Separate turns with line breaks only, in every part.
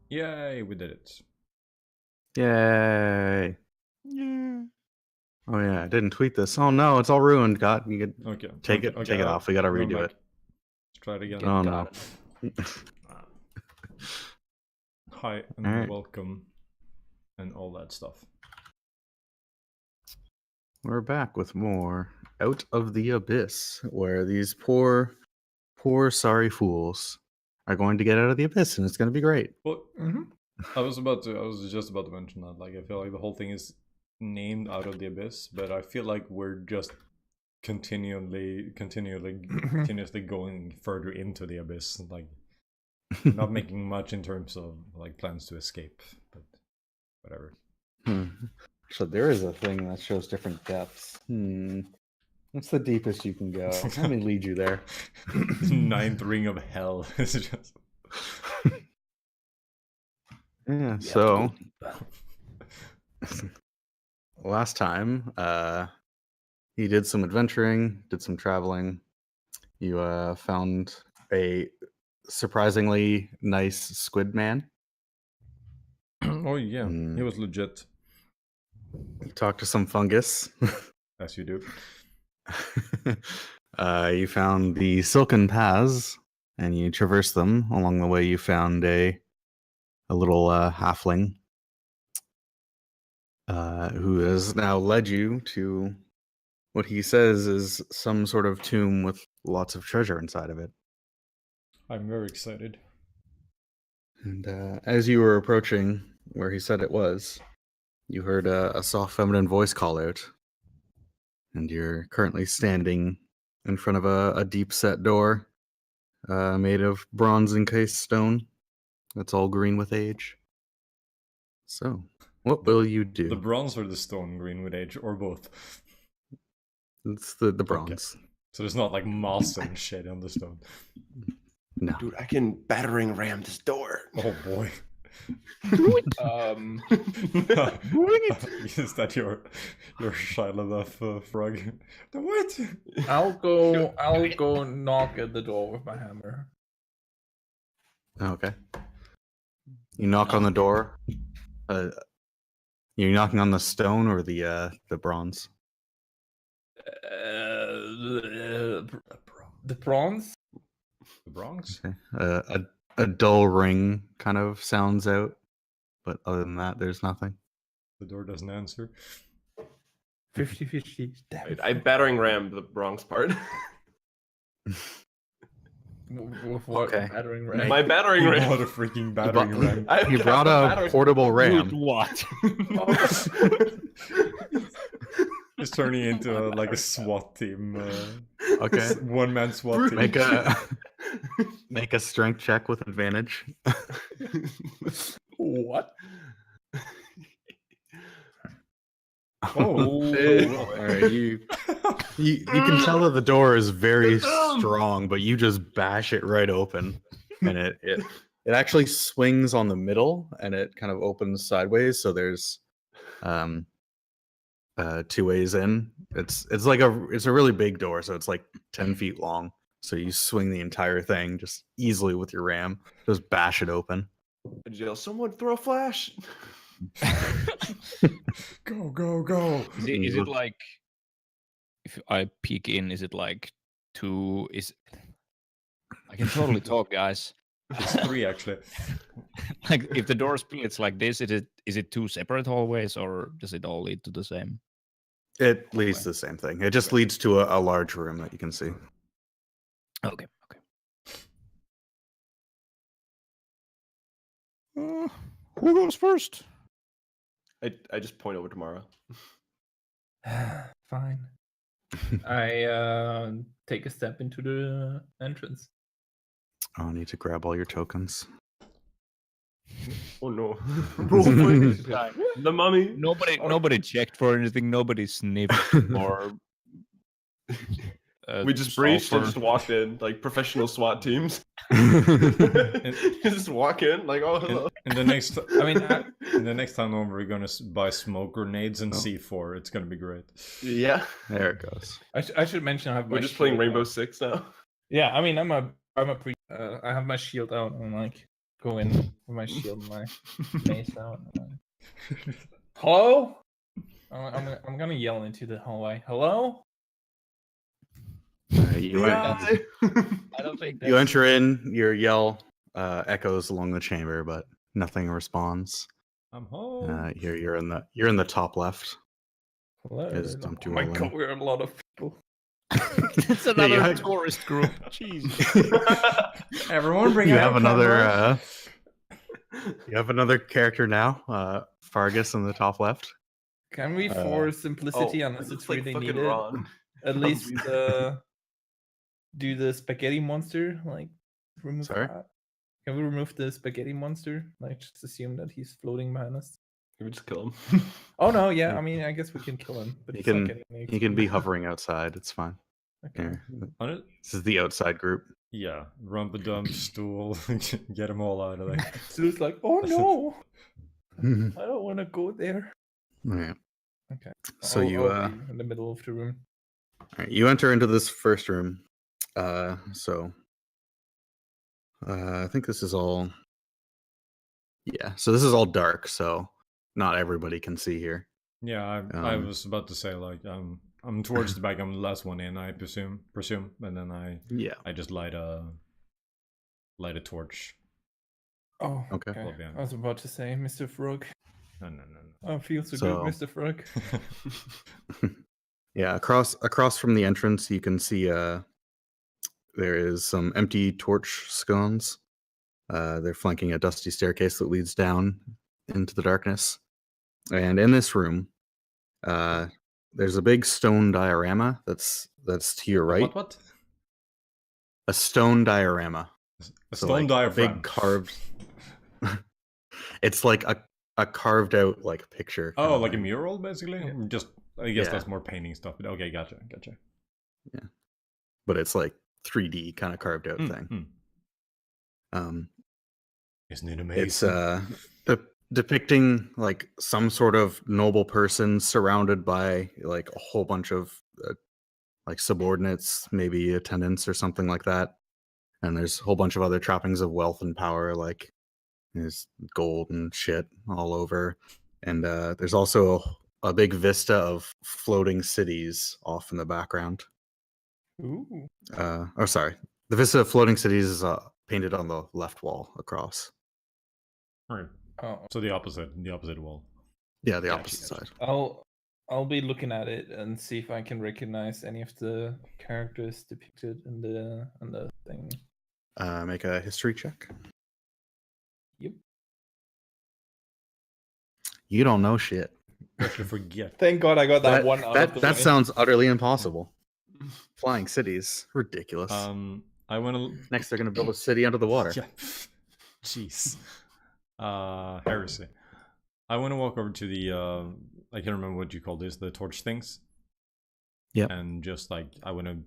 Yay, we did it.
Yay.
Yeah.
Oh yeah, I didn't tweet this. Oh no, it's all ruined. God, you could
Okay.
take it off. We gotta
going
redo
back.
it.
Let's try it again.
Oh no.
Hi and
Alright.
welcome and all that stuff.
We're back with more Out of the Abyss, where these poor sorry fools are going to get out of the abyss, and it's going to be great.
Well, I was just about to mention that. Like, I feel like the whole thing is named Out of the Abyss, but I feel like we're just continuously going further into the abyss, like not making much in terms of like plans to escape, but whatever.
So there is a thing that shows different depths. What's the deepest you can go? Let me lead you there.
Ninth ring of hell. It's just...
Yeah, so last time you did some adventuring, did some traveling. You found a surprisingly nice squid man.
Oh yeah, he was legit.
You talked to some fungus.
As you do.
You found the silken paths, and you traversed them. Along the way, you found a little halfling who has now led you to what he says is some sort of tomb with lots of treasure inside of it.
I'm very excited.
And as you were approaching where he said it was, you heard a soft feminine voice call out. And you're currently standing in front of a deep-set door made of bronze-encased stone that's all green with age. So, what will you do?
The bronze or the stone green with age, or both?
It's the bronze.
Okay. So there's not like moss and shit on the stone.
No.
Dude, I can battering ram this door.
Oh boy.
Do it.
Is that your Shia LaBeouf frog? The what?
I'll go knock at the door with my hammer.
Okay. You knock on the door. You're knocking on the stone or the bronze?
The bronze?
The Bronx?
Okay. A dull ring kind of sounds out, but other than that, there's nothing.
The door doesn't answer.
50-50.
Wait, I battering ram the Bronx part.
With what?
Okay.
Battering ram?
My battering
You
ram.
brought a freaking battering ram.
You brought a portable ram.
What?
It's turning into like a SWAT team.
Okay.
One-man SWAT team.
Make a strength check with advantage.
What?
Oh,
All right, you can tell that the door is very strong, but you just bash it right open, and it actually swings on the middle, and it kind of opens sideways. So there's 2 ways in. It's a really big door, so it's like 10 feet long. So you swing the entire thing just easily with your ram, just bash it open.
Jill, someone throw a flash.
Go, go, go.
Is it like, if I peek in, is it like two? I can totally talk, guys.
It's 3 actually.
Like, if the door splits like this, is it 2 separate hallways, or does it all lead to the same?
It leads to the same thing. It just leads to a large room that you can see.
Okay. Who goes first?
I just point over tomorrow.
Fine. I take a step into the entrance.
Oh, I need to grab all your tokens.
Oh no. The mummy.
Nobody checked for anything. Nobody sniffed or.
We just breached and just walked in like professional SWAT teams. Just walk in like, oh hello.
In the next time over, we're gonna buy smoke grenades and C4. It's gonna be great.
Yeah.
There it goes.
I should mention I have.
We're
my
just playing
shield
Rainbow
out.
Six now.
Yeah, I mean I have my shield out. I'm like, go in with my shield and my mace out. Hello? I'm gonna yell into the hallway. Hello?
You,
Yeah.
I don't think
you enter in. Your yell echoes along the chamber, but nothing responds.
I'm home.
You're in the top left.
Hello?
Is
Oh
dumped you
my
all
god,
in.
we're a lot of people.
it's another
Yeah.
tourist group. Jeez.
Everyone, bring
You
out
have
your
another.
cameras.
You have another character now. Fargus in the top left.
Can we, for simplicity, unless it's really
fucking
needed,
Ron.
at least
Unbelievable.
do the spaghetti monster? Like, remove
Sorry?
that? Can we remove the spaghetti monster? Like, just assume that he's floating behind us.
Can we just kill him?
Oh no, yeah. I mean, I guess we can kill him, but
He
he's not
can
getting any
he can be
XP.
hovering outside. It's fine.
Okay.
Here.
On it?
This is the outside group.
Yeah, rump a dump stool, get them all out of there.
So it's like, oh no, I don't want to go there.
Yeah.
Okay.
So
I'll-
you
I'll be in the middle of the room.
alright, you enter into this first room. I think this is all. Yeah. So this is all dark. So not everybody can see here.
Yeah, I
Um,
was about to say like I'm towards the back. I'm the last one in. I presume, and then
Yeah.
I just light a torch.
Oh,
Okay.
okay.
Well, yeah.
I was about to say, Mr. Frog.
No.
Oh, feels so,
So-
good, Mr. Frog.
Yeah. Across from the entrance, you can see there is some empty torch scones. They're flanking a dusty staircase that leads down into the darkness. And in this room, there's a big stone diorama that's to your right.
What?
A stone diorama.
A
So,
stone
like,
diaphragm.
big carved. It's like a carved out like picture. kind
Oh,
of
like a
thing.
mural, basically. Just I guess
Yeah.
that's more painting stuff. But okay, gotcha.
But it's like 3D kind of carved out thing.
Isn't it amazing?
It's depicting like some sort of noble person surrounded by like a whole bunch of like subordinates, maybe attendants or something like that. And there's a whole bunch of other trappings of wealth and power, like there's gold and shit all over. And there's also a big vista of floating cities off in the background.
Ooh.
Sorry. The vista of floating cities is painted on the left wall across.
Alright.
Oh,
So the opposite wall.
Yeah, the
Gotcha,
opposite
gotcha.
side.
I'll be looking at it and see if I can recognize any of the characters depicted in the thing.
Make a history check.
Yep.
You don't know shit.
What you forget?
Thank God I got that one out of the
That
way.
sounds utterly impossible. Flying cities, ridiculous.
I want to.
Next, they're gonna build a city under the water.
Yeah. Jeez. Heresy. I want to walk over to the. I can't remember what you call this. The torch things.
Yep.
And just like I want to,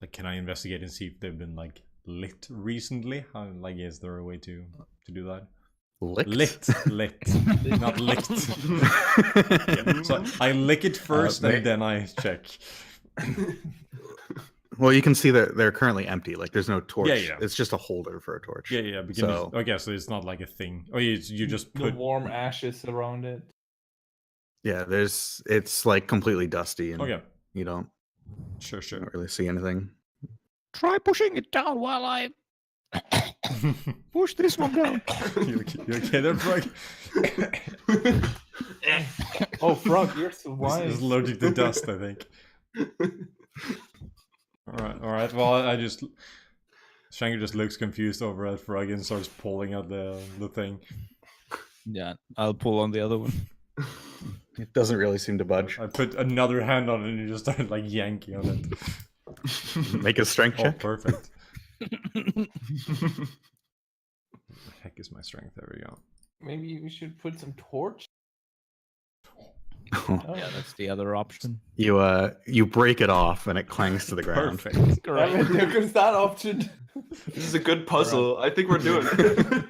like, can I investigate and see if they've been like lit recently? How, like, is there a way to do that?
Licked?
Lit, not licked. Yeah, so I lick it first and then I check.
Well, you can see that they're currently empty. Like, there's no torch.
Yeah.
It's just a holder for a torch.
Yeah. But
So-
okay, so it's not like a thing. Oh, you just
The
put.
warm ashes around it.
Yeah, it's like completely dusty, and
Okay,
you don't
sure.
really see anything.
Try pushing it down while I push this one down.
you okay there, Frog?
Oh, Frog, you're so
He's
wise.
allergic to dust, I think. All right. Well, I just Shanger just looks confused over at Frog and starts pulling out the thing.
Yeah, I'll pull on the other one.
It doesn't really seem to budge.
I put another hand on it and you just start like yanking on it.
Make a strength
Oh,
check.
perfect. The heck is my strength? There we go.
Maybe we should put some torch.
Oh.
Oh,
Yeah, that's the other option.
You break it off and it clangs to the ground.
Perfect.
Damn it, there goes that option.
This is a good puzzle. I think we're doing it.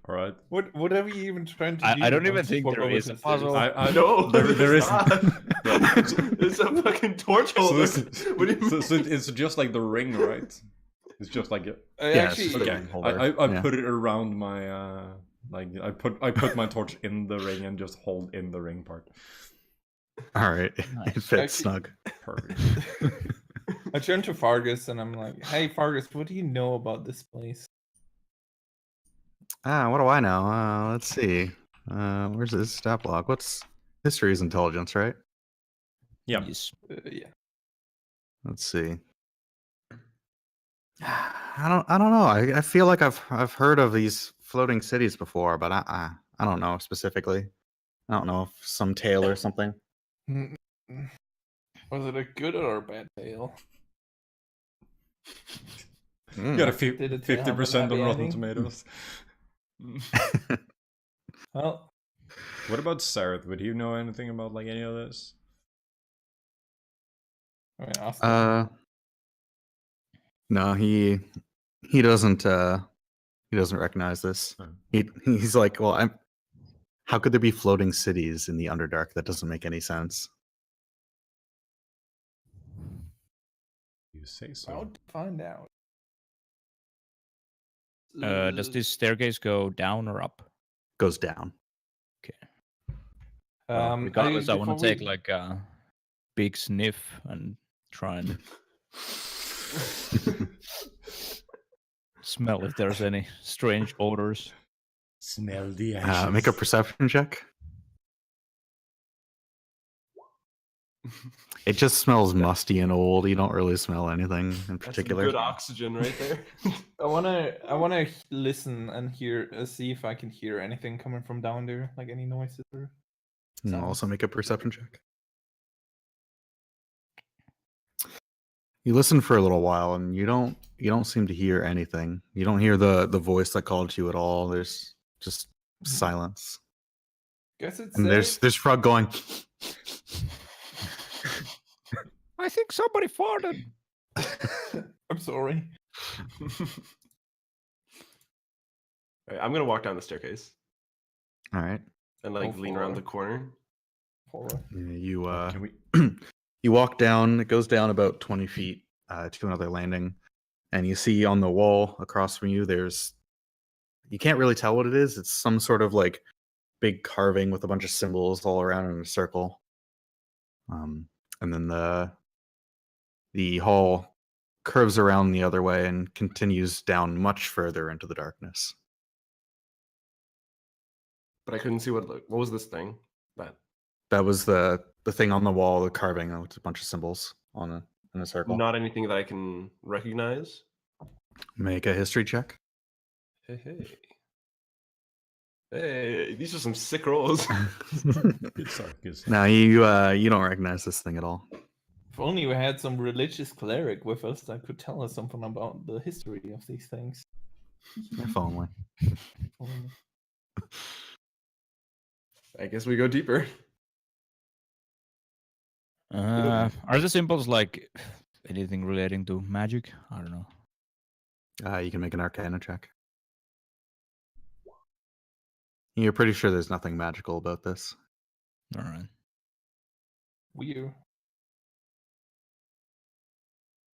All right.
What are we even trying to do?
I don't
now?
even
Just
think
walk
there
over
is
to
a
the
puzzle.
stairs?
I
No,
there is.
not. It's a fucking torch
So,
holder.
this,
What do you mean?
so it's just like the ring, right? It's just like
I
Yeah,
actually,
it's just a
okay.
ring holder.
I
Yeah.
put it around my like I put my torch in the ring and just hold in the ring part.
All right,
Nice.
it fits
Actually-
snug.
Perfect.
I turn to Fargus and I'm like, "Hey, Fargus, what do you know about this place?"
What do I know? Let's see. Where's this stat block? What's history is intelligence, right?
Yeah.
Yes.
Yeah.
Let's see. I don't know. I feel like I've heard of these floating cities before, but I don't know specifically. I don't know if some tale or something.
Was it a good or a bad tale?
You got a
Did it have a
50% on
happy
Rotten
ending?
Tomatoes.
Well,
What about Sareth? Would you know anything about like any of this?
I mean, Austin.
No, he doesn't recognize this.
Oh.
He's like, well, how could there be floating cities in the Underdark? That doesn't make any sense.
You say so.
About to find out.
Does this staircase go down or up?
Goes down.
Regardless, I want
before
to take
we-
like a big sniff and try and smell if there's any strange odors.
Smell the ashes.
Make a perception check. It just smells musty and old. You don't really smell anything in
That's some
particular.
good oxygen right there.
I wanna listen and hear, see if I can hear anything coming from down there, like any noises or.
And also
sounds.
make a perception check. You listen for a little while and you don't seem to hear anything. You don't hear the voice that called to you at all. There's just silence.
Guess it's
And
safe.
there's Frog going.
I think somebody farted.
I'm sorry.
Alright, I'm gonna walk down the staircase
All right.
and like
Go
lean around
for
the corner.
Horror.
You
Can we?
you walk down. It goes down about 20 feet to another landing, and you see on the wall across from you, you can't really tell what it is. It's some sort of like big carving with a bunch of symbols all around in a circle. And then the hall curves around the other way and continues down much further into the darkness.
But I couldn't see what was this thing?
That was the thing on the wall, the carving with a bunch of symbols in a circle.
Not anything that I can recognize.
Make a history check.
Hey, hey. Hey, these are some sick rolls.
Good start. Good start.
Now you don't recognize this thing at all.
If only we had some religious cleric with us that could tell us something about the history of these things.
If only.
Only.
I guess we go deeper.
Are the symbols like anything relating to magic? I don't know.
You can make an Arcana check. You're pretty sure there's nothing magical about this.
All right.
Weird.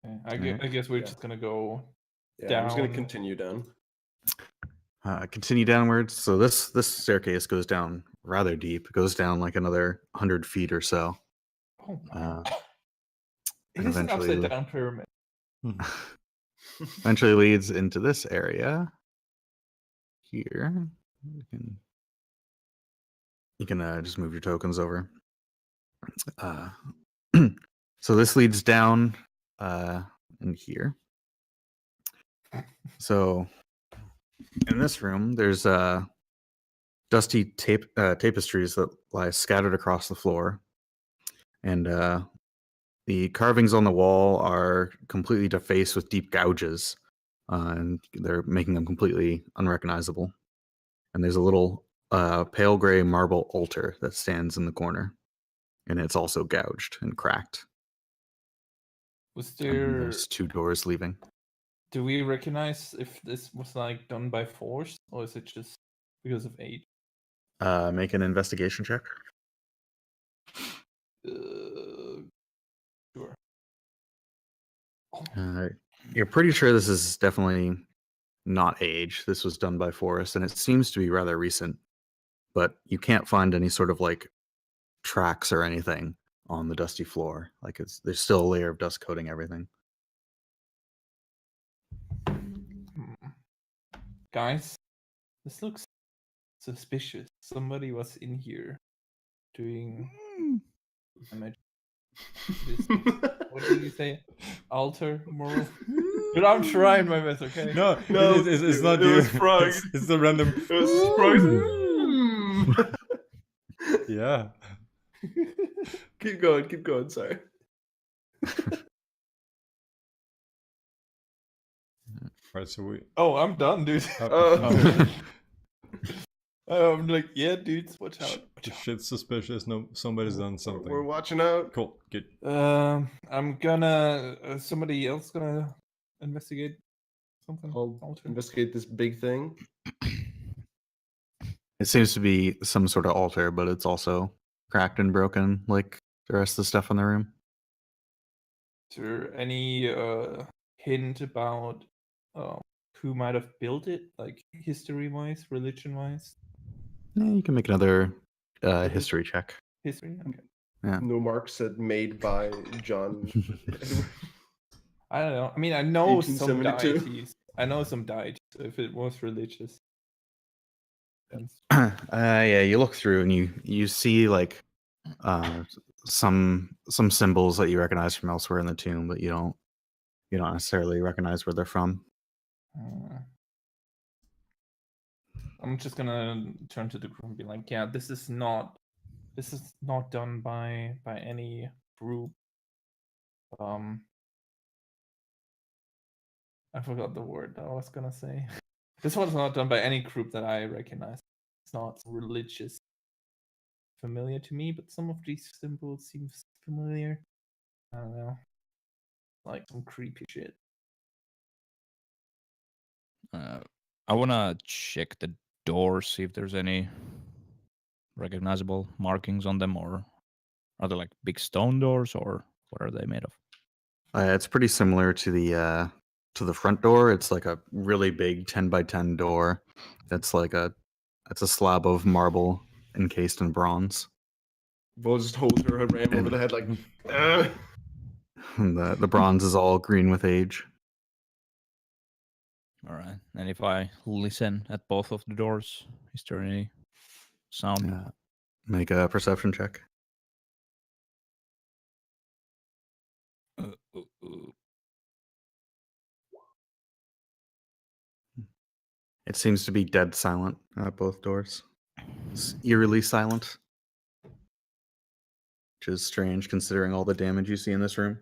Okay, I
Alright.
guess we're
Yeah.
just gonna go.
Yeah, I'm just gonna
Down.
continue down.
Continue downwards. So this staircase goes down rather deep. It goes down like another 100 feet or so.
Oh my.
Uh,
It
and
is an
eventually-
upside down pyramid.
eventually leads into this area here. You can just move your tokens over. So this leads down in here. So in this room, there's dusty tapestries that lie scattered across the floor, and the carvings on the wall are completely defaced with deep gouges, and they're making them completely unrecognizable. And there's a little pale gray marble altar that stands in the corner, and it's also gouged and cracked.
Was
And
there?
there's two doors leaving.
Do we recognize if this was like done by force or is it just because of age?
Make an investigation check.
Sure. Oh,
Uh, You're pretty sure this is definitely not age. This was done by Forrest, and it seems to be rather recent. But you can't find any sort of like tracks or anything on the dusty floor. Like there's still a layer of dust coating everything.
Guys, this looks suspicious. Somebody was in here doing damage. What did you say? Alter moral? But I'm trying my best, okay?
No,
No,
it's not
it
you.
was Frog.
It's the random.
It was Frog.
Yeah.
Keep going, sorry.
Right. So we.
Oh, I'm done, dude. I'm like, yeah, dudes, watch out.
Shit's suspicious. No, somebody's done something.
We're watching out.
Cool. Good.
I'm gonna. Somebody else gonna investigate something.
I'll
Alter?
investigate this big thing.
It seems to be some sort of altar, but it's also cracked and broken like the rest of the stuff in the room.
Is there any hint about who might have built it, like history-wise, religion-wise?
Yeah, you can make another history check.
History? Okay.
No mark said made by John.
I don't know. I mean, I know some
1872.
deities. I know some deities. So if it was religious, then
Yeah, you look through and you see like some symbols that you recognize from elsewhere in the tomb, but you don't necessarily recognize where they're from.
I'm just gonna turn to the group and be like, yeah, this is not done by any group. I forgot the word I was gonna say. This one's not done by any group that I recognize. It's not religious familiar to me, but some of these symbols seem familiar. I don't know. Like some creepy shit.
I wanna check the doors, see if there's any recognizable markings on them, or are they like big stone doors, or what are they made of?
It's pretty similar to the front door. It's like a really big 10 by 10 door. That's like it's a slab of marble encased in bronze.
We'll just hold her ram over the head like.
And the bronze is all green with age.
All right. And if I listen at both of the doors, is there any sound?
Make a perception check. It seems to be dead silent at both doors. It's eerily silent, which is strange considering all the damage you see in this room.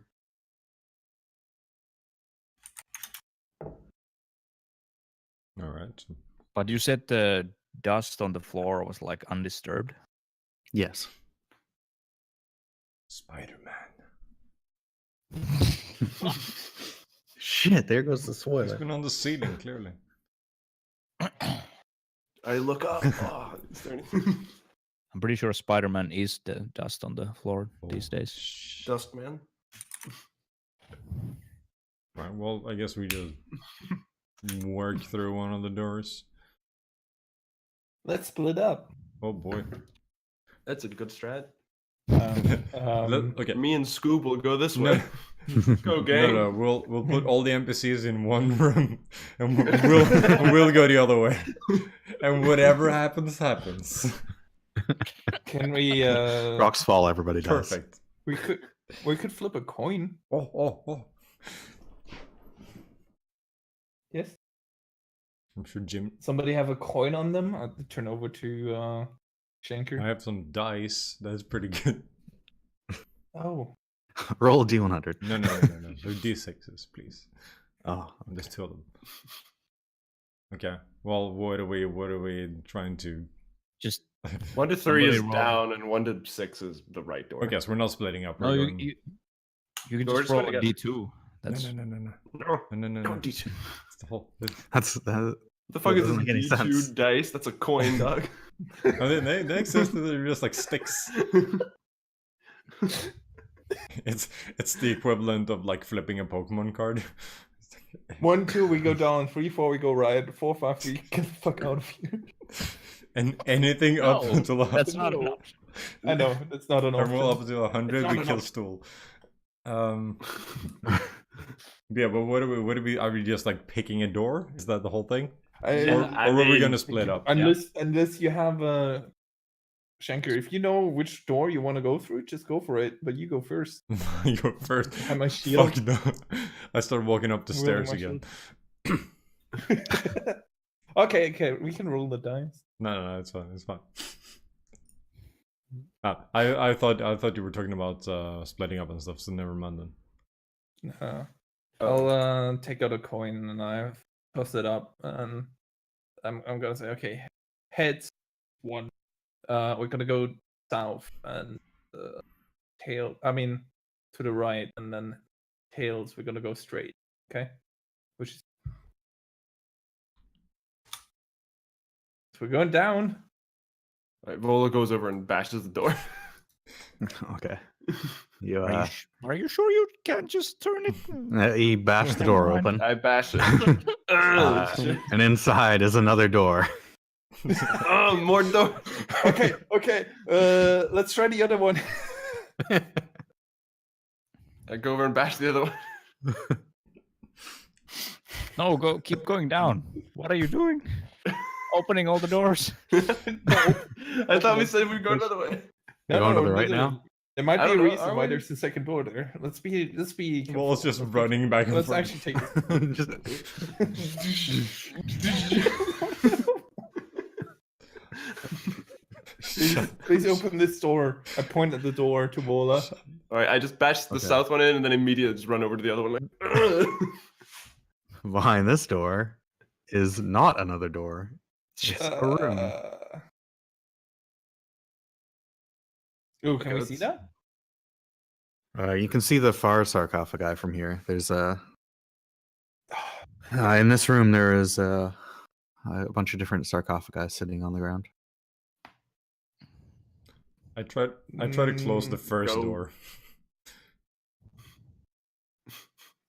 All right.
But you said the dust on the floor was like undisturbed.
Yes.
Spider-Man.
Shit, there goes the
It's
spoiler.
been on the ceiling, clearly.
I look up. Oh, is there anything?
I'm pretty sure Spider-Man is the dust on the floor these days.
Dust man.
Right. Well, I guess we just work through one of the doors.
Let's split up.
Oh boy.
That's a good strat.
Okay.
Me and Scoob will go this
No.
way. Go gang.
No, we'll put all the NPCs in one room, and we'll go the other way. And whatever happens, happens.
Can we?
Rocks fall, everybody dies.
Perfect.
We could flip a coin.
Oh.
Yes.
I'm sure Jim.
Somebody have a coin on them. I'll turn over to Shanker.
I have some dice. That's pretty good.
Oh.
Roll a D100.
No. They're D6s, please.
Oh,
There's two of them. Okay. Well, what are we trying to?
Just
1 to 3 is
Somebody roll.
down, and 1 to 6 is the right door.
I guess we're not splitting up.
no,
We're
you
going...
can
We're
just
just
roll
gonna
a
get-
D2. That's
No.
No,
No.
D2.
It's the whole.
that.
The fuck
That
is this
doesn't make any
D2
sense.
dice? That's a coin, dog.
Oh, they exist. They're just like sticks. It's the equivalent of like flipping a Pokemon card.
1, 2, we go down. 3, 4, we go right. 4, 5, we get the fuck out of here.
And anything up
No,
until
that's not an
No.
option.
I know that's not an
thermal up
option.
to 100,
not
we
an
kill
option.
stool. Yeah, but what do we? Are we just like picking a door? Is that the whole thing?
Yeah,
Or were we
mean,
gonna split up?
Unless you have a Shanker, if you know which door you want to go through, just go for it. But you go first.
You go first.
Have my shield.
Fuck no. I start walking up the
Wielding
stairs
my
again.
shield. Okay, we can roll the dice.
No, it's fine. It's fine. I thought you were talking about splitting up and stuff. So never mind then.
I'll take out a coin and I toss it up, and I'm gonna say, okay, heads 1. We're gonna go south, and tail. I mean, to the right, and then tails. We're gonna go straight. Okay, which is so we're going down.
Right, Vola goes over and bashes the door.
Okay. You
Are you sure you can't just turn it?
he bashed the door open.
I bash it.
And inside is another door.
Oh, more door.
Okay. Let's try the other one.
I go over and bash the other one.
No, keep going down. What are you doing? Opening all the doors.
No, I thought we said we were going another way.
You're going to the right now?
There might
I
be a
don't know,
reason
are
why
we?
there's the second door there. Let's be.
Well, it's just running back and
Let's
forth.
actually take it.
Just
Please open this door. I point at the door to Vola.
All right, I just bashed the
Okay.
south one in, and then immediately just run over to the other one. Like,
behind this door is not another door. It's a room.
Oh, can we
Okay,
see
let's-
that?
You can see the far sarcophagi from here. There's a in this room there is a bunch of different sarcophagi sitting on the ground.
I try to close the first
Go.
door.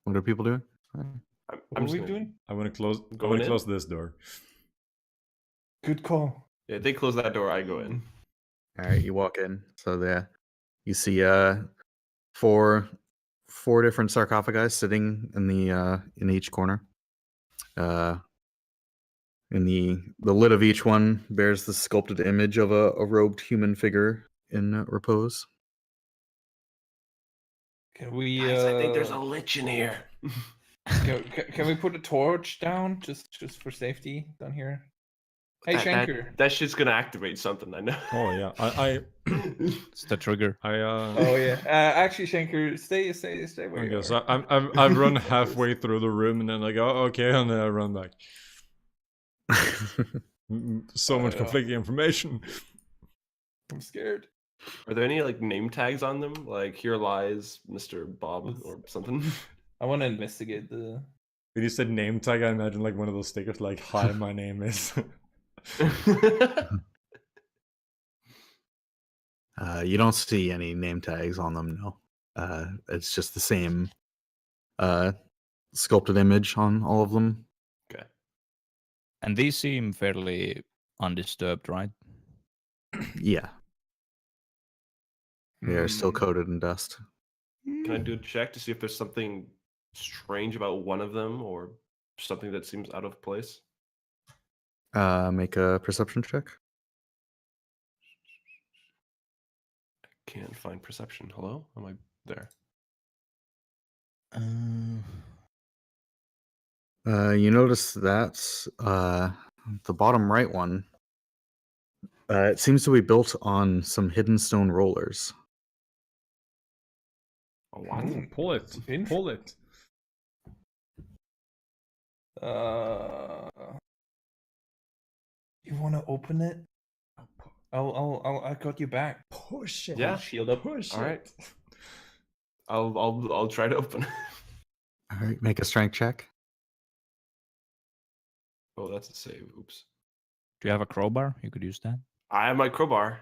What are people doing?
I'm
What are
just
we
gonna-
doing?
I want to close. I
Going
want to
in?
close this door.
Good call.
Yeah, if they close that door, I go in.
All right, you walk in. So there, you see four different sarcophagi sitting in the in each corner. In the lid of each one bears the sculpted image of a robed human figure in repose.
Can we?
Guys, I think there's a lich in here.
Can we put a torch down just for safety down here? Hey, Shanker.
That shit's gonna activate something. I know.
Oh yeah, I
It's the trigger.
Oh yeah. Actually, Shanker, stay where
I
you
guess
are.
I've run halfway through the room and then I go okay, and then I run back. So much
Yeah.
conflicting information.
I'm scared.
Are there any like name tags on them? Like here lies Mr. Bob or something.
I want to investigate the.
When you said name tag, I imagine like one of those stickers like "Hi, my name is."
You don't see any name tags on them. No, it's just the same sculpted image on all of them.
Okay.
And these seem fairly undisturbed, right?
Yeah, they are still
Hmm.
coated in dust.
Can I do a check to see if there's something strange about one of them or something that seems out of place?
Make a perception check.
Can't find perception. Hello? Am I there?
You notice that the bottom right one, it seems to be built on some hidden stone rollers.
Oh, what?
Hmm.
Pull it.
Pin-
Pull it.
You want to open it? I got you back.
Push it.
Yeah.
Shield up.
Push
All right.
it.
I'll try to open.
All right, make a strength check.
Oh, that's a save. Oops.
Do you have a crowbar? You could use that.
I have my crowbar.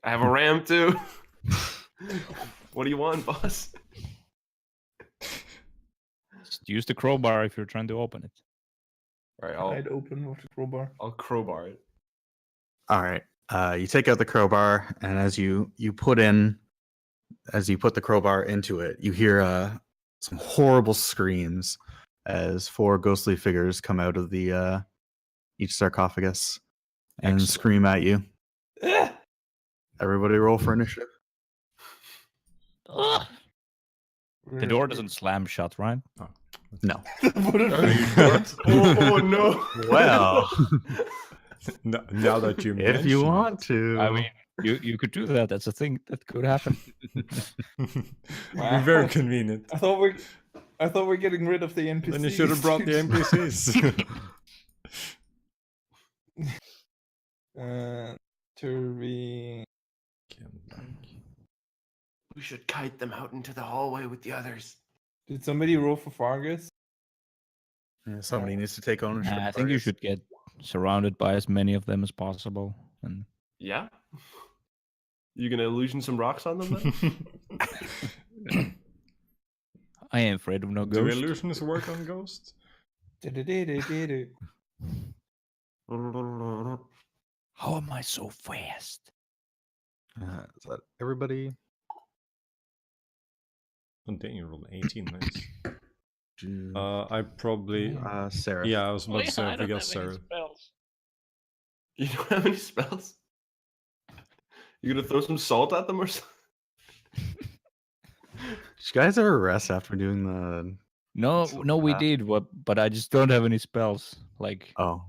I have a ram too. What do you want, boss?
Just use the crowbar if you're trying to open it.
All right,
I'd open with the crowbar.
I'll crowbar it.
All right. You take out the crowbar, and as you put the crowbar into it, you hear some horrible screams as 4 ghostly figures come out of the each sarcophagus and
Excellent.
scream at you. Everybody roll for initiative.
Ugh. The door doesn't slam shut, right?
No.
Oh no!
Well,
Now that you
if you want to.
I mean, you could do that. That's a thing that could happen.
Be very convenient.
I thought we're getting rid of the NPCs.
Then you should have brought the NPCs.
Turvy.
We should kite them out into the hallway with the others.
Did somebody roll for Fargus?
Yeah, somebody needs to take ownership.
I
of
think you
Vargas.
should get surrounded by as many of them as possible. And
Yeah. You gonna illusion some rocks on them then?
I ain't afraid of no
Do
ghosts.
illusions work on ghosts?
Du-du-du-du-du-du.
How am I so fast?
Is that everybody?
Oh, dang, you rolled 18, nice.
Do-
I probably...
Sarah.
Yeah, I was about to say, I forgot Sarah.
You don't have any spells? You gonna throw some salt at them or something?
Did you guys ever rest after doing the?
No,
So
no, we
bad.
did, but I just don't have any spells. Like,
Oh,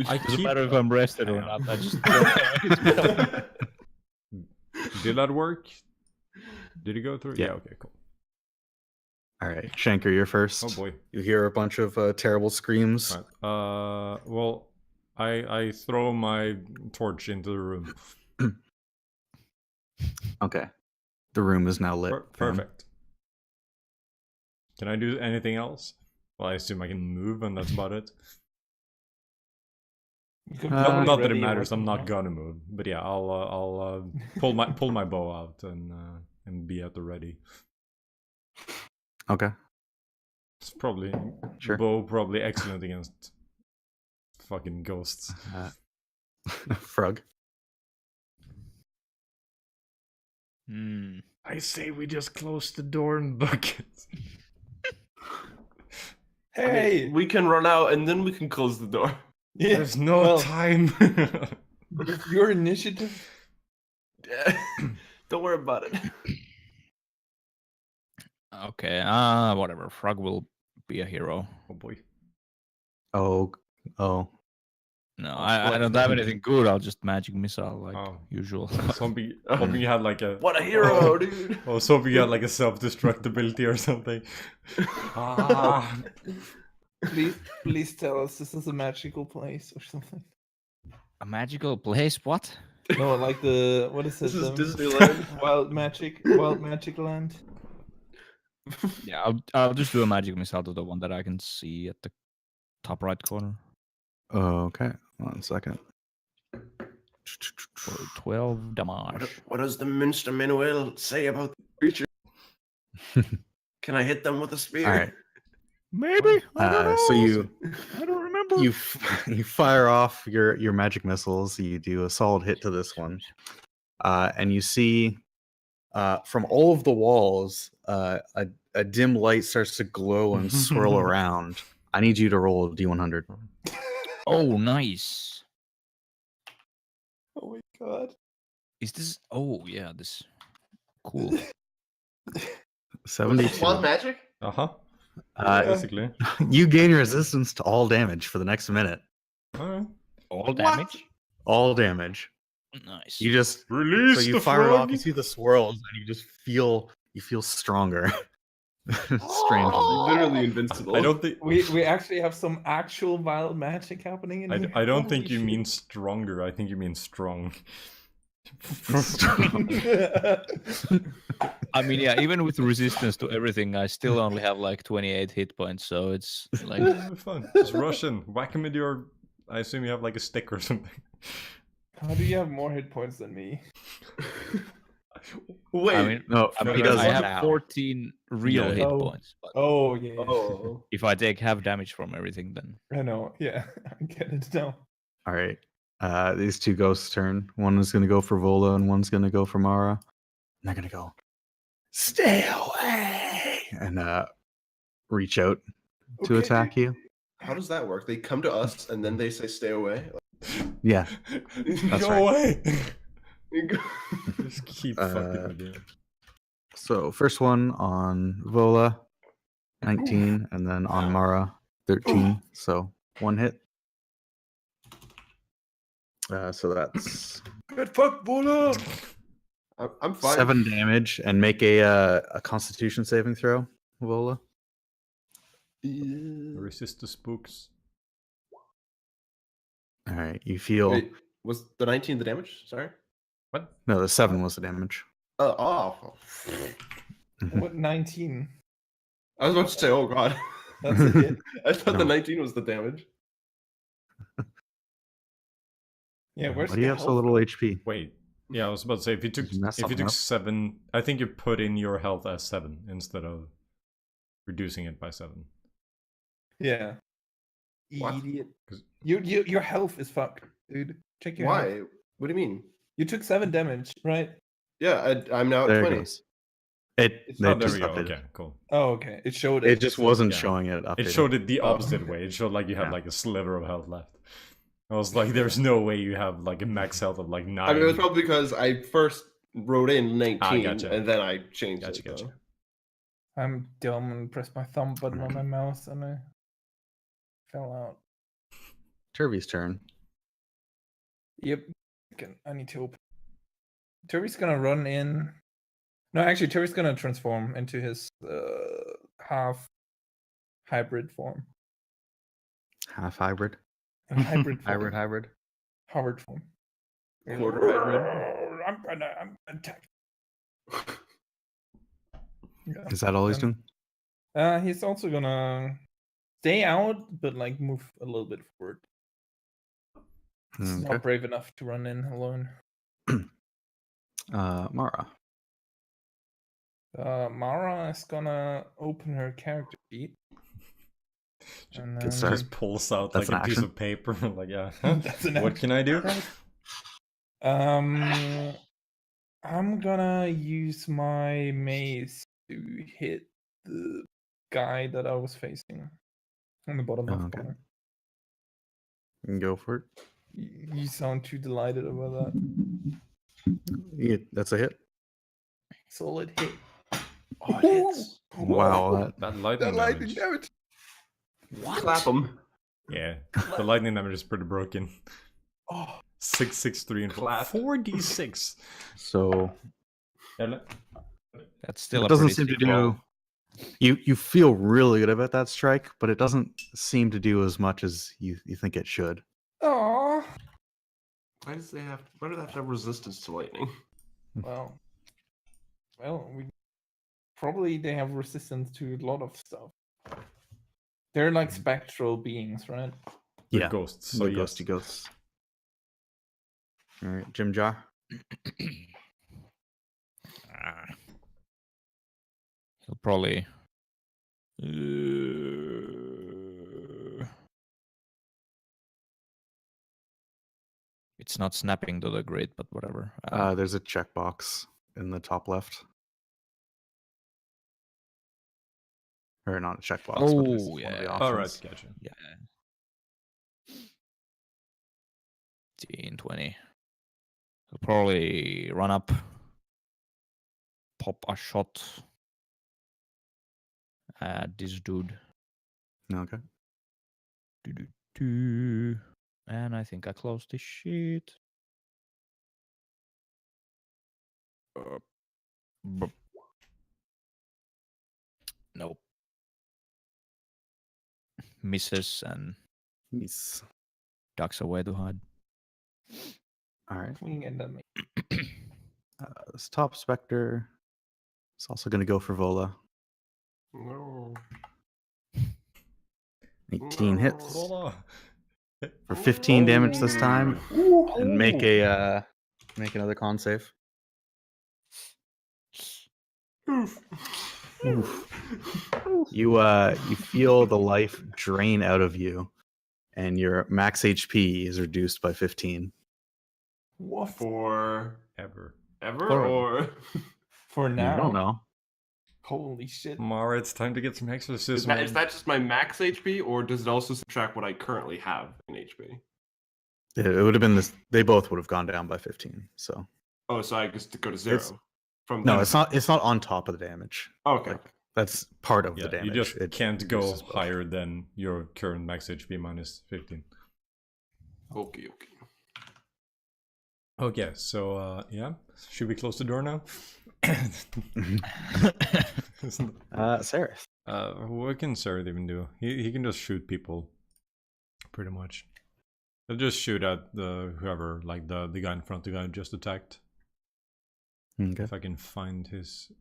I
it doesn't
keep...
matter if I'm rested or not. I just don't have any spells.
Did that work? Did it go through?
Yeah.
Yeah, okay, cool.
all right. Shanker, you're first.
Oh boy.
You hear a bunch of terrible screams.
Right. Well, I throw my torch into the room.
Okay. The room is now lit. fam.
Perfect. Can I do anything else? Well, I assume I can move, and that's about it.
You could
Not
probably
Not that it
ready
matters.
weapon
I'm not
now.
gonna move, but yeah, I'll pull my bow out and be at the ready.
Okay.
It's probably
Sure.
bow probably excellent against fucking ghosts.
Frog.
Hmm.
I say we just close the door and bucket.
I mean,
Hey!
we can run out and then we can close the door.
Yeah,
There's no
well,
time.
your initiative.
Don't worry about it.
Okay, whatever. Frog will be a hero.
Oh boy.
Oh.
No,
Oh,
I don't have anything good. I'll just magic missile like
Oh.
usual.
I was hoping you had like a.
What a hero, dude!
I was hoping you had like a self-destructibility or something. Ah.
Please tell us this is a magical place or something.
A magical place? What?
No, like what is it?
This is
the
Disneyland.
Wild magic land.
Yeah, I'll just do a magic missile to the one that I can see at the top right corner
Okay. 1 second.
for 12 damage.
What does the Münster Manuel say about the creature? Can I hit them with a spear?
All right.
Maybe.
So you
I don't remember.
you fire off your magic missiles. You do a solid hit to this one, and you see from all of the walls a dim light starts to glow and swirl around. I need you to roll a d100.
Oh, nice.
Oh my god.
Is this? Oh, yeah. This. Cool.
72.
Wild magic?
Uh-huh.
Basically, you gain resistance to all damage for the next minute.
Alright.
All damage.
All damage.
Nice.
You just
Release
so you
the
fire it off.
frog.
You see the swirls, and you just feel stronger. Strangely.
Literally invincible.
I don't think
We actually have some actual wild magic happening in here.
I don't think
Holy
you
shit.
mean stronger. I think you mean strong.
I mean, yeah. Even with resistance to everything, I still only have like 28 hit points. So it's like.
It'll be fun. Just rush in, whack him with your. I assume you have like a stick or something.
How do you have more hit points than me?
Wait.
I mean,
No,
I,
he
mean,
does
I have
now.
14 real
Yeah.
hit
Oh.
points, but
Oh yeah.
Oh.
if I take half damage from everything, then
I know. Yeah, I get it now.
All right. These two ghosts turn. One is going to go for Vola and one's going to go for Mara. And they're going to go, stay away! And reach out to
Okay.
attack you.
How does that work? They come to us and then they say stay away.
Yeah. That's
Go
right.
away.
Like,
Just keep fucking with you.
So first one on Vola, 19, and then on Mara, 13. So one hit. So that's
Get fucked, Bola! I'm fine.
7 damage, and make a Constitution saving throw, Vola.
Resist the spooks.
All right, you feel
Wait, was the 19 the damage? Sorry.
What?
no, the 7 was the damage.
Oh.
What 19?
I was about to say, oh god.
That's a hit.
I thought the
No.
19 was the damage.
Yeah, where's
Why do you
the
have so
health?
little HP?
Wait. Yeah, I was about to say if you took
Did you mess
if you
something
took
up?
7, I think you put in your health as 7 instead of reducing it by 7.
Yeah.
What?
Idiot.
'Cause-
Your health is fucked, dude. Check your health.
Why? What do you mean?
You took 7 damage, right?
Yeah, I'm now at
There it
20.
goes. It
It's
they
Oh, there
just
we go.
updated.
Okay, cool.
Oh, okay. It showed
It just wasn't
Yeah.
showing it updated.
It showed it the
Oh.
opposite way. It showed like you had
Yeah.
like a sliver of health left. I was like, there's no way you have like a max health of like 9.
I mean, it was probably because I first wrote in 19
gotcha.
and then I changed
Gotcha,
it.
gotcha.
though.
I'm dumb and pressed my thumb button on my mouse and I fell out.
Turby's turn.
Yep. I need to open. Turby's gonna run in. No, actually, Turby's gonna transform into his half hybrid form.
Half hybrid.
Hybrid form.
Hybrid.
Hybrid form.
Quarter hybrid.
I'm gonna attack. Yeah.
Is that all he's doing?
He's also gonna stay out, but like move a little bit forward. He's
Okay.
not brave enough to run in alone.
Mara.
Mara is gonna open her character sheet. And
Good
then-
start.
Just pulls out
That's
like a
an
piece
action.
of paper. Like, yeah.
That's an
What
action.
can I do?
I'm gonna use my mace to hit the guy that I was facing on the bottom left
Okay.
corner.
Go for it.
You sound too delighted about that.
Yeah, that's a hit.
Solid hit. Oh, it hits.
Wow.
That
That
lightning
lightning
damage.
damage.
Clap him.
Yeah, the lightning damage is pretty broken.
Oh,
6, 6, 3, and 4.
Clap.
4d6.
So
that's still
it
a
doesn't
pretty
seem to
sick roll.
do. You feel really good about that strike, but it doesn't seem to do as much as you think it should.
aw.
Why do they have to have resistance to lightning?
Well, probably they have resistance to a lot of stuff. They're like spectral beings, right?
With
Yeah,
ghosts. So
So
yes.
ghosty ghosts. All right, Jim Jar.
He'll probably. It's not snapping to the grid, but whatever.
There's a checkbox in the top left. Or not a checkbox. but it's
Oh,
one of the
yeah.
All right,
options.
gotcha.
Yeah. 20. He'll probably run up, pop a shot at this dude.
Okay.
Do-do-do. And I think I closed this sheet. Bup. Nope. Misses and
He's
ducks away to hide.
all right.
Swing and then
This top specter is also going to go for Vola.
No.
18 hits
Voila.
for 15 damage this time, and make another con save. You feel the life drain out of you, and your max HP is reduced by 15.
What?
For
Ever.
ever
For-
or
For now?
You don't know.
Holy shit.
Mara, it's time to get some
is
exorcism.
that just my max HP, or does it also subtract what I currently have in HP?
It would have been this. They both would have gone down by 15. So
Oh, so I just go to 0 from
no,
then.
it's not. It's not on top of the damage.
Okay.
Like, that's part of
Yeah,
the damage.
you just
It
can't go
reduces both.
higher than your current max HP minus 15.
Okay.
Okay, so yeah, should we close the door now?
Seraph.
What can Sarah even do? He can just shoot people, pretty much. He'll just shoot at the whoever, like the guy in front, the guy who just attacked.
Okay.
If I can find his.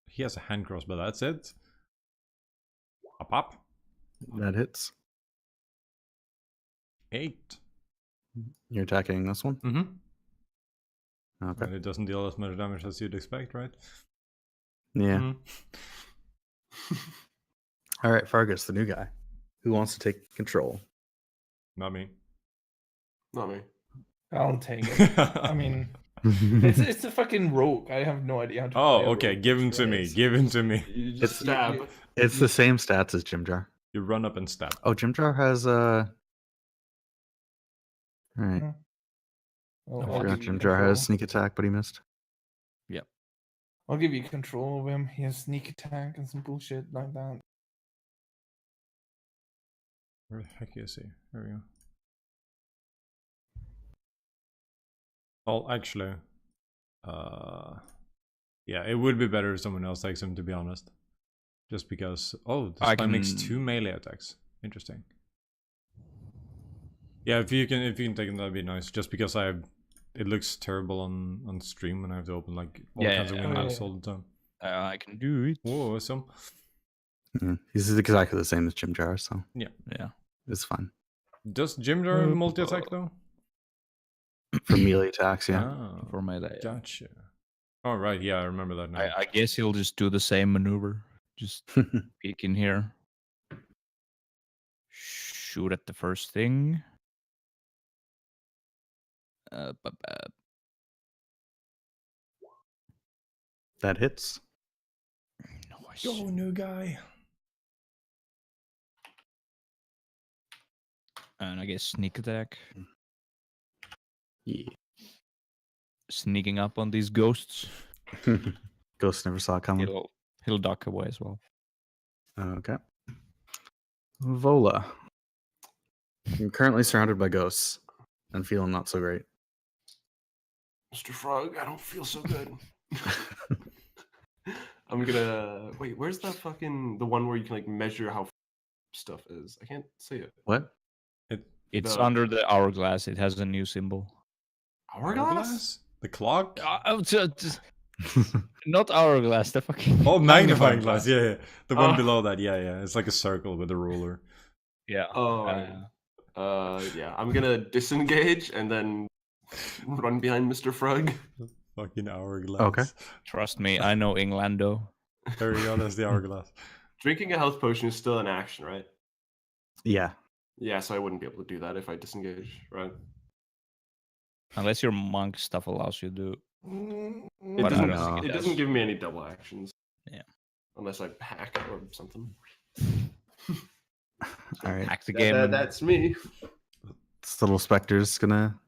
He has a hand crossbow. That's it. Pop.
That hits.
8.
You're attacking this one.
Mm-hmm.
Okay.
And it doesn't deal as much damage as you'd expect, right?
Yeah.
Mhm.
All right, Fargus, the new guy, who wants to take control.
Not me.
Not me.
I'll take it. I mean, it's a fucking rogue. I have no idea how to play
Oh,
a
okay.
rogue,
Give
which
him to
one
me.
is.
Give him to me.
You just stab.
It's the same stats as Jim Jar.
You run up and stab.
Oh, Jim Jar has All right.
I'll
I
give
forgot
you
Jim Jar
control.
has sneak attack, but he missed.
I'll give you control of him. He has sneak attack and some bullshit like that.
Where the heck is he? There we go. Well, actually, yeah, it would be better if someone else takes him, to be honest. Just because. Oh, this
I
guy makes
can-
2 melee attacks. Interesting. Yeah, if you can take him, that'd be nice. Just because it looks terrible on stream when I have to open like all
Yeah,
kinds of
yeah,
windows
yeah.
all the time.
I can do it.
Whoa, awesome.
Yeah, he's exactly the same as Jim Jar, so
Yeah.
it's fine.
Does Jim Jar multi attack though?
For melee attacks, yeah.
Oh,
For melee. Yeah.
gotcha. All right, yeah, I remember that now.
I guess he'll just do the same maneuver. Just peek in here. Shoot at the first thing.
That hits.
Nice.
Go, new guy.
And I guess sneak attack.
Yeah.
Sneaking up on these ghosts.
Ghost never saw it coming.
He'll duck away as well.
Okay. Vola. You're currently surrounded by ghosts and feeling not so great.
Mr. Frog, I don't feel so good. I'm gonna wait. Where's that fucking the one where you can like measure how stuff is? I can't see it.
What?
It's
The-
under the hourglass. It has a new symbol.
Hourglass?
The clock?
Not hourglass. The fucking
Oh, magnifying glass. Yeah. The one below that. Yeah. It's like a circle with a ruler.
Yeah.
Oh, yeah. I'm gonna disengage and then run behind Mr. Frog.
Fucking hourglass.
Okay.
Trust me, I know Englando.
There you go. That's the hourglass.
Drinking a health potion is still an action, right?
Yeah.
Yeah, so I wouldn't be able to do that if I disengage, right?
Unless your monk stuff allows you to do.
It
But I
doesn't,
don't think
it
it
doesn't
does.
give me any double actions.
Yeah.
Unless I hack or something.
All right.
Hack the game. and-
That's me.
This little specter's gonna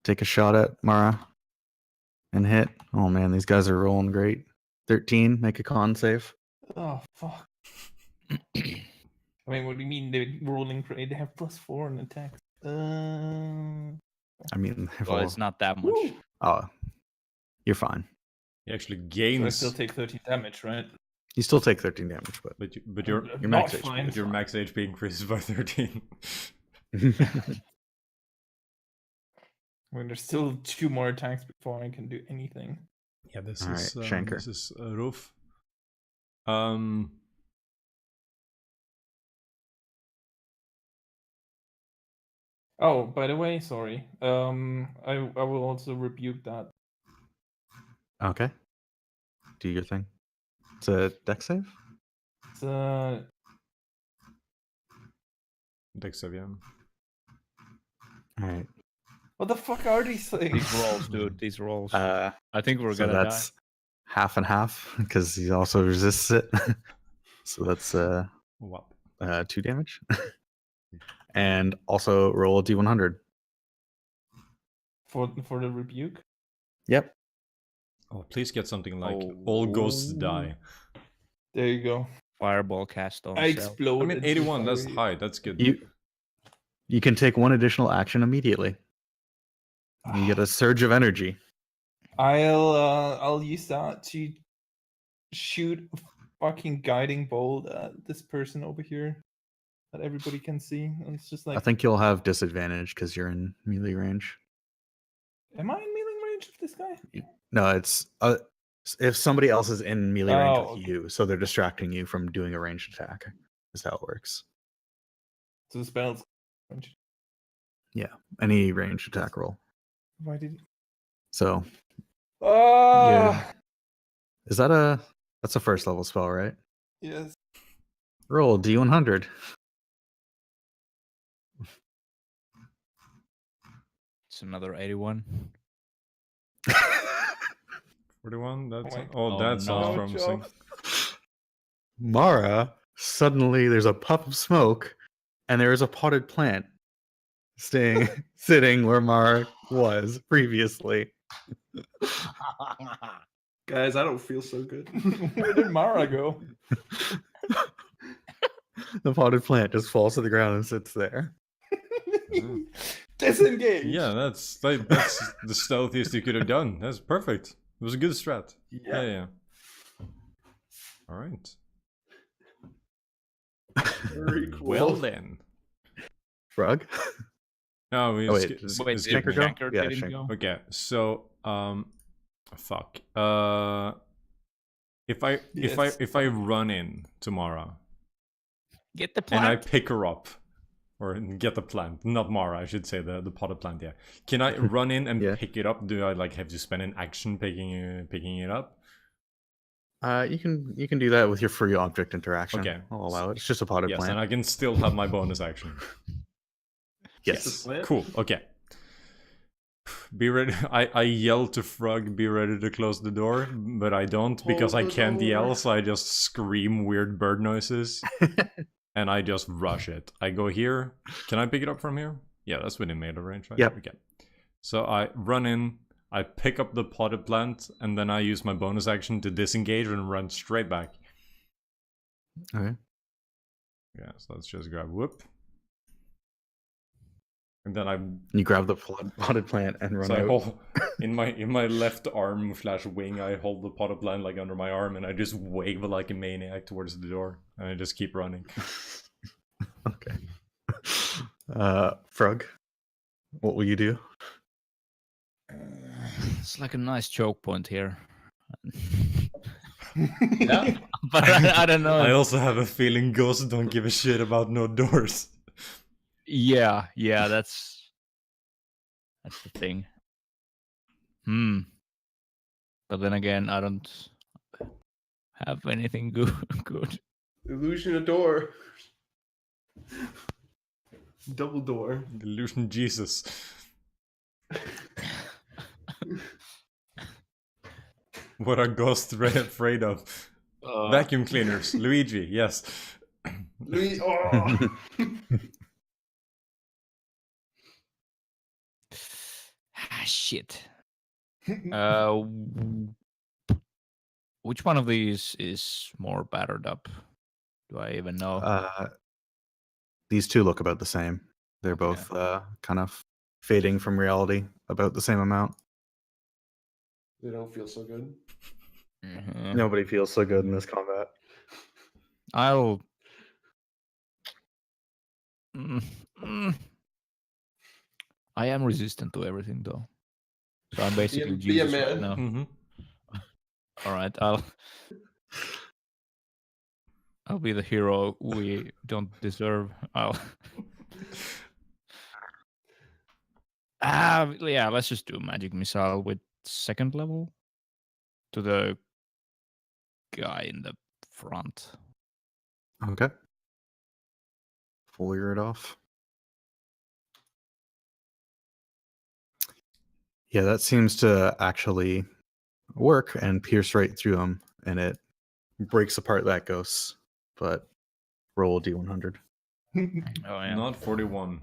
take a shot at Mara and hit. Oh man, these guys are rolling great. 13, make a con save.
Oh fuck. I mean, what do you mean they're rolling great? They have +4 in attacks.
I mean,
well, it's not that much.
Woo!
oh, you're fine.
He actually
So I
gains.
still take 13 damage, right?
You still take 13 damage, but
But your
Your
Not
max HP,
fine.
but your max HP increases by 13.
I mean, there's still 2 more attacks before I can do anything.
Yeah, this
All
is
right, Shanker.
this is rough.
Oh, by the way, sorry. I will also rebuke that.
okay. do your thing. It's a deck save.
It's,
Dex save, yeah.
All right.
what the fuck are these things?
These rolls, dude. These rolls.
Uh,
I think we're
so
gonna die.
that's half and half because he also resists it. So that's
Wow.
2 damage. And also roll a d100.
For the rebuke?
Yep.
Oh, please get something like all ghosts die.
There you go.
Fireball cast on
I
self.
explode.
I mean, 81, that's high. That's good.
You can take 1 additional action immediately. You get a surge of energy.
I'll use that to shoot a fucking guiding bolt at this person over here that everybody can see. And it's just like,
I think you'll have disadvantage because you're in melee range.
am I in melee range of this guy?
No, it's if somebody else is in melee range
Oh,
with you, so they're distracting you from doing a ranged attack. Is how it works.
So the spell's
Yeah, any ranged attack roll.
why did
So
ah
is that that's a first level spell, right?
yes.
Roll d100.
It's another 81.
41, that's...
my
Oh, that sounds
no.
promising.
Mara, suddenly there's a puff of smoke, and there is a potted plant sitting where Mara was previously.
Guys, I don't feel so good.
Where did Mara go?
The potted plant just falls to the ground and sits there.
Disengage.
Yeah, that's the stealthiest you could have done. That's perfect. It was a good strat. Yeah. All right.
Very cool.
Well then.
Shrug.
No, we
Oh, wait,
sk-
does
sk-
Wait,
skip
Shanker
me.
go?
Shanker
Yeah,
didn't
Shanker.
go.
Okay, so fuck. If I run in tomorrow
Get the
and I
plant.
pick her up, or get the plant, not Mara, I should say the potted plant. Yeah, can I run in and
Yeah.
pick it up? Do I like have to spend an action picking it up?
You can do that with your free object interaction.
Okay.
I'll allow it. It's just a potted
Yes,
plant.
and I can still have my bonus action.
Yes.
Plant?
Cool. Okay. Be ready. I yell to Frog, be ready to close the door, but I don't because
Hold
I
the
can't
door.
yell, so I just scream weird bird noises and I just rush it. I go here. Can I pick it up from here? Yeah, that's within melee range, right?
Yep.
Okay. So I run in, I pick up the potted plant, and then I use my bonus action to disengage and run straight back.
Okay.
Yeah, so let's just grab whoop. And then I
You grab the potted plant and run
So I
out.
hold in my left arm / wing. I hold the potted plant like under my arm, and I just wave like a maniac towards the door, and I just keep running.
Okay. Frog, what will you do?
It's like a nice choke point here.
Yeah.
But I don't know.
I also have a feeling ghosts don't give a shit about no doors.
Yeah, that's the thing. But then again, I don't have anything good.
Illusion of door. Double door.
Delusion Jesus. What are ghosts afraid of? Vacuum cleaners. Luigi, yes.
Oh.
Shit. Which one of these is more battered up? Do I even know?
These two look about the same. They're both kind of fading from reality about the same amount.
They don't feel so good.
Mhm.
Nobody feels so good in this combat.
I'll. Mm. I am resistant to everything, though. So I'm basically
Be a
Jesus right
man.
now.
Mm-hmm.
All right, I'll be the hero we don't deserve. Yeah, let's just do magic missile with second level to the guy in the front.
Okay. Fire it off. Yeah, that seems to actually work and pierce right through him, and it breaks apart that ghost. But roll a d100.
Oh yeah,
Not 41.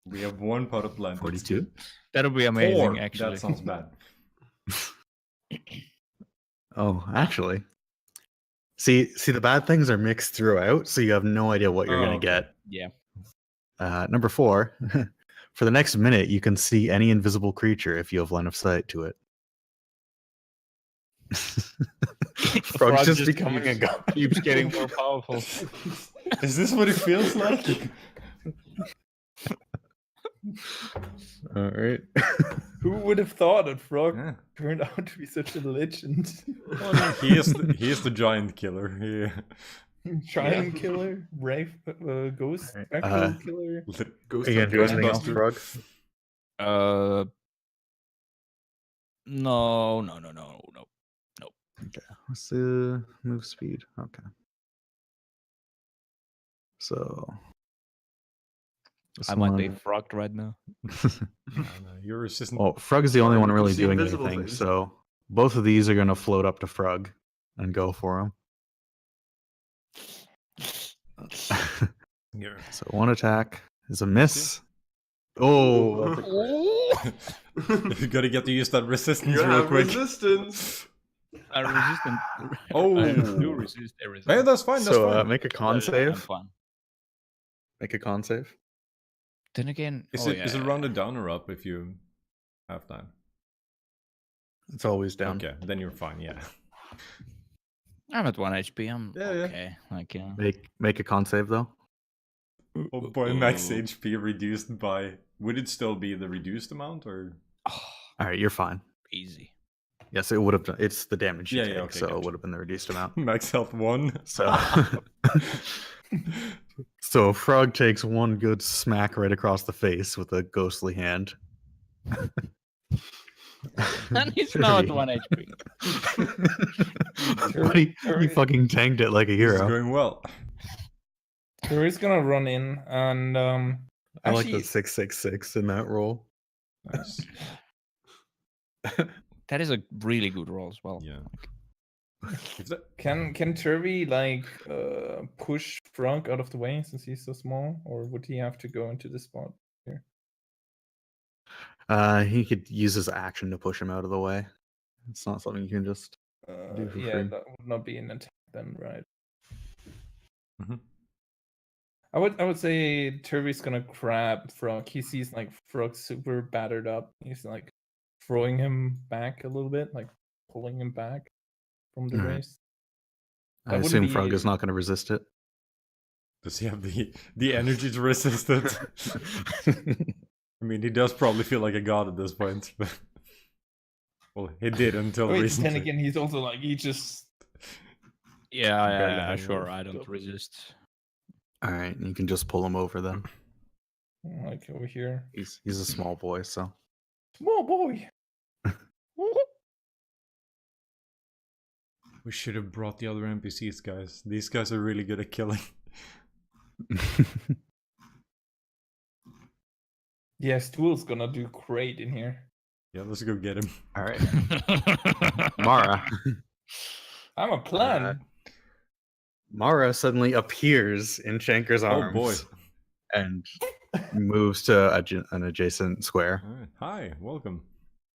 We have one pot of plant.
42.
that'll be amazing.
4.
Actually,
That sounds bad.
Oh, actually. See, the bad things are mixed throughout, so you have no idea what you're
Oh,
gonna
okay.
get.
yeah.
Number 4. For the next minute, you can see any invisible creature if you have line of sight to it. Frog's just becoming a god.
Keeps getting more powerful.
Is this what it feels like?
All right.
Who would have thought that Frog
Yeah.
turned out to be such a legend?
He is the giant killer.
Giant killer, Wraith, ghost,
Alright,
echo killer.
Ghost
Are you gonna do anything else,
Ghostbuster.
Frog?
No.
Okay. What's the move speed? Okay. So
I might be frogged right now.
You're resistant.
Well, Frog is the only
Well,
one
you can
really
see
doing
invisible
anything.
things.
So both of these are going to float up to Frog and go for him.
You're-
So one attack is a miss. Oh, that's a
you gotta get to use that resistance
You
real
have
quick.
resistance.
I resistant.
Oh.
I do resist everything.
Hey, that's fine. That's
so
fine.
make a con
I'm
save.
fine.
Make a con save.
Then again,
Is it rounded down or up if you have time?
It's always down.
Okay, then you're fine. Yeah.
I'm at 1 HP. I'm
Yeah, yeah.
okay. Like
Make a con save though.
Oh boy, max HP reduced by. Would it still be the reduced amount or?
All right, you're fine.
easy.
Yes, it would have done. It's the damage you
Yeah,
take,
yeah, okay,
so it
gotcha.
would have been the reduced amount.
Max health 1.
So, so Frog takes one good smack right across the face with a ghostly hand.
And he's now at
Turvy.
1 HP.
Buddy, you fucking tanked it like a
This is
hero.
going well.
So he's gonna run in and
I like the
actually,
666 in that roll.
Nice.
That is a really good roll as well.
Yeah. If that,
can Turvy like push Frog out of the way since he's so small, or would he have to go into the spot here?
He could use his action to push him out of the way. It's not something you can just. Do for
Yeah,
free.
that would not be an attack then, right?
Mhm.
I would say Turvy's gonna grab Frog. He sees like Frog super battered up. He's like throwing him back a little bit, like pulling him back from the
Alright.
race.
I
That wouldn't
assume
be-
Frog is not going to resist it.
does he have the energy to resist it? I mean, he does probably feel like a god at this point. But well, he did until
Wait,
recently.
then again, he's also like he just
Barely
Sure.
move.
I don't resist.
All right, you can just pull him over then.
like over here.
He's a small boy, so.
Small boy.
We should have brought the other NPCs, guys. These guys are really good at killing.
Yeah, Stool's gonna do great in here.
Yeah, let's go get him.
All right, Mara.
I'm a plan.
Mara suddenly appears in Shanker's
Oh
arms.
boy.
And moves to an adjacent square.
All right. Hi, welcome.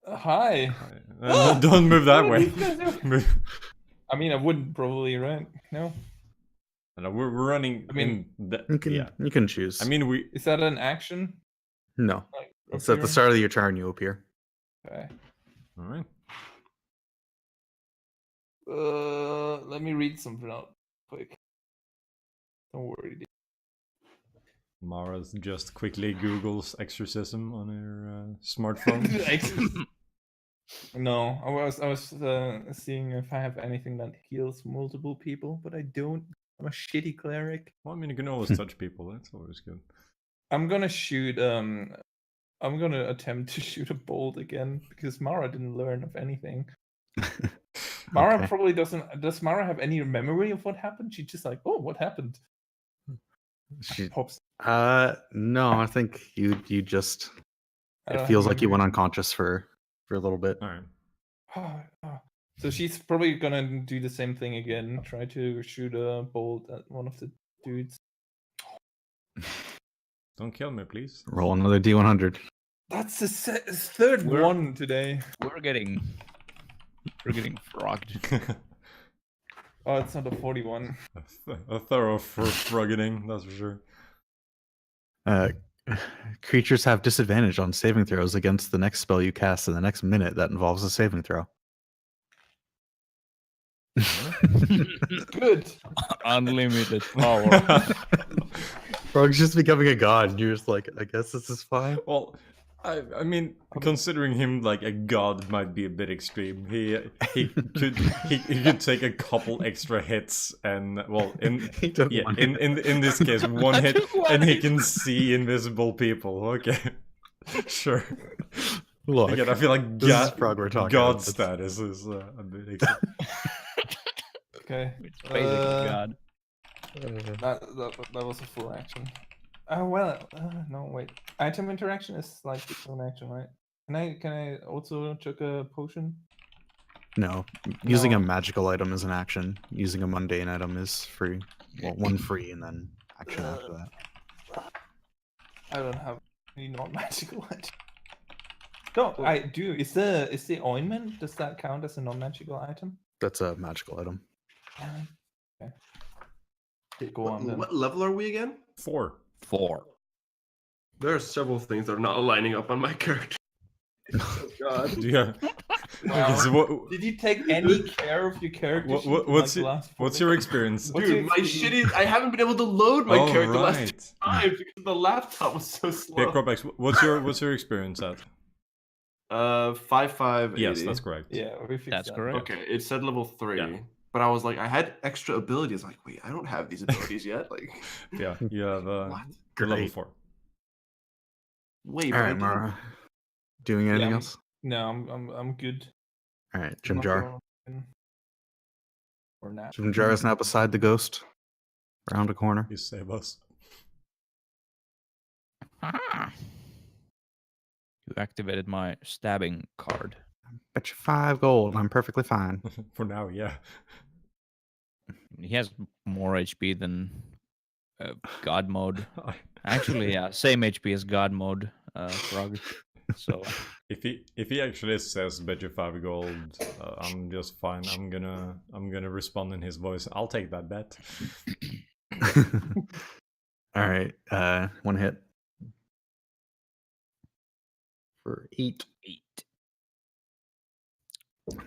Hi.
Hi. Don't move that
What are
way.
these guys doing?
Move-
I mean, I wouldn't probably, right? No.
No, we're running.
I mean,
You can choose.
I mean, we.
Is that an action?
no.
Like,
It's at the
appear?
start of your turn you appear.
Okay.
All right.
Let me read something out quick. Don't worry. dude.
Mara's just quickly Googles exorcism on her smartphone.
No, I was seeing if I have anything that heals multiple people, but I don't. I'm a shitty cleric.
Well, I mean, you can always touch people. That's always good.
I'm gonna shoot. I'm gonna attempt to shoot a bolt again because Mara didn't learn of anything. Mara
Okay.
probably doesn't. Does Mara have any memory of what happened? She's just like, oh, what happened?
She,
Pops.
no, I think you just.
I
It
don't
feels
have
like you went
memory.
unconscious for a little bit.
All right.
So she's probably gonna do the same thing again. Try to shoot a bolt at one of the dudes.
Don't kill me, please.
Roll another D100.
That's the third
We're-
one today.
We're getting frogged.
Oh, it's not a 41.
A thorough froggeting, that's for sure.
Creatures have disadvantage on saving throws against the next spell you cast in the next minute that involves a saving throw.
Good.
Unlimited power.
Frog's just becoming a god, and you're just like, I guess this is fine.
Well, I mean, considering him like a god might be a bit extreme. He could take a couple extra hits, and well,
He took
yeah,
one
in this case, one
I
hit,
took one
and he
hit.
can see invisible people. Okay, sure.
Look,
Again, I feel like
this is Frog we're talking
god
about.
status is a bit extreme.
Okay.
It's basically God.
That was a full action. Well, no, wait. Item interaction is like its own action, right? Can I also chuck a potion?
No, using a
No.
magical item is an action. Using a mundane item is free. Well, one free and then action after that.
I don't have any non-magical item. No, I do. Is the ointment, does that count as a non-magical item?
That's a magical item.
Okay. Go on then.
What level are we again?
4.
4.
There are several things that are not lining up on my character. Oh god.
Do you?
Wow.
Okay, so what?
Did you take any care of your character?
What,
sheet
what,
in,
what's
like, the
your,
last
what's
4
your
minutes?
experience?
What's
Dude,
your
my
experience?
shitty. I haven't been able to load my
All
character last
right.
time because the laptop was so slow.
Okay, Corbex, what's your experience at?
5,580.
Yes, that's correct.
Yeah, we fixed
That's
that.
correct.
Okay, it said level 3.
Yeah.
But I was like, I had extra abilities. Like, wait, I don't have these abilities yet. Like,
Yeah, you have
what?
you're level
Great.
4.
Wait,
All
but I
right,
didn't-
Mara. Doing anything
I'm-
else?
No, I'm good.
All right,
I'm
Jim
not
Jar.
going in. Or not.
Jim Jar is now beside the ghost, around a corner.
You save us.
You activated my stabbing card.
Bet you 5 gold. I'm perfectly fine.
For now, yeah.
He has more HP than God mode. Actually, yeah, same HP as God mode, Frog. So
If he actually says bet you 5 gold, I'm just fine. I'm gonna respond in his voice. I'll take that bet.
All right, one hit for 8.
8.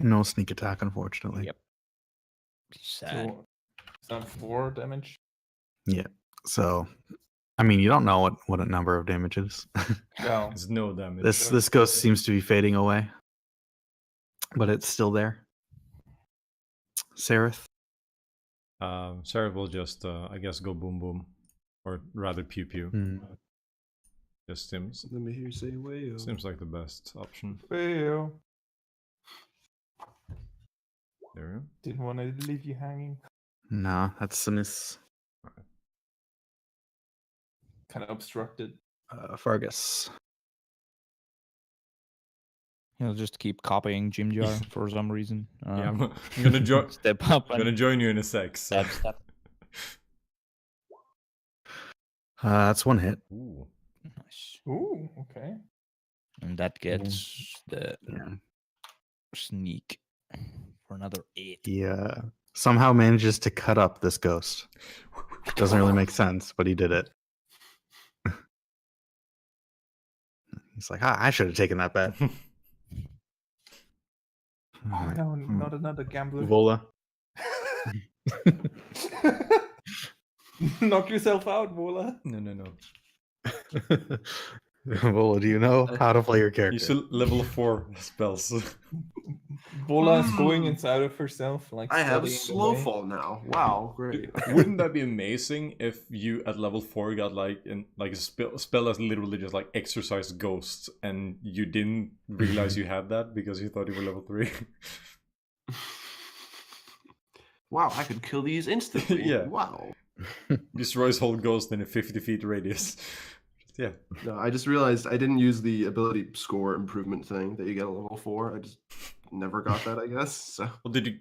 No sneak attack, unfortunately.
Yep. Sad.
So, is that 4 damage?
So, I mean, you don't know what a number of damage is.
No.
It's no damage.
This ghost seems to be fading away, but it's still there. Seraph.
Sarah will just, I guess, go boom boom, or rather pew pew.
Hmm.
Just seems
Let me hear you say way.
seems like the best option.
Well,
There we go.
didn't want to leave you hanging.
Nah, that's a miss.
Kind of obstructed.
Fargus.
He'll just keep copying Jim Jar for some reason.
Yeah, I'm gonna join.
Step up
I'm gonna
and
join you in a sec. So.
stab, stab.
That's one hit.
Ooh.
Nice.
Ooh, okay.
And that gets the
Yeah.
sneak for another 8.
He somehow manages to cut up this ghost. Doesn't really make sense, but he did it. He's like, I should have taken that bet.
Oh,
Alright.
no, not another gambler.
Vola.
Knock yourself out, Vola.
No.
Vola, do you know how to play your
You
character?
should level 4 spells.
Vola is going inside of herself, like
I have
studying
slow
away.
fall now. Wow, great.
Wouldn't that be amazing if you at level 4 got like a spell that's literally just like exorcise ghosts, and you didn't realize you had that because you thought you were level 3?
wow, I could kill these instantly.
Yeah.
Wow.
Destroys whole ghost in a 50 feet radius. Yeah.
No, I just realized I didn't use the ability score improvement thing that you get at level 4. I just never got that, I guess. So
Well, did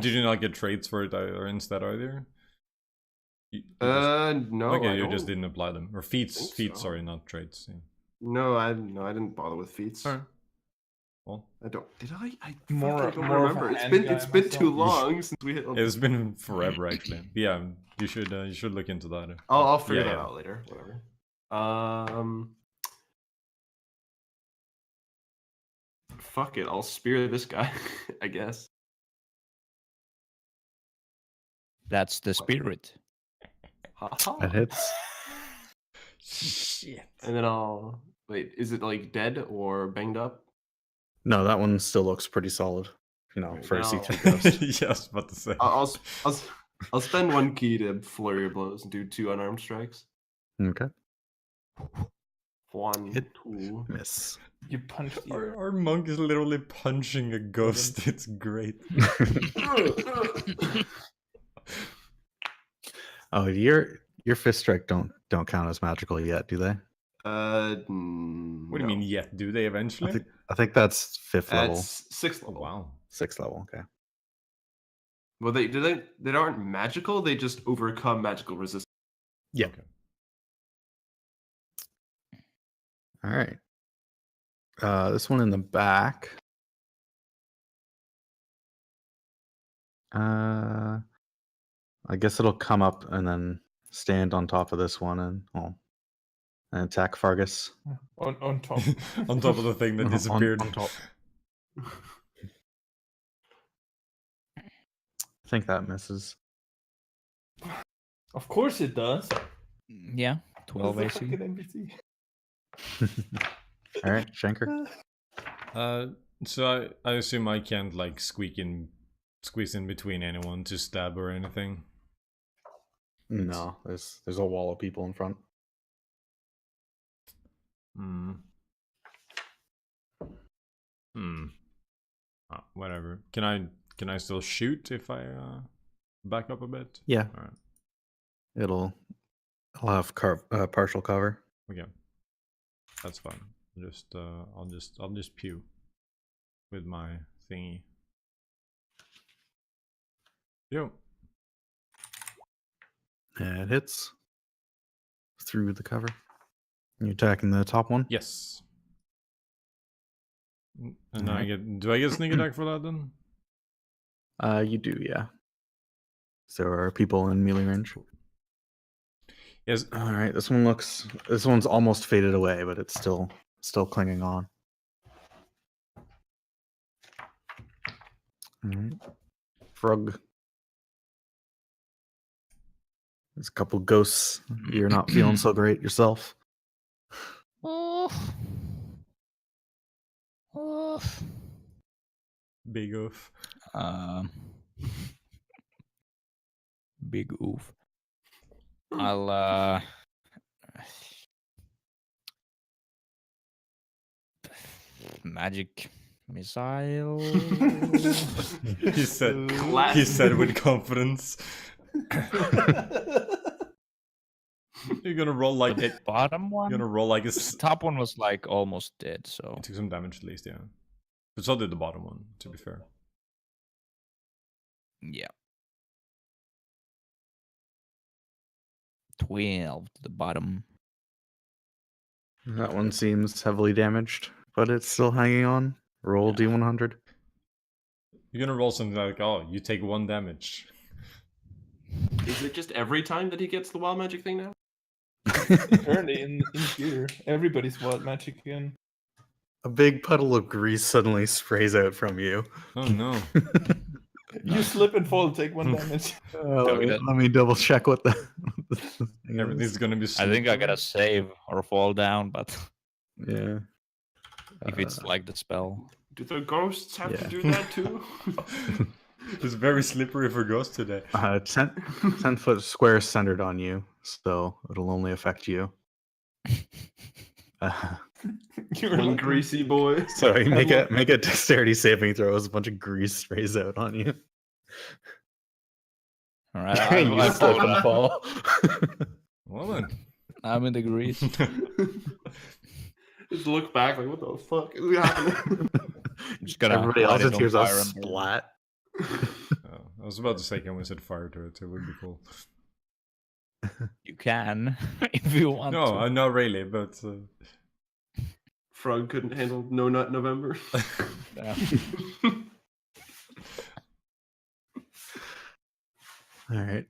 you not get traits for it or instead either? You just,
no.
okay,
I
you
don't
just didn't apply them or feats.
think so.
Sorry, not traits. Yeah.
No, I didn't bother with feats.
Alright. Well,
I don't. Did I? I
More-
fucking don't
more of a
remember.
hand guy
It's been too
myself.
long since we hit.
it's been forever actually. Yeah, you should look into that.
I'll figure
Yeah,
that
yeah.
out later. Whatever. Fuck it. I'll spear this guy. I guess.
That's the spirit.
Ha-ha.
That hits.
Shit.
And then I'll wait. Is it like dead or banged up?
No, that one still looks pretty solid. You know,
Right
for a
now-
C3 ghost.
Yes, I was about to say.
I'll spend 1 key to flurry of blows and do 2 unarmed strikes.
Okay.
1,
Hit.
2.
Miss.
You punched your.
Our monk is literally punching a ghost. It's great.
Oh, your fist strike don't count as magical yet, do they?
What do you mean yet? Do they eventually?
I think that's 5th level,
That's 6th
Oh
level.
wow.
6th level. Okay.
Well, they aren't magical. They just overcome magical resistance.
Yeah.
Okay.
All right. This one in the back. I guess it'll come up and then stand on top of this one and attack Fargus.
On top.
On top of the thing that
On-
disappeared.
on top. I think that misses.
Of course it does.
Yeah, 12
That's
AC.
the fucking NPC.
All right, Shanker.
So I assume I can't like squeeze in between anyone to stab or anything.
No, there's a wall of people in front.
Whatever. Can I still shoot if I back up a bit?
Yeah,
All right.
I'll have partial cover.
Okay. That's fine. I'll just pew with my thingy. Yo.
And it hits through the cover. You attacking the top one?
Yes. And
Alright.
do I get sneak attack for that then?
You do, yeah. So there are people in melee range.
Yes.
All right, this one's almost faded away, but it's still clinging on. All right. Frog. There's a couple ghosts. You're not feeling so great yourself.
Big oof.
Big oof. I'll magic missile.
He said
Class-
he said with confidence. You're gonna roll like it.
Bottom
You're
one.
gonna roll like
The
it's.
top one was like almost dead, so
It took some damage at least, yeah. But so did the bottom one, to be fair.
yeah. 12 to the bottom.
That one seems heavily damaged, but it's still hanging on. Roll D100.
You're gonna roll something like, oh, you take 1 damage.
Is it just every time that he gets the wild magic thing now?
Apparently in here, everybody's wild magic again.
A big puddle of grease suddenly sprays out from you.
Oh no.
You slip and fall, take 1 damage.
Let me double check what the thing is.
Everything's gonna be
I think I
slippery.
gotta save or fall down, but
Yeah.
if it's like the spell.
Do the ghosts have to
Yeah.
do that too?
It's very slippery for ghosts today.
10 foot square centered on you, so it'll only affect you.
You're
One
like-
greasy boy.
Sorry, make a dexterity saving throw as a bunch of grease sprays out on you.
All right,
You
I
slip and fall.
Well then.
I'm in the grease.
Just look back like, what the fuck is happening?
Just gonna
Everybody
light
else
it
just
on
hears a
fire and burn it.
splat.
I was about to say, can we set fire to it? It would be cool.
You can if you want
No,
to.
not really, but
Frog couldn't handle No Nut November.
Yeah.
All right.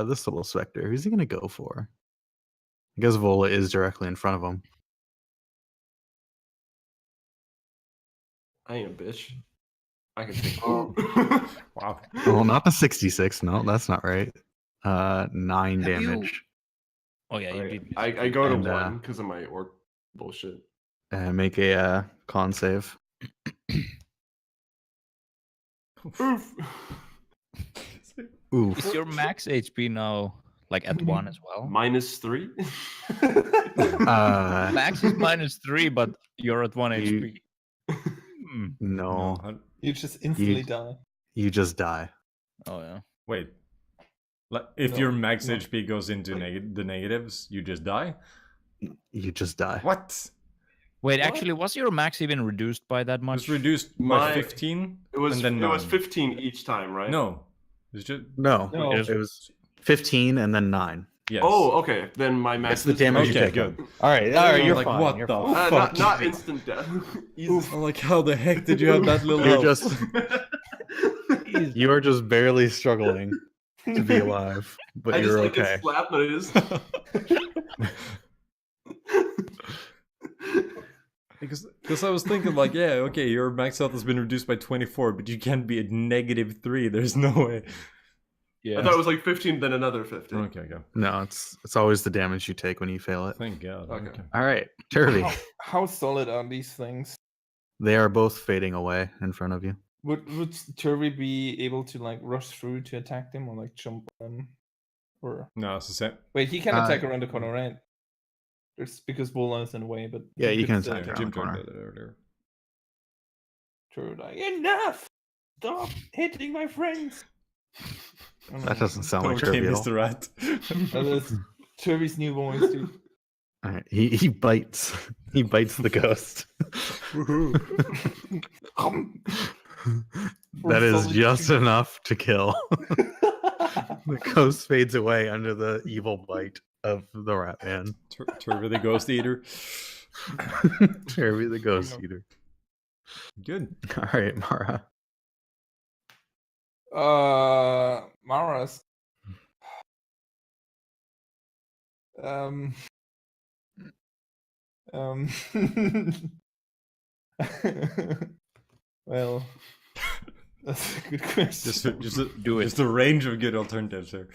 This little specter, who's he gonna go for? I guess Vola is directly in front of him.
I ain't a bitch. I can take.
wow.
Oh, not the 66. No, that's not right. 9
Have you-
damage.
Oh yeah, you did.
I go to
And,
1 because of my orc bullshit.
Make a con save.
Oof.
Oof.
Is your max HP now like at 1 as well?
-3.
Max is -3, but you're at 1
You-
HP. Hmm.
No,
You just instantly die.
you just die.
Oh yeah.
Wait. Like, if
No,
your max
no.
HP goes into the negatives, you just die?
You just die.
What?
Wait,
What?
actually, was your max even reduced by that
It
much?
was reduced by
My-
15?
It was
and then
it was
9.
15 each time, right?
No. It's just...
No,
No.
it was 15 and then 9.
Yes.
Oh, okay. Then my max.
That's the
is
damage you
Okay,
take.
good.
All right, all right, you're
like,
fine.
what
you're
the
fine.
fuck?
Not, not
Fuck.
instant death. Easy.
I'm like, how the heck did you have that little
You're
health?
just you are just barely struggling to be alive, but
I
you're
just
okay.
get slapped, but it is.
Because I was thinking like, yeah, okay, your max health has been reduced by 24, but you can't be at -3. There's no way.
Yeah.
I thought it was like 15, then another 50.
Okay.
No, it's always the damage you take when you fail it.
Thank God.
Okay.
Okay.
All right, Turvy.
How solid are these things?
They are both fading away in front of you.
Would Turvy be able to like rush through to attack them or like jump on them? Or
No, it's the same.
wait, he can
Uh,
attack around the corner, right? Just because Bola is in the way, but
Yeah,
he
you
could
can
still
attack
Yeah,
around
Jim
the corner.
did that earlier.
Turvy like, enough! Stop hitting my friends.
That doesn't sound like
Okay,
Turvy at all.
Mr. Rat.
That is Turvy's new voice, dude.
All right, he bites. He bites the ghost. That is
solid
just
two.
enough to kill. The ghost fades away under the evil bite of the rat man.
Turvy the Ghost Eater.
Turvy the ghost eater.
Good.
All right, Mara.
Mara's. Um. Well, that's a good question.
Just a range of good alternatives here.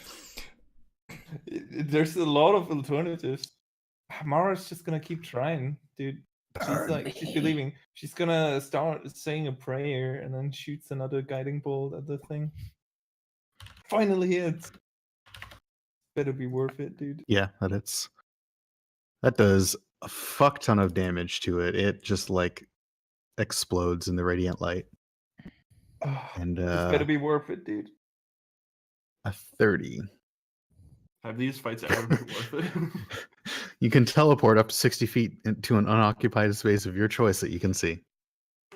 There's a lot of alternatives. Mara's just gonna keep trying, dude. She's believing. She's gonna start saying a prayer and then shoots another guiding bolt at the thing. Finally hits. Better be worth it, dude.
Yeah, that does a fuck ton of damage to it. It just like explodes in the radiant light. And
This better be worth it, dude.
a 30.
Have these fights ever been worth it?
You can teleport up to 60 feet into an unoccupied space of your choice that you can see.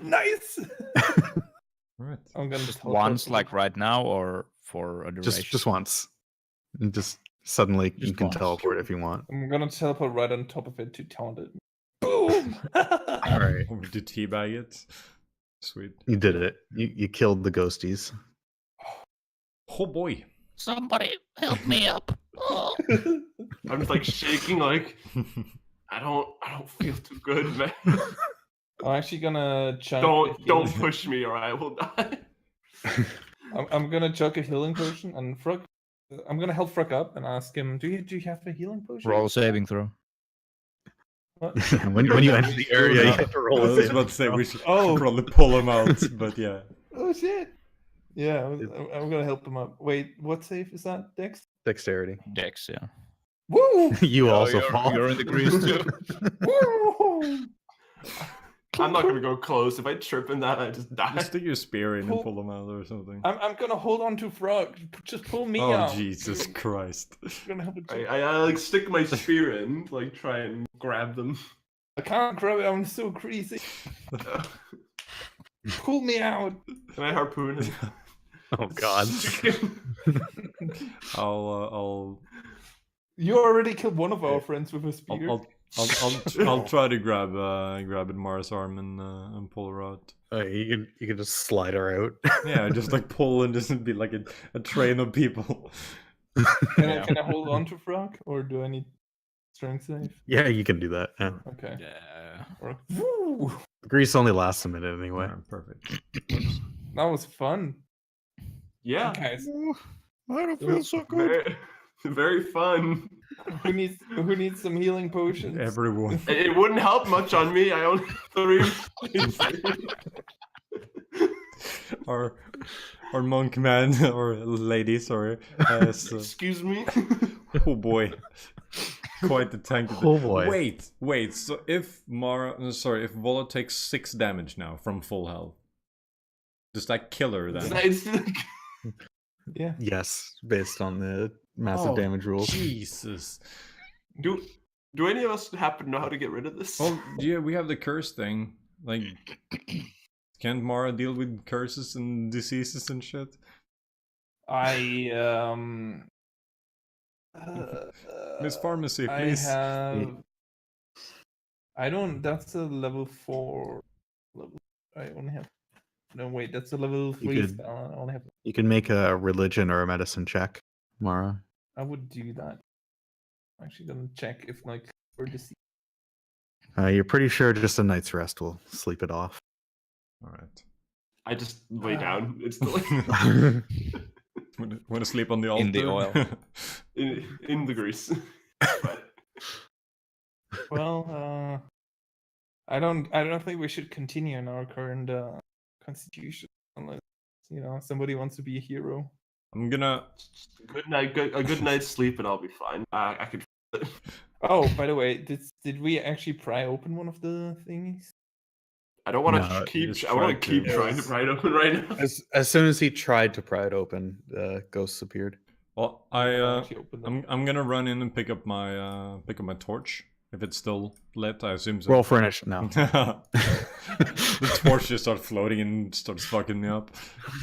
Nice.
Right.
I'm gonna
Just
teleport
once,
to-
like right now, or for a duration?
Just once. And just suddenly you
Just
can
once.
teleport if you want.
I'm gonna teleport right on top of it to taunt it. Boom!
All right.
Over to teabag it. Sweet.
You did it. You killed the ghosties.
Oh boy.
Somebody help me up. Oh.
I'm just like shaking, like I don't feel too good, man.
I'm actually gonna chuck.
Don't push me or I will die.
I'm gonna chuck a healing potion and Frog. I'm gonna help Frog up and ask him, do you have a healing potion?
Roll a saving throw.
What?
when you enter the area, you have to
I
roll a
was
saving
about to say
throw.
we should
Oh.
probably pull him out, but yeah.
Oh shit! Yeah, I'm gonna help him up. Wait, what save is that? Dex?
Dexterity.
Dex, yeah.
Woo!
You
Oh,
also
you're-
fall.
you're in the grease too.
Woo!
I'm not gonna go close. If I trip in that, I just die.
Just stick your spear in and
Pull-
pull them out or something.
I'm gonna hold on to Frog. Just pull me
Oh
out.
Jesus Christ!
I'm gonna help it.
I like stick my spear in, like try and grab them.
I can't grab it. I'm so greasy. Pull me out.
Can I harpoon him?
Oh God.
I'll
You already killed one of our friends with a spear.
I'll try to grab at Mara's arm and pull her out.
You can just slide her out.
Yeah, just like pull and just be like a train of people.
Can I hold on to Frog, or do I need strength save?
Yeah, you can do that. Yeah.
Okay.
Yeah.
Or, woo!
Grease only lasts a minute anyway.
Alright, perfect.
That was fun.
Yeah,
Guys,
I don't feel so good.
very fun.
who needs some healing potions?
Everyone.
It wouldn't help much on me. I only have 3.
our monk man or lady, sorry. Has,
Excuse me.
oh boy, quite the tank.
Oh boy.
Wait. So if Vola takes 6 damage now from full health, does that kill her then?
Yeah.
Yes, based on the massive
Oh,
damage rules.
Jesus.
Do any of us happen to know how to get rid of this?
Well, yeah, we have the curse thing. Like, can't Mara deal with curses and diseases and shit? Miss Pharmacy, please.
That's a level 4 level. I only have. No, wait, that's a level 3
could-
spell. I only have.
You can make a religion or a medicine check, Mara.
I would do that. I'm actually gonna check if like we're deceased.
You're pretty sure just a night's rest will sleep it off.
All right.
I just lay down. It's like
Want to sleep on the altar?
In the oil.
in the grease.
Well, I don't think we should continue in our current constitution unless somebody wants to be a hero.
I'm gonna.
A good night's sleep and I'll be fine. I could.
Oh, by the way, did we actually pry open one of the thingies?
I don't want
No,
to keep.
just
I want
tried
to keep
to.
trying to pry it open right now.
As soon as he tried to pry it open, ghosts appeared.
Well,
Actually open them.
I'm gonna run in and pick up my torch if it's still lit. I assume so.
Roll for initiative. No.
The torch just starts floating and starts fucking me up.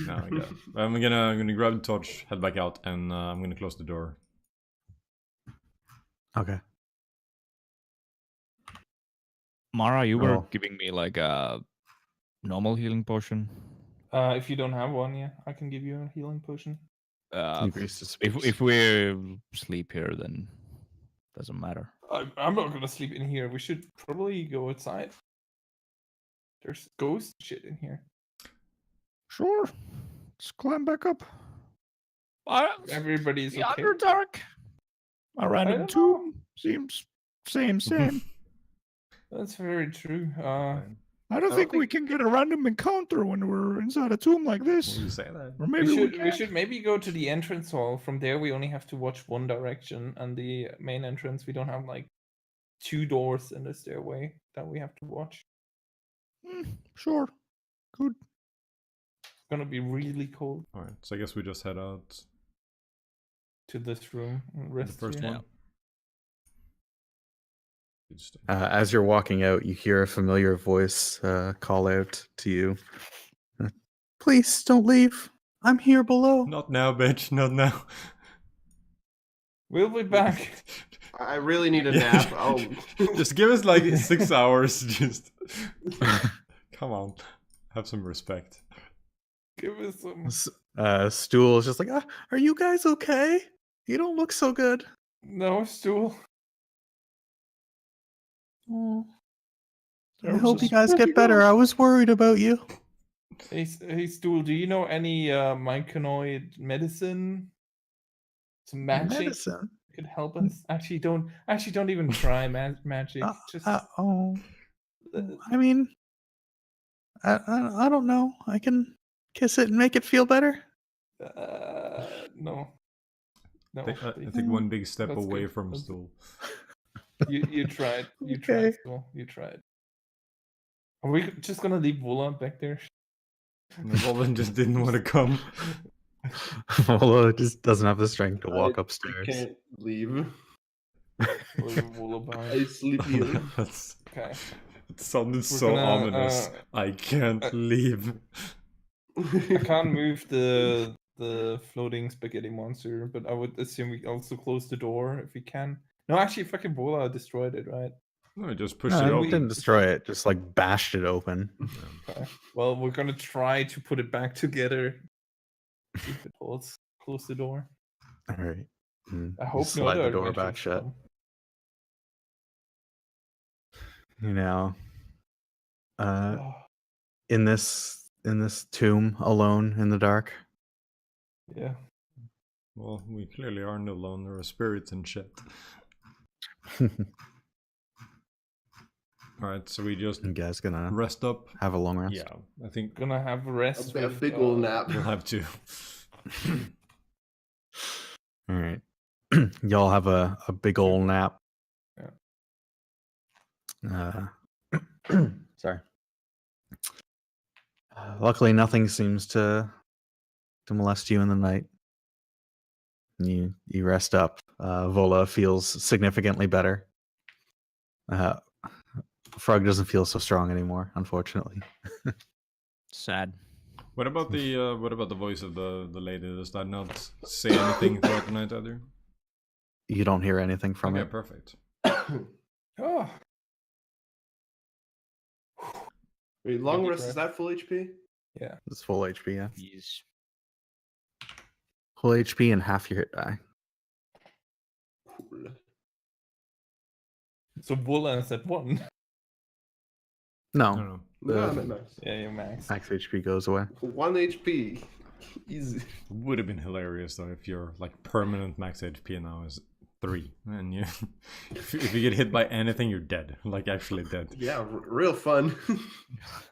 No, I got it. I'm gonna grab the torch, head back out, and I'm gonna close the door.
Okay.
Mara, you were
Oh.
giving me like a normal healing potion.
If you don't have one, yeah, I can give you a healing potion.
Grease speaks.
If we sleep here, then doesn't matter.
I'm not gonna sleep in here. We should probably go outside. There's ghost shit in here.
Sure. Let's climb back up.
Everybody's
The
okay.
Underdark. A
I
random
don't
tomb seems same.
That's very true.
I don't think we can get a random encounter when we're inside a tomb like this.
You say that?
Or maybe
we should maybe go to the entrance hall. From there, we only have to watch one direction, and the main entrance, we don't have like 2 doors in the stairway that we have to watch.
Sure. Good.
It's gonna be really cold
All right. So I guess we just head out.
to this room and
The
rest
first
here.
one. Just-
As you're walking out, you hear a familiar voice call out to you. Please don't leave. I'm here below.
Not now, bitch. Not now.
We'll be back.
I really need a nap.
Just give us like 6 hours. Just come on, have some respect.
Give us some.
Stool is just like, are you guys okay? You don't look so good.
No stool.
Oh,
There
I
was
hope
a
you guys
spooky
get better. I was worried about you.
Hey, stool. Do you know any myconoid medicine? Some magic
Medicine.
could help us. Actually, don't even try magic. Just
Oh, I mean, I don't know. I can kiss it and make it feel better.
no. No,
I
please.
take one big step
That's
away
good.
from
That's-
stool.
You tried. You
Okay.
tried, stool. You tried. Are we just gonna leave Woola back there?
Wolven just didn't want to come.
Although it just doesn't have the strength to walk
I
upstairs.
can't leave.
Leave Woola behind.
I sleep here.
Okay.
It sounded
We're
so
gonna,
ominous. I can't leave.
I can't move the floating spaghetti monster, but I would assume we also close the door if we can. No, actually, fucking Woola destroyed it, right?
No, I just pushed it
No, we
open.
didn't destroy it, just like bashed it open.
Okay. Well, we're gonna try to put it back together. See if it holds. Close the door.
All right.
I hope no
slide the
other
door back
adventurers
shut.
come.
You know,
Oh,
in this tomb, alone in the dark.
yeah.
Well, we clearly aren't alone. There are spirits and shit. Alright, so we just
You guys gonna
rest up.
have a long rest?
Yeah, I think
Gonna have a rest.
A
with,
big old nap.
we'll have to.
All right. Y'all have a big old nap. Sorry. Luckily, nothing seems to molest you in the night. You rest up. Vola feels significantly better. Frog doesn't feel so strong anymore, unfortunately.
Sad.
What about the voice of the lady? Does that not say anything throughout the night either?
You don't hear anything from
Okay,
it.
perfect.
Oh,
Wait, long
Deep
rest, is
breath.
that full HP?
yeah.
It's full HP, yeah.
Yes.
Full HP and half your hit die.
Cool.
So Woola is at 1.
No,
No.
No,
The-
I'm at max.
Yeah, you max.
max HP goes away.
1 HP. Easy.
Would have been hilarious though if your like permanent max HP now is 3, and you if you get hit by anything, you're dead. Like actually dead.
Yeah, real fun.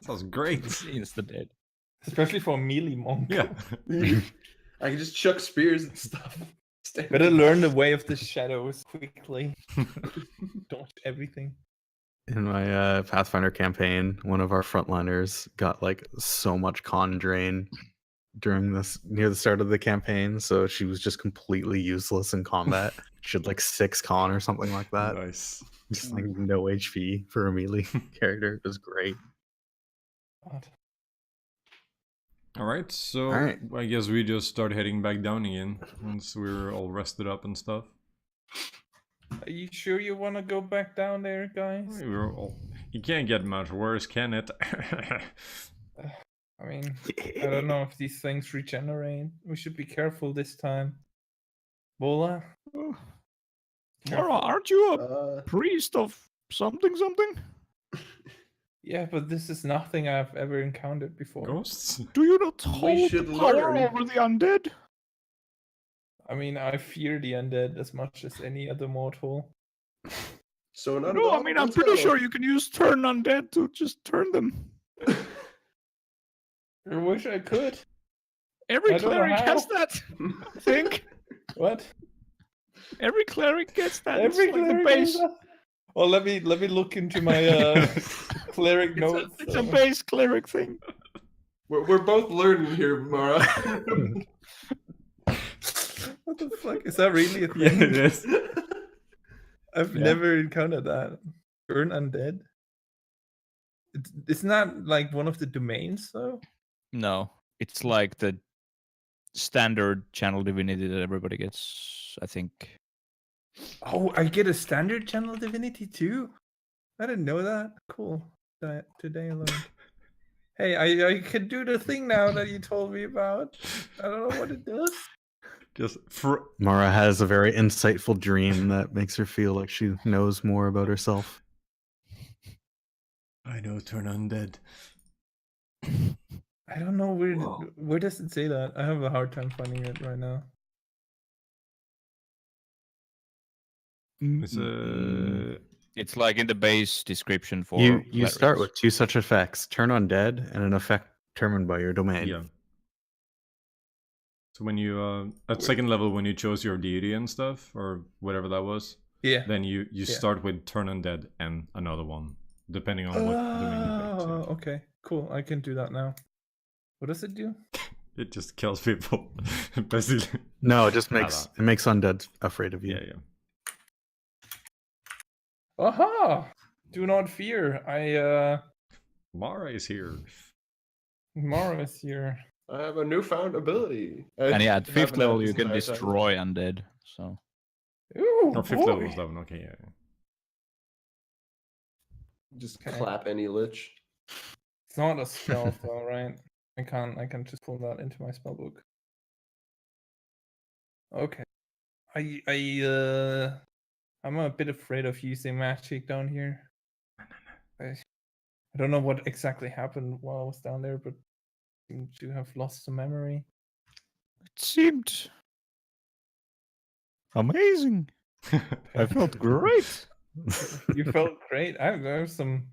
Sounds great.
Insta dead.
Especially for a melee monk.
Yeah.
I can just chuck spears and stuff. Stand
Better learn the way of the shadows quickly. Dodge everything.
In my Pathfinder campaign, one of our frontliners got like so much con drain during this near the start of the campaign, so she was just completely useless in combat. She had like 6 con or something like that.
Nice.
Just like no HP for a melee character. It was great.
God.
Alright, so
Alright.
I guess we just start heading back down again once we're all rested up and stuff.
Are you sure you want to go back down there, guys?
We're all... You can't get much worse, can it?
I mean, I don't know if these things regenerate. We should be careful this time. Bola?
Mara, aren't you a
Uh,
priest of something something?
Yeah, but this is nothing I've ever encountered before.
Ghosts?
Do you not
We
hold
should
power
learn.
over the undead?
I mean, I fear the undead as much as any other mortal.
so not
No, I mean I'm pretty sure you can use turn undead to just turn them.
I wish I could.
Every
I don't know
cleric has
how.
that. I think
What?
every cleric gets that.
Every
it's like the
cleric
base.
has that? Well, let me look into my cleric
It's,
notes.
it's a base cleric thing.
We're both learning here, Mara.
What the fuck? Is that really a
Yeah,
thing?
it is.
I've
Yeah.
never encountered that. Burn undead? It's not like one of the domains, though?
No, it's like the standard channel divinity that everybody gets. I think.
Oh, I get a standard channel divinity too? I didn't know that. Cool. Today I learned. Hey, I can do the thing now that you told me about. I don't know what it does.
Just
Mara has a very insightful dream that makes her feel like she knows more about herself.
I know, turn undead.
I don't know
Whoa.
where does it say that? I have a hard time finding it right now.
It's
It's like in the base description for
You start
clerics.
with 2 such effects: turn undead and an effect determined by your domain.
yeah. So when you at second level, when you chose your deity and stuff or whatever that was,
Yeah.
then you
Yeah.
start with turn undead and another one. depending on what domain you pick.
Oh, okay, cool. I can do that now. What does it do?
It just kills people, basically.
No, it just
Hello.
makes undead afraid of you.
Yeah, yeah.
Aha! Do not fear.
Mara is here.
Mara is here.
I have a newfound ability.
And yeah, at
I
5th
haven't had
level
this
you can
entire time.
destroy undead. So
Ooh,
Oh, 5th
boy.
level is 11. Okay, yeah.
Just
Okay.
clap any lich.
It's not a spell though, right? I can just pull that into my spellbook. Okay. I'm a bit afraid of using magic down here. I don't know what exactly happened while I was down there, but I seem to have lost some memory.
it seemed amazing. I felt great.
You felt great. I have some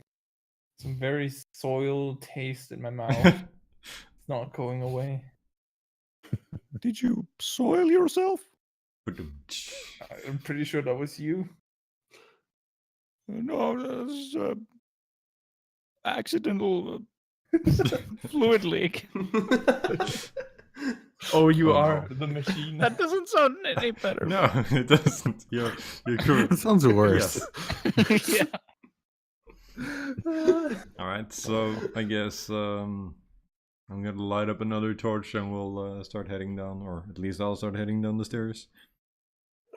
very soiled taste in my mouth. It's not going away.
Did you soil yourself?
I'm pretty sure that was you.
No, that's accidental fluid leak.
Oh, you
Oh,
are
no.
the machine.
That doesn't sound any better.
No, it doesn't. You're correct.
It sounds worse.
Yes.
Yeah.
All right, so I guess I'm gonna light up another torch and we'll start heading down, or at least I'll start heading down the stairs.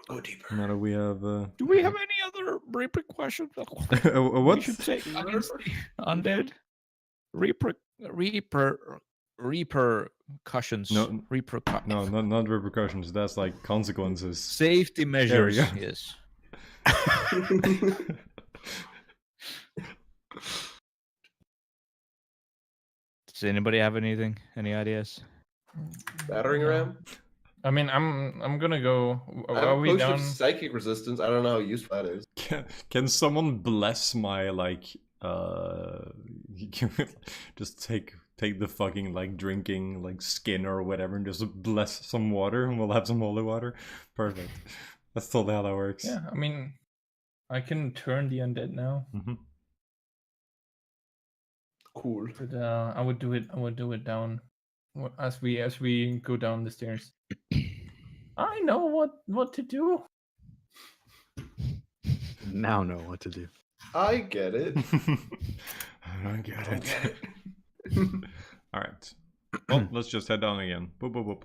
Go deeper.
Now that we have.
Do we have any other repercussions?
What?
We should take against the undead. Repercussions.
No,
Repercussions.
No, not repercussions. That's like consequences.
Safety
There we
measures.
go.
Yes. Does anybody have anything? Any ideas?
Battering ram?
I mean, I'm gonna go.
I have
Are
a
we
potion
down?
of psychic resistance. I don't know how useful that is.
Can someone bless my like just take the fucking like drinking like skin or whatever and just bless some water and we'll have some holy water? Perfect. That's totally how that works.
Yeah, I mean, I can turn the undead now,
Cool.
but I would do it down as we go down the stairs. I know what to do.
Now know what to do.
I get it.
I don't get it. Alright. Well, let's just head down again. Boop, boop, boop.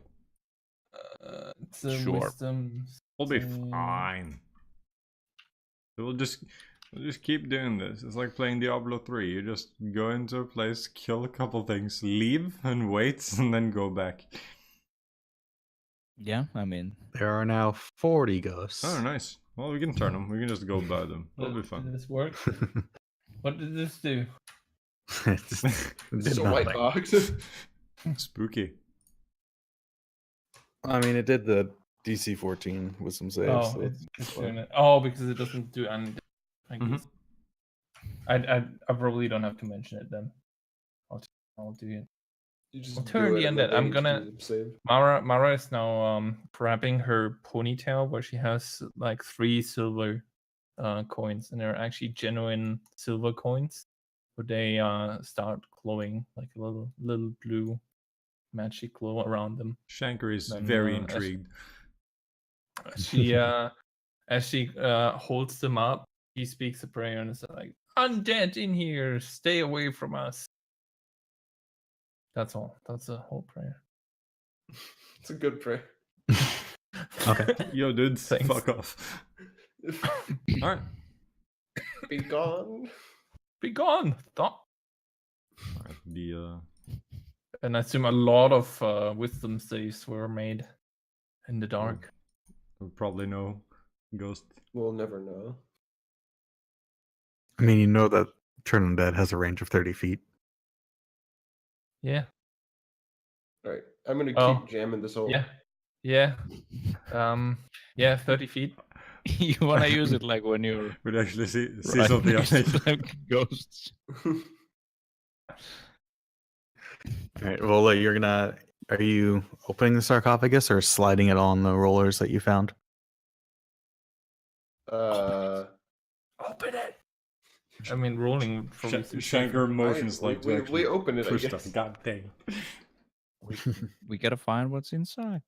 It's a
Sure.
wisdom.
We'll be
save.
fine. We'll just keep doing this. It's like playing Diablo 3. You just go into a place, kill a couple things, leave and wait, and then go back.
Yeah, I mean,
There are now 40 ghosts.
Oh, nice. Well, we can turn them. We can just go by them. That'll be
Did
fun.
this work? What did this do?
It did
Just a white
nothing.
box.
Spooky.
I mean, it did the DC 14 with some saves.
Oh,
so
it's
fine.
doing it. Oh, because it doesn't do undead. I
Mhm.
guess. I probably don't have to mention it then. I'll do it.
You just
I'll turn
do
the
it and then
undead. I'm
they
gonna-
do the save.
Mara is now grabbing her ponytail where she has like 3 silver coins, and they're actually genuine silver coins, but they start glowing like a little blue magic glow around them.
Shanker is
Then,
very
as-
intrigued.
She as she holds them up, he speaks a prayer and is like, "Undead in here, stay away from us." That's all. That's the whole prayer.
It's a good prayer.
Okay.
Yo, dude,
Thanks.
fuck off. Alright.
Be gone.
Be gone. Stop.
Alright, the
And I assume a lot of wisdom saves were made in the dark.
probably no ghost.
We'll never know.
I mean, you know that Turn Undead has a range of 30 feet.
Yeah.
All right, I'm gonna
Oh.
keep jamming this hole.
Yeah. Yeah. Yeah, 30 feet.
you want to use it like when you're
We'd actually see
right
something
next
else.
to, like ghosts.
All right. Well, are you opening the sarcophagus or sliding it on the rollers that you found?
uh,
Open it. I mean, rolling would probably suit
Shanker
safer.
motions like to actually
we open it. I
push
guess.
stuff. God dang.
We gotta find what's inside.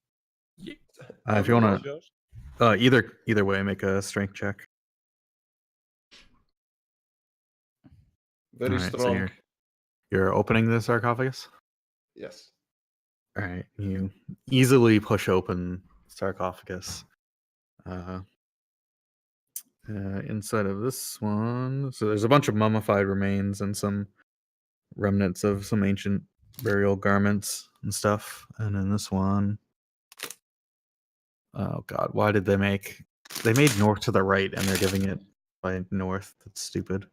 If you want to, either way, make a strength check.
Very
Alright, so
strong.
You're opening the sarcophagus.
Yes.
All right, you easily push open sarcophagus. Inside of this one, so there's a bunch of mummified remains and some remnants of some ancient burial garments and stuff. And in this one, oh god, why did they made north to the right and they're giving it by north? That's stupid.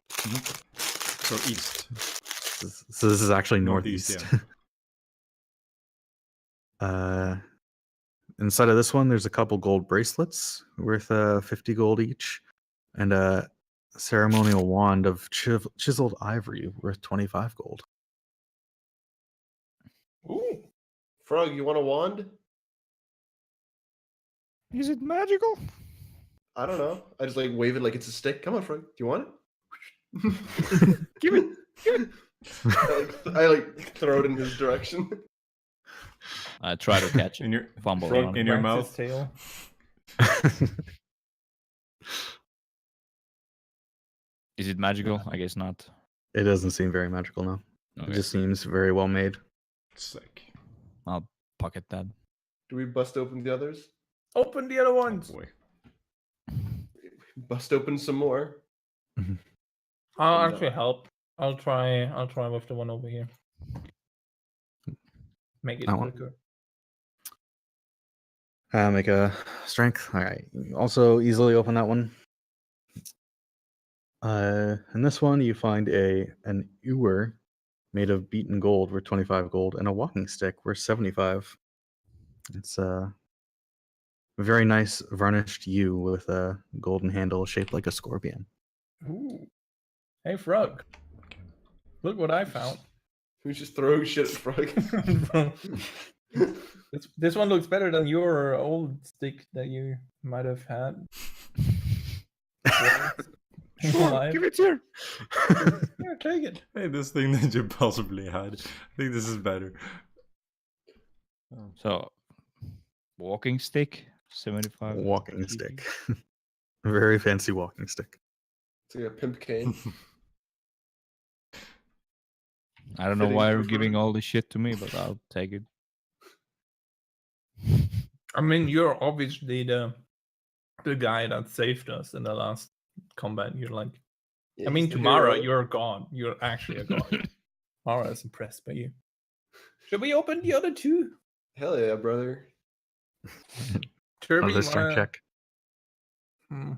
So east.
So this is actually
Northeast,
northeast. Inside of this one, there's a couple gold bracelets worth 50 gold each, and a ceremonial wand of chiseled ivory worth 25 gold.
Ooh.
Frog, you want a wand?
Is it magical?
I don't know. I just like wave it like it's a stick. Come on, Frog. Do you want it? Give it. Give it. I like throw it in his direction.
I try to catch it.
In your
Fumble
frog
around.
in your
Wags
mouth.
his tail.
Is it magical? I guess not.
It doesn't seem very magical now.
Okay.
It just seems very well made.
Sick.
I'll pocket that.
Do we bust open the others?
Open the other
Oh
ones.
boy.
Bust open some more.
I'll
No.
actually help. I'll try with the one over here. Make it
That one?
quicker.
Make a strength. All right. You also easily open that one. In this one, you find an ewer made of beaten gold worth 25 gold and a walking stick worth 75. It's a very nice varnished ewe with a golden handle shaped like a scorpion.
Ooh. Hey, Frog. Look what I found.
Who's just throwing shit at Frog?
This one looks better than your old stick that you might have had. Alive.
Give it here.
Here, take it.
Hey, this thing that you possibly had. I think this is better.
So, walking stick, 75.
Walking stick. Very fancy walking stick.
It's like a pimp cane.
I don't know
Fitting
why
for
you're giving
Frog.
all this shit to me, but I'll take it.
I mean, you're obviously the guy that saved us in the last combat. You're like,
Yeah,
I mean,
he's the
tomorrow
hero.
you're a god. You're actually a god. Mara is impressed by you. Should we open the other two?
Hell yeah, brother.
Turby,
Another strength check.
Hmm.